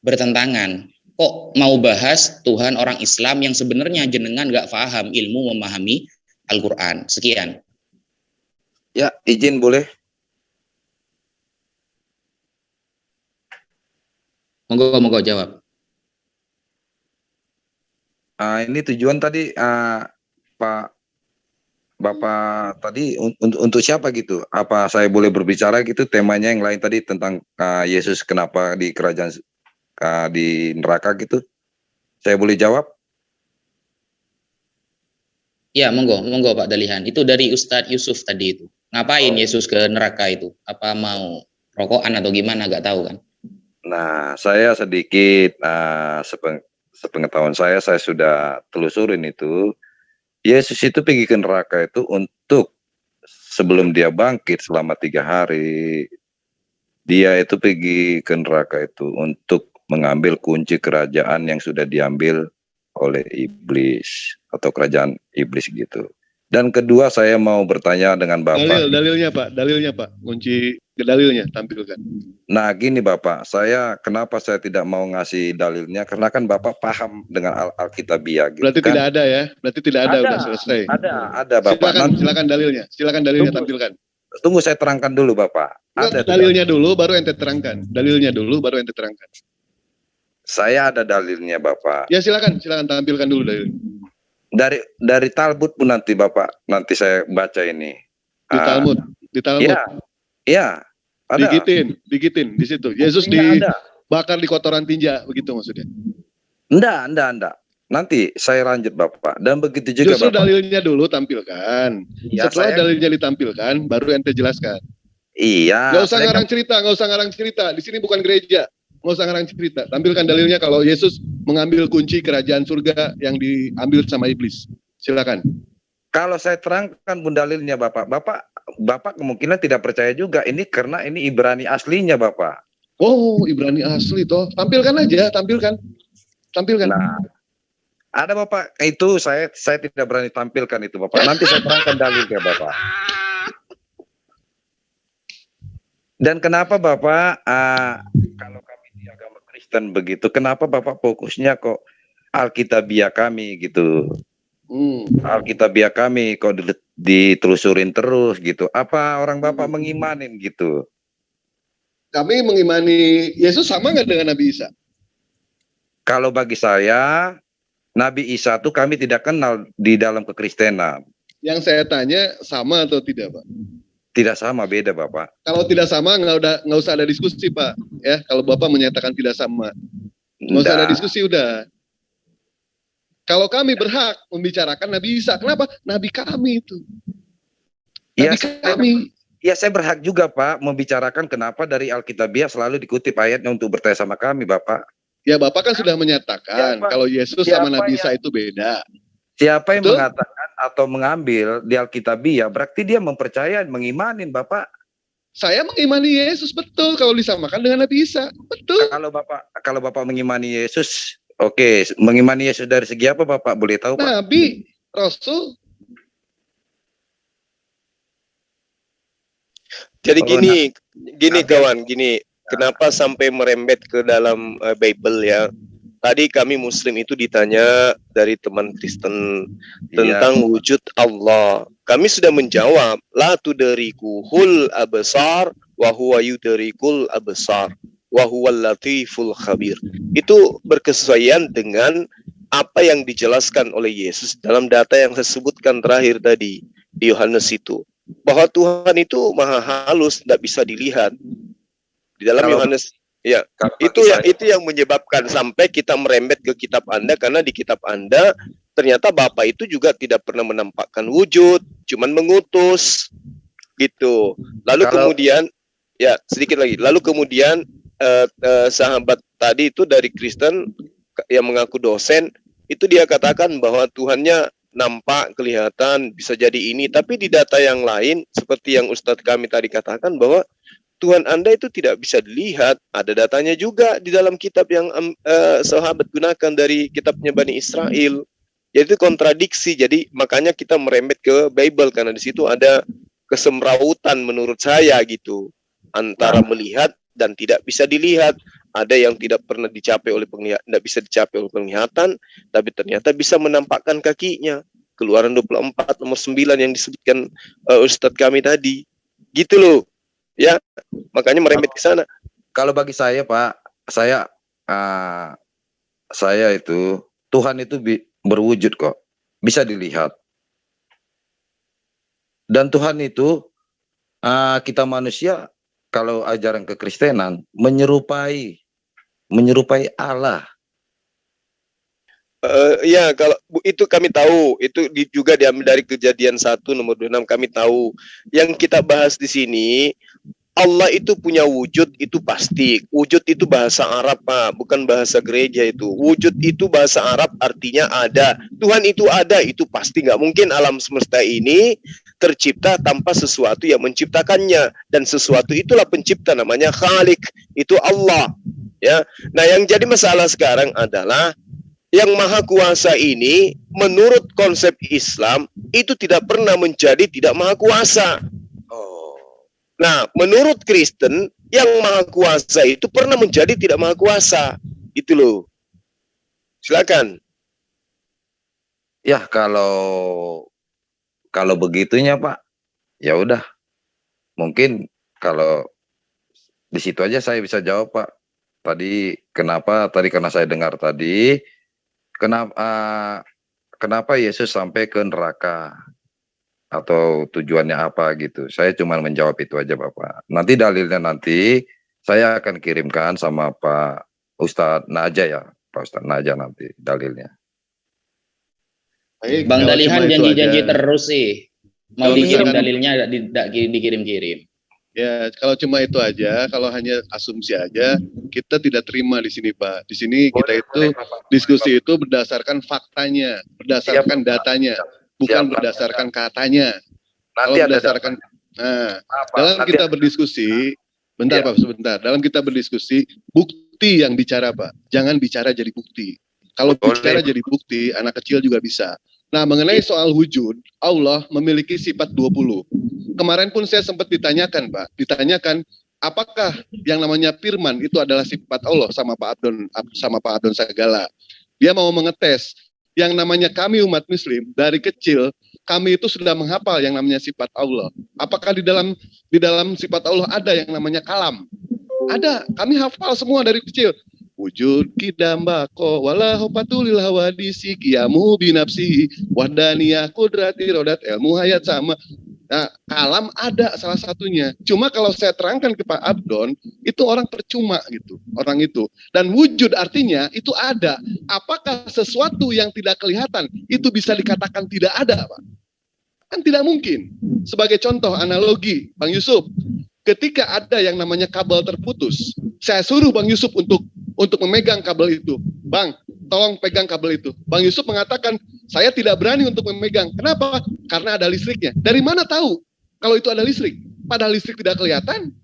L: bertentangan. Kok mau bahas Tuhan orang Islam yang sebenarnya jenengan nggak paham ilmu memahami Al-Quran? Sekian.
H: Ya, izin boleh.
L: Monggo jawab.
H: Ini tujuan tadi Pak Bapak tadi untuk siapa gitu? Apa saya boleh berbicara gitu? Temanya yang lain tadi tentang Yesus kenapa di kerajaan di neraka gitu? Saya boleh jawab?
L: Ya, monggo Pak Dalihan. Itu dari Ustadz Yusuf tadi itu. Ngapain Yesus ke neraka itu? Apa mau rokokan atau gimana? Gak tahu kan?
H: Nah, saya sedikit sepengetahuan saya sudah telusurin itu. Yesus itu pergi ke neraka itu untuk sebelum dia bangkit selama 3 hari. Dia itu pergi ke neraka itu untuk mengambil kunci kerajaan yang sudah diambil oleh iblis atau kerajaan iblis gitu. Dan kedua saya mau bertanya dengan Bapak.
K: Dalilnya Pak, kunci dalilnya tampilkan.
H: Nah gini Bapak, kenapa saya tidak mau ngasih dalilnya, karena kan Bapak paham dengan Alkitabiah gitu.
K: Berarti kan? Tidak ada ya, berarti tidak ada, udah selesai.
H: Ada Bapak.
K: Silakan dalilnya tampilkan.
H: Tunggu saya terangkan dulu Bapak.
K: Ada dalilnya dulu baru ente terangkan.
H: Saya ada dalilnya Bapak.
K: Ya silakan tampilkan dulu dalilnya.
H: Dari Talmud pun nanti Bapak, nanti saya baca ini.
K: Di Talmud.
H: Iya, ada.
K: Digitin di situ. Yesus dibakar di kotoran tinja, begitu maksudnya.
H: Enggak. Nanti saya lanjut Bapak. Dan begitu juga
K: justru
H: Bapak.
K: Dalilnya dulu tampilkan.
H: Ya,
K: setelah dalilnya ditampilkan, baru ente jelaskan.
H: Iya.
K: Nggak usah ngarang cerita. Di sini bukan gereja. Nggak usah ngarang cerita. Tampilkan dalilnya kalau Yesus mengambil kunci kerajaan surga yang diambil sama iblis. Silakan.
H: Kalau saya terangkan pun dalilnya Bapak kemungkinan tidak percaya juga. Ini karena ini Ibrani aslinya Bapak.
K: Oh, Ibrani asli toh. Tampilkan aja, tampilkan.
H: Nah, ada Bapak, itu saya tidak berani tampilkan itu Bapak. Nanti saya terangkan dalilnya Bapak. Dan kenapa Bapak kalau kami di agama Kristen begitu, kenapa Bapak fokusnya kok Alkitabiah kami gitu? Alkitabiah kami kok ditelusurin terus gitu. Apa orang Bapak mengimanin gitu?
K: Kami mengimani Yesus sama nggak dengan Nabi Isa?
H: Kalau bagi saya, Nabi Isa itu kami tidak kenal di dalam kekristenan.
K: Yang saya tanya sama atau tidak, Pak?
H: Tidak sama, beda Bapak.
K: Kalau tidak sama nggak usah ada diskusi Pak. Ya, kalau Bapak menyatakan tidak sama, nggak usah ada diskusi udah. Kalau kami berhak membicarakan Nabi Isa, kenapa? Nabi kami itu. Kami.
H: Ya saya berhak juga Pak membicarakan kenapa dari Alkitabiah selalu dikutip ayatnya untuk bertanya sama kami Bapak.
K: Ya Bapak kan sudah menyatakan kalau Yesus sama Nabi Isa itu beda.
H: Siapa yang mengatakan
M: atau mengambil di Alkitabiah, berarti dia mempercayai, mengimanin Bapak.
K: Saya mengimani Yesus, betul, kalau disamakan dengan Nabi Isa, betul.
M: Kalau Bapak mengimani Yesus, oke, mengimani Yesus dari segi apa Bapak, boleh tahu Pak?
K: Nabi, Rasul.
G: Jadi gini kawan, kenapa sampai merembet ke dalam Bible ya? Tadi kami Muslim itu ditanya dari teman Kristen tentang wujud Allah. Kami sudah menjawab, la tudrikuhul absar wa huwa yudrikul absar wa huwal latiful khabir. Itu berkesesuaian dengan apa yang dijelaskan oleh Yesus dalam data yang saya sebutkan terakhir tadi di Yohanes itu. Bahwa Tuhan itu maha halus, tidak bisa dilihat. Di dalam Yohanes, ya, itu yang menyebabkan sampai kita merembet ke kitab Anda, karena di kitab Anda ternyata Bapa itu juga tidak pernah menampakkan wujud, cuman mengutus gitu. Lalu kemudian, ya sedikit lagi. Lalu kemudian sahabat tadi itu dari Kristen yang mengaku dosen, itu dia katakan bahwa Tuhannya nampak, kelihatan, bisa jadi ini. Tapi di data yang lain, seperti yang Ustadz kami tadi katakan, bahwa Tuhan Anda itu tidak bisa dilihat. Ada datanya juga di dalam kitab yang sahabat gunakan dari kitabnya Bani Israel. Jadi itu kontradiksi. Jadi makanya kita merembet ke Bible, karena di situ ada kesemrawutan menurut saya gitu. Antara melihat dan tidak bisa dilihat. Ada yang tidak pernah dicapai oleh penglihatan, tidak bisa dicapai oleh penglihatan, tapi ternyata bisa menampakkan kakinya. Keluaran 24 nomor 9 yang disebutkan Ustadz kami tadi. Gitu loh. Ya, makanya merembet ke sana.
M: Kalau bagi saya Pak, saya itu Tuhan itu berwujud kok, bisa dilihat. Dan Tuhan itu kita manusia, kalau ajaran kekristenan menyerupai Allah.
G: Ya, kalau itu kami tahu, itu juga diambil dari Kejadian 1 nomor 26, kami tahu. Yang kita bahas di sini, Allah itu punya wujud, itu pasti. Wujud itu bahasa Arab, Pak, bukan bahasa gereja itu. Wujud itu bahasa Arab, artinya ada. Tuhan itu ada, itu pasti. Nggak mungkin alam semesta ini tercipta tanpa sesuatu yang menciptakannya. Dan sesuatu itulah pencipta, namanya Khalik. Itu Allah. Ya. Nah, yang jadi masalah sekarang adalah yang maha kuasa ini menurut konsep Islam itu tidak pernah menjadi tidak maha kuasa. Nah, menurut Kristen yang maha kuasa itu pernah menjadi tidak maha kuasa. Itu loh. Silakan.
M: Ya, kalau begitunya Pak, ya udah. Mungkin kalau di situ aja saya bisa jawab Pak. Tadi karena saya dengar tadi, kenapa Yesus sampai ke neraka? Atau tujuannya apa gitu. Saya cuma menjawab itu aja Bapak. Nanti dalilnya saya akan kirimkan sama Pak Ustadz Naja ya. Pak Ustadz Naja nanti dalilnya.
L: Baik, Bang Dalihan janji-janji terus sih. Mau dikirim dalilnya dikirim-kirim.
K: Ya, kalau cuma itu aja, kalau hanya asumsi aja, kita tidak terima di sini Pak. Di sini kita itu diskusi itu berdasarkan faktanya, berdasarkan datanya. Bukan berdasarkan katanya. Kalau berdasarkan, dalam kita berdiskusi, Pak, sebentar. Dalam kita berdiskusi, bukti yang bicara Pak. Jangan bicara jadi bukti. Kalau bicara jadi bukti, anak kecil juga bisa. Nah, mengenai soal wujud, Allah memiliki sifat 20. Kemarin pun saya sempat ditanyakan Pak, apakah yang namanya firman itu adalah sifat Allah sama Pak Abdon Sagala. Dia mau mengetes. Yang namanya kami umat Muslim dari kecil kami itu sudah menghafal yang namanya sifat Allah. Apakah di dalam sifat Allah ada yang namanya kalam? Ada. Kami hafal semua dari kecil. Wujud kidambako walahu patulil hawadisi kiamu binafsi wahdaniyah kudrati rodat ilmu hayat sama. Nah, kalam ada salah satunya. Cuma kalau saya terangkan ke Pak Abdon, itu orang percuma gitu, orang itu. Dan wujud artinya itu ada. Apakah sesuatu yang tidak kelihatan itu bisa dikatakan tidak ada, Pak? Kan tidak mungkin. Sebagai contoh analogi, Bang Yusuf, ketika ada yang namanya kabel terputus, saya suruh Bang Yusuf untuk memegang kabel itu. Bang, tolong pegang kabel itu. Bang Yusuf mengatakan, saya tidak berani untuk memegang. Kenapa? Karena ada listriknya. Dari mana tahu kalau itu ada listrik? Padahal listrik tidak kelihatan.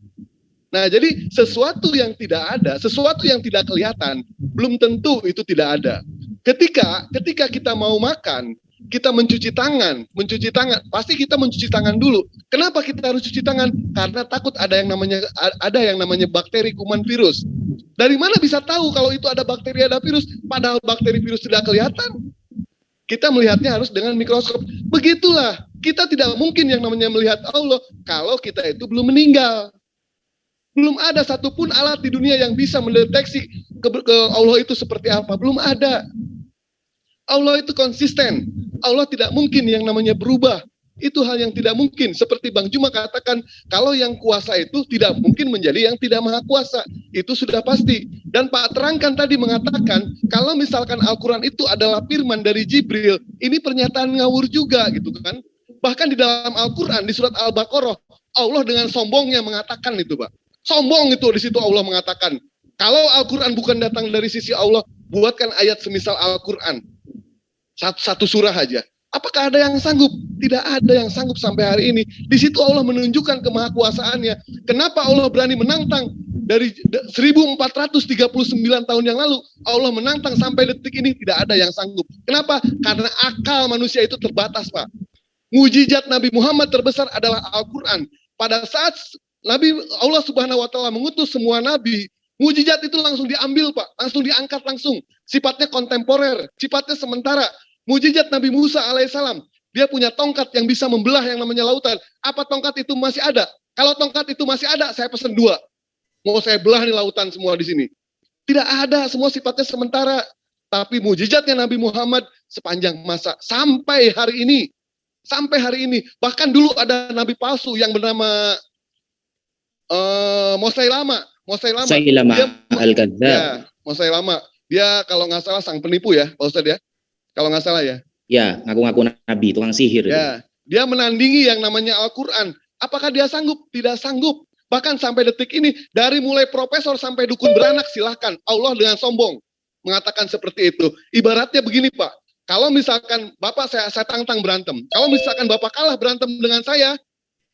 K: Nah, jadi sesuatu yang tidak ada, sesuatu yang tidak kelihatan, belum tentu itu tidak ada. Ketika kita mau makan, kita mencuci tangan, pasti kita mencuci tangan dulu. Kenapa kita harus cuci tangan? Karena takut ada yang namanya bakteri, kuman, virus. Dari mana bisa tahu kalau itu ada bakteri, ada virus? Padahal bakteri, virus tidak kelihatan. Kita melihatnya harus dengan mikroskop. Begitulah, kita tidak mungkin yang namanya melihat Allah kalau kita itu belum meninggal. Belum ada satupun alat di dunia yang bisa mendeteksi ke Allah itu seperti apa. Belum ada. Allah itu konsisten. Allah tidak mungkin yang namanya berubah. Itu hal yang tidak mungkin. Seperti Bang Juma katakan, kalau yang kuasa itu tidak mungkin menjadi yang tidak maha kuasa. Itu sudah pasti. Dan Pak Terangkan tadi mengatakan, kalau misalkan Al-Quran itu adalah firman dari Jibril, ini pernyataan ngawur juga gitu kan. Bahkan di dalam Al-Quran, di surat Al-Baqarah, Allah dengan sombongnya mengatakan itu, Pak. Sombong itu di situ Allah mengatakan. Kalau Al-Quran bukan datang dari sisi Allah, buatkan ayat semisal Al-Quran. Satu surah aja. Apakah ada yang sanggup? Tidak ada yang sanggup sampai hari ini. Di situ Allah menunjukkan kemahakuasaannya. Kenapa Allah berani menantang dari 1439 tahun yang lalu? Allah menantang sampai detik ini tidak ada yang sanggup. Kenapa? Karena akal manusia itu terbatas, Pak. Mujizat Nabi Muhammad terbesar adalah Al-Quran. Pada saat Allah Subhanahu wa taala mengutus semua nabi, mujizat itu langsung diambil, Pak, langsung diangkat langsung. Sifatnya kontemporer, sifatnya sementara. Mujizat Nabi Musa alaihissalam, dia punya tongkat yang bisa membelah yang namanya lautan. Apa tongkat itu masih ada? Kalau tongkat itu masih ada, saya pesan 2. Mau saya belah nih lautan semua di sini. Tidak ada, semua sifatnya sementara. Tapi mujizatnya Nabi Muhammad sepanjang masa sampai hari ini. Sampai hari ini. Bahkan dulu ada nabi palsu yang bernama Musailama Al-Kadzdzab. Ya, Musailama. Dia kalau nggak salah sang penipu ya, Pak Ustadz ya. Kalau nggak salah ya.
L: Ya, ngaku-ngaku nabi, tukang sihir.
K: Ya, dia menandingi yang namanya Al-Quran. Apakah dia sanggup? Tidak sanggup. Bahkan sampai detik ini, dari mulai profesor sampai dukun beranak, silahkan. Allah dengan sombong mengatakan seperti itu. Ibaratnya begini, Pak. Kalau misalkan Bapak saya tantang berantem. Kalau misalkan Bapak kalah berantem dengan saya,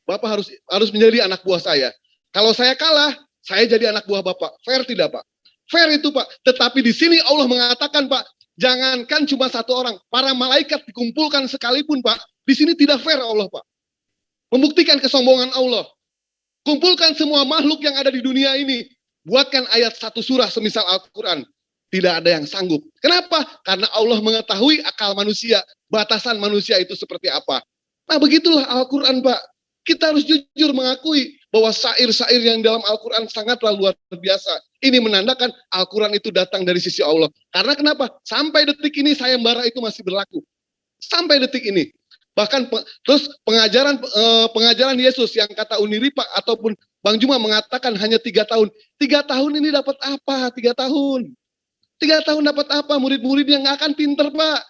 K: Bapak harus menjadi anak buah saya. Kalau saya kalah, saya jadi anak buah Bapak. Fair tidak, Pak? Fair itu, Pak. Tetapi di sini Allah mengatakan, Pak, jangankan cuma satu orang, para malaikat dikumpulkan sekalipun, Pak. Di sini tidak fair Allah, Pak. Membuktikan kesombongan Allah. Kumpulkan semua makhluk yang ada di dunia ini. Buatkan ayat satu surah semisal Al-Quran. Tidak ada yang sanggup. Kenapa? Karena Allah mengetahui akal manusia, batasan manusia itu seperti apa. Nah, begitulah Al-Quran, Pak. Kita harus jujur mengakui bahwa syair-syair yang dalam Al-Quran sangatlah luar biasa. Ini menandakan Al-Quran itu datang dari sisi Allah. Karena kenapa? Sampai detik ini sayembara itu masih berlaku. Sampai detik ini. Bahkan terus pengajaran Yesus yang kata Uniripa ataupun Bang Juma mengatakan hanya 3 tahun. 3 tahun ini dapat apa? 3 tahun. 3 tahun dapat apa? Murid-murid yang nggak akan pinter, Pak.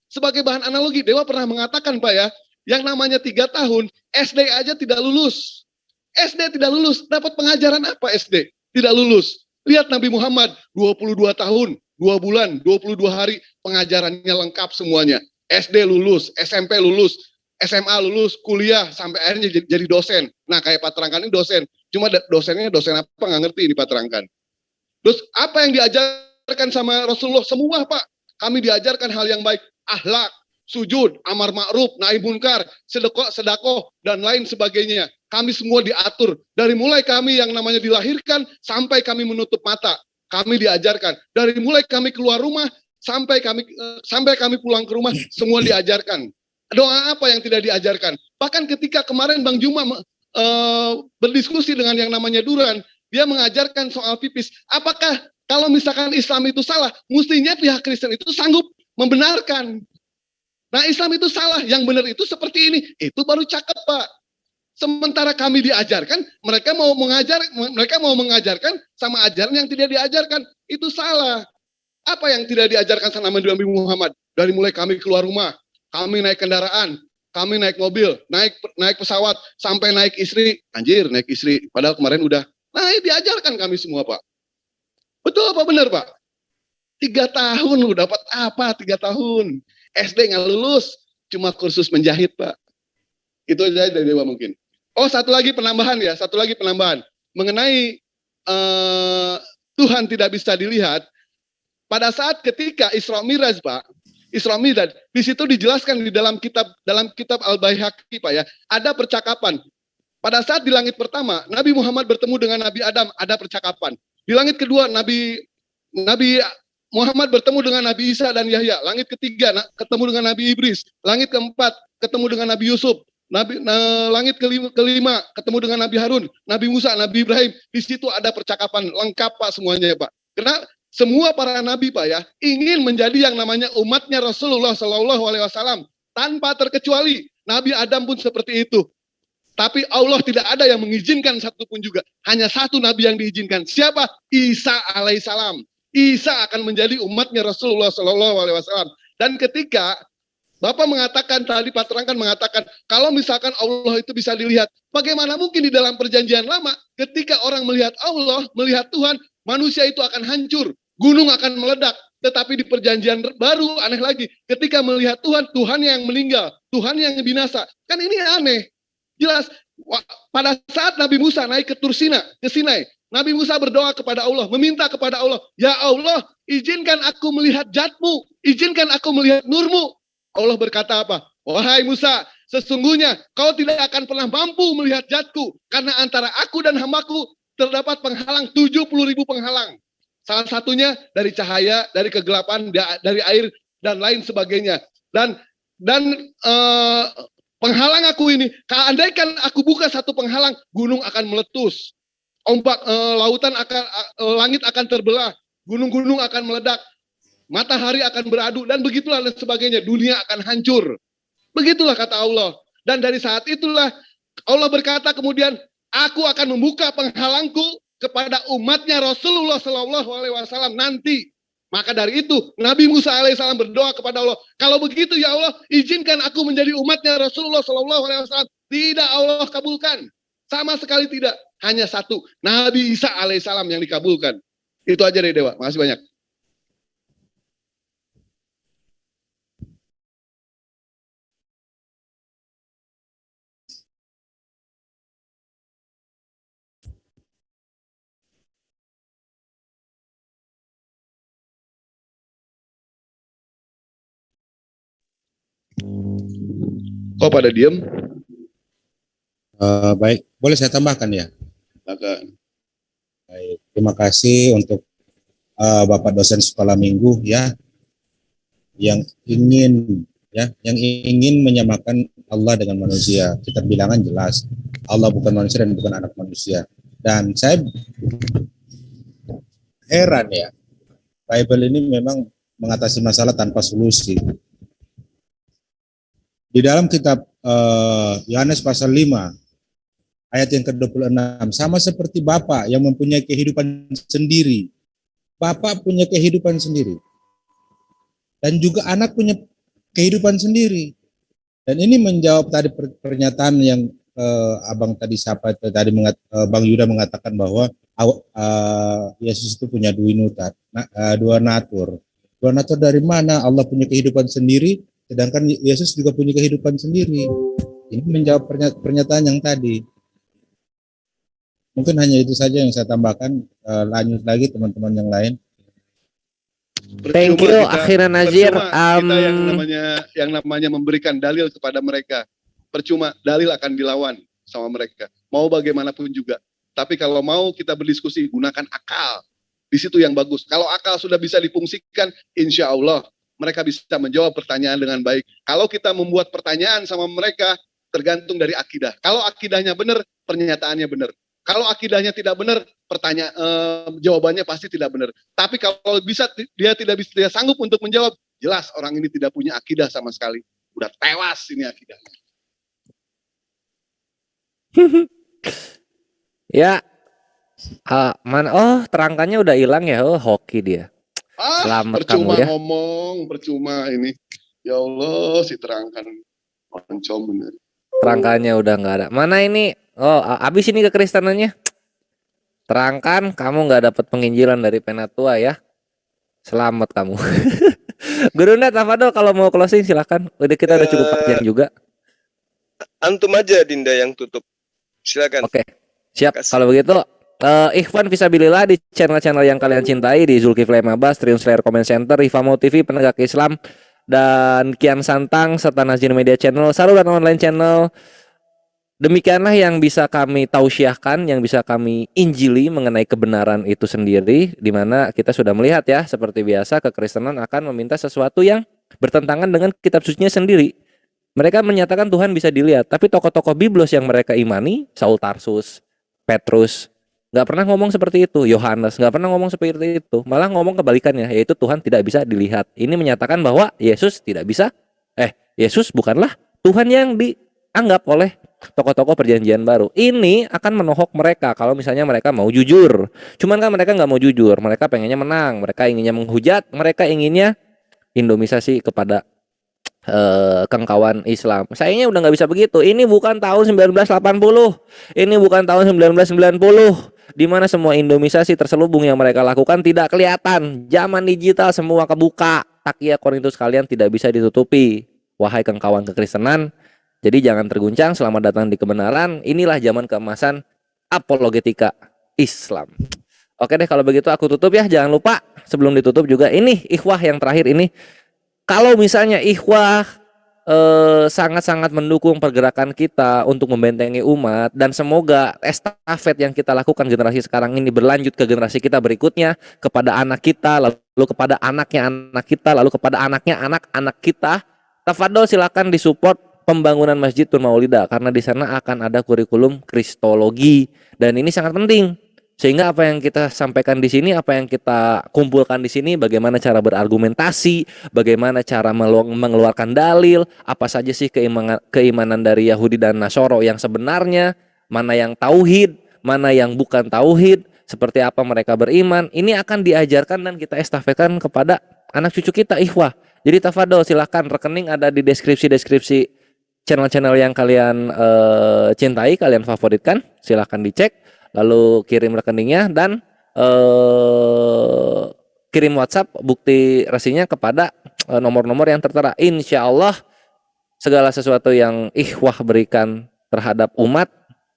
K: Sebagai bahan analogi, Dewa pernah mengatakan, Pak ya, yang namanya 3 tahun, SD aja tidak lulus. SD tidak lulus, dapat pengajaran apa SD? Tidak lulus. Lihat Nabi Muhammad, 22 tahun, 2 bulan, 22 hari, pengajarannya lengkap semuanya. SD lulus, SMP lulus, SMA lulus, kuliah, sampai akhirnya jadi dosen. Nah, kayak Pak Terangkan ini dosen. Cuma dosennya dosen apa nggak ngerti ini Pak Terangkan. Terus apa yang diajarkan sama Rasulullah? Semua, Pak. Kami diajarkan hal yang baik, akhlak, sujud, amar ma'ruf, nahi munkar, sedekah, dan lain sebagainya. Kami semua diatur. Dari mulai kami yang namanya dilahirkan, sampai kami menutup mata. Kami diajarkan. Dari mulai kami keluar rumah, sampai kami pulang ke rumah, semua diajarkan. Doa apa yang tidak diajarkan? Bahkan ketika kemarin Bang Juma berdiskusi dengan yang namanya Duran, dia mengajarkan soal pipis. Apakah kalau misalkan Islam itu salah, mestinya pihak Kristen itu sanggup membenarkan. Nah, Islam itu salah, yang benar itu seperti ini. Itu baru cakep, Pak. Sementara kami diajarkan, mereka mau mengajarkan sama ajaran yang tidak diajarkan. Itu salah. Apa yang tidak diajarkan sama Nabi Muhammad? Dari mulai kami keluar rumah, kami naik kendaraan, kami naik mobil, naik pesawat, sampai naik istri. Anjir, naik istri. Padahal kemarin udah. Nah, diajarkan kami semua, Pak. Betul apa benar, Pak? 3 tahun lu dapat apa 3 tahun? SD nggak lulus, cuma kursus menjahit, Pak. Itu aja dari Dewa mungkin. Oh, satu lagi penambahan. Mengenai Tuhan tidak bisa dilihat. Pada saat ketika Isra Miraj, Pak, Isra Miraj, di situ dijelaskan di dalam kitab Al-Baihaqi, Pak ya, ada percakapan. Pada saat di langit pertama, Nabi Muhammad bertemu dengan Nabi Adam, ada percakapan. Di langit kedua, Nabi Muhammad bertemu dengan Nabi Isa dan Yahya. Langit ketiga, ketemu dengan Nabi Idris. Langit keempat, ketemu dengan Nabi Yusuf. Langit kelima, ketemu dengan Nabi Harun, Nabi Musa, Nabi Ibrahim. Di situ ada percakapan lengkap, Pak, semuanya ya, Pak. Karena semua para nabi, Pak ya, ingin menjadi yang namanya umatnya Rasulullah Shallallahu Alaihi Wasallam tanpa terkecuali. Nabi Adam pun seperti itu. Tapi Allah tidak ada yang mengizinkan satupun juga. Hanya satu nabi yang diizinkan. Siapa? Isa alaihissalam. Isa akan menjadi umatnya Rasulullah Shallallahu Alaihi Wasallam. Dan ketika Bapak mengatakan tadi, Pak Terangkan mengatakan, kalau misalkan Allah itu bisa dilihat, bagaimana mungkin di dalam perjanjian lama, ketika orang melihat Allah, melihat Tuhan, manusia itu akan hancur, gunung akan meledak. Tetapi di perjanjian baru, aneh lagi, ketika melihat Tuhan, Tuhan yang meninggal, Tuhan yang binasa. Kan ini aneh. Jelas, pada saat Nabi Musa naik ke Sinai, Nabi Musa berdoa kepada Allah, meminta kepada Allah, ya Allah, izinkan aku melihat zatmu, izinkan aku melihat nurmu. Allah berkata apa? Wahai Musa, sesungguhnya kau tidak akan pernah mampu melihat zatku, karena antara aku dan hambaku terdapat penghalang 70.000 penghalang. Salah satunya dari cahaya, dari kegelapan, dari air, dan lain sebagainya. Dan penghalang aku ini, andaikan aku buka satu penghalang, gunung akan meletus, langit akan terbelah, gunung-gunung akan meledak, matahari akan beradu, dan begitulah dan sebagainya. Dunia akan hancur. Begitulah kata Allah. Dan dari saat itulah Allah berkata kemudian, aku akan membuka penghalangku kepada umatnya Rasulullah Shallallahu Alaihi Wasallam nanti. Maka dari itu Nabi Musa alaihissalam berdoa kepada Allah, kalau begitu ya Allah, izinkan aku menjadi umatnya Rasulullah Shallallahu Alaihi Wasallam. Tidak Allah kabulkan, sama sekali tidak. Hanya satu, Nabi Isa alaihissalam yang dikabulkan. Itu aja dari Dewa. Makasih banyak. Kok pada diem?
N: Baik, boleh saya tambahkan ya?
K: Silakan.
N: Baik, terima kasih untuk Bapak dosen sekolah minggu ya, yang ingin menyamakan Allah dengan manusia. Keterbilangan jelas, Allah bukan manusia dan bukan anak manusia. Dan saya heran ya, Bible ini memang mengatasi masalah tanpa solusi. Di dalam kitab Yohanes pasal 5 ayat yang ke-26, sama seperti Bapa yang mempunyai kehidupan sendiri. Bapa punya kehidupan sendiri. Dan juga anak punya kehidupan sendiri. Dan ini menjawab tadi pernyataan yang Abang tadi Bang Yuda mengatakan bahwa Yesus itu punya dua natur. Dua natur dari mana? Allah punya kehidupan sendiri, sedangkan Yesus juga punya kehidupan sendiri. Ini menjawab pernyataan yang tadi. Mungkin hanya itu saja yang saya tambahkan. Lanjut lagi teman-teman yang lain.
B: Thank you, akhirnya Nazir.
K: Kita yang namanya memberikan dalil kepada mereka. Percuma, dalil akan dilawan sama mereka. Mau bagaimanapun juga. Tapi kalau mau kita berdiskusi, gunakan akal. Di situ yang bagus. Kalau akal sudah bisa difungsikan, insya Allah mereka bisa menjawab pertanyaan dengan baik. Kalau kita membuat pertanyaan sama mereka, tergantung dari akidah. Kalau akidahnya benar, pernyataannya benar. Kalau akidahnya tidak benar, jawabannya pasti tidak benar. Tapi kalau dia tidak sanggup untuk menjawab, jelas orang ini tidak punya akidah sama sekali. Udah tewas ini akidahnya.
B: Ya, terangkannya udah hilang ya. Oh, hoki dia. Selamat
K: percuma
B: kamu ya.
K: Ngomong, percuma ini. Ya Allah, si Terangkan oncom bener.
B: Terangkannya udah nggak ada. Mana ini? Oh, habis ini kekristenannya. Terangkan, kamu nggak dapat penginjilan dari Penatua ya. Selamat kamu. Guru Net, Tafadol kalau mau closing silakan. Udah kita udah cukup panjang juga.
G: Antum aja Dinda yang tutup. Silakan.
B: Oke. Siap. Kalau begitu Ikhwan Fisabilillah di channel-channel yang kalian cintai, di Zulkifli Mabas, Triun Slayer Comment Center, Rifamo TV, Penegak Islam, dan Kian Santang, serta Nazir Media Channel, Saluran Online Channel. Demikianlah yang bisa kami tausiahkan, yang bisa kami injili mengenai kebenaran itu sendiri, di mana kita sudah melihat ya, seperti biasa kekristenan akan meminta sesuatu yang bertentangan dengan kitab sucinya sendiri. Mereka menyatakan Tuhan bisa dilihat, tapi tokoh-tokoh biblos yang mereka imani, Saul Tarsus, Petrus, nggak pernah ngomong seperti itu. Yohanes nggak pernah ngomong seperti itu, malah ngomong kebalikannya, yaitu Tuhan tidak bisa dilihat. Ini menyatakan bahwa Yesus tidak bisa, Yesus bukanlah Tuhan yang dianggap oleh tokoh-tokoh perjanjian baru. Ini akan menohok mereka kalau misalnya mereka mau jujur. Cuman kan mereka nggak mau jujur, mereka pengennya menang, mereka inginnya menghujat, mereka inginnya indomisasi kepada kengkawan Islam. Sayangnya udah nggak bisa begitu. Ini bukan tahun 1980, ini bukan tahun 1990, di mana semua indomisasi terselubung yang mereka lakukan tidak kelihatan. Zaman digital semua kebuka. Takia Korintus kalian tidak bisa ditutupi, wahai kengkawan kekristenan. Jadi jangan terguncang, selamat datang di kebenaran. Inilah zaman keemasan apologetika Islam. Oke deh, kalau begitu aku tutup ya. Jangan lupa sebelum ditutup juga ini ikhwah yang terakhir ini. Kalau misalnya ikhwah sangat-sangat mendukung pergerakan kita untuk membentengi umat, dan semoga estafet yang kita lakukan generasi sekarang ini berlanjut ke generasi kita berikutnya, kepada anak kita, lalu kepada anaknya anak kita, lalu kepada anaknya anak-anak kita. Tafadol silakan disupport pembangunan Masjid Tun Maulida, karena di sana akan ada kurikulum kristologi, dan ini sangat penting. Sehingga apa yang kita sampaikan di sini, apa yang kita kumpulkan di sini, bagaimana cara berargumentasi, bagaimana cara mengeluarkan dalil, apa saja sih keimanan dari Yahudi dan Nasoro yang sebenarnya, mana yang tauhid, mana yang bukan tauhid, seperti apa mereka beriman, ini akan diajarkan dan kita estafetkan kepada anak cucu kita, ikhwah. Jadi tafadol, silahkan, rekening ada di deskripsi channel-channel yang kalian cintai, kalian favoritkan, silahkan dicek. Lalu kirim rekeningnya dan kirim WhatsApp bukti resinya kepada nomor-nomor yang tertera. Insya Allah segala sesuatu yang ikhwah berikan terhadap umat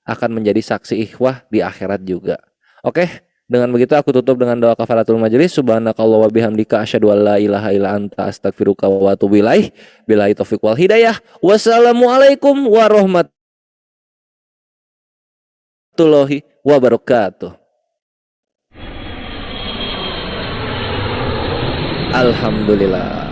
B: akan menjadi saksi ikhwah di akhirat juga. Oke, dengan begitu aku tutup dengan doa kafaratul majelis. Subhanakallah wa bihamdika asyhadu an la ilaha illa anta astaghfiruka wa atubu ilaih. Billahi taufiq wal hidayah. Wassalamualaikum warahmatullahi wabarakatuh. Alhamdulillah.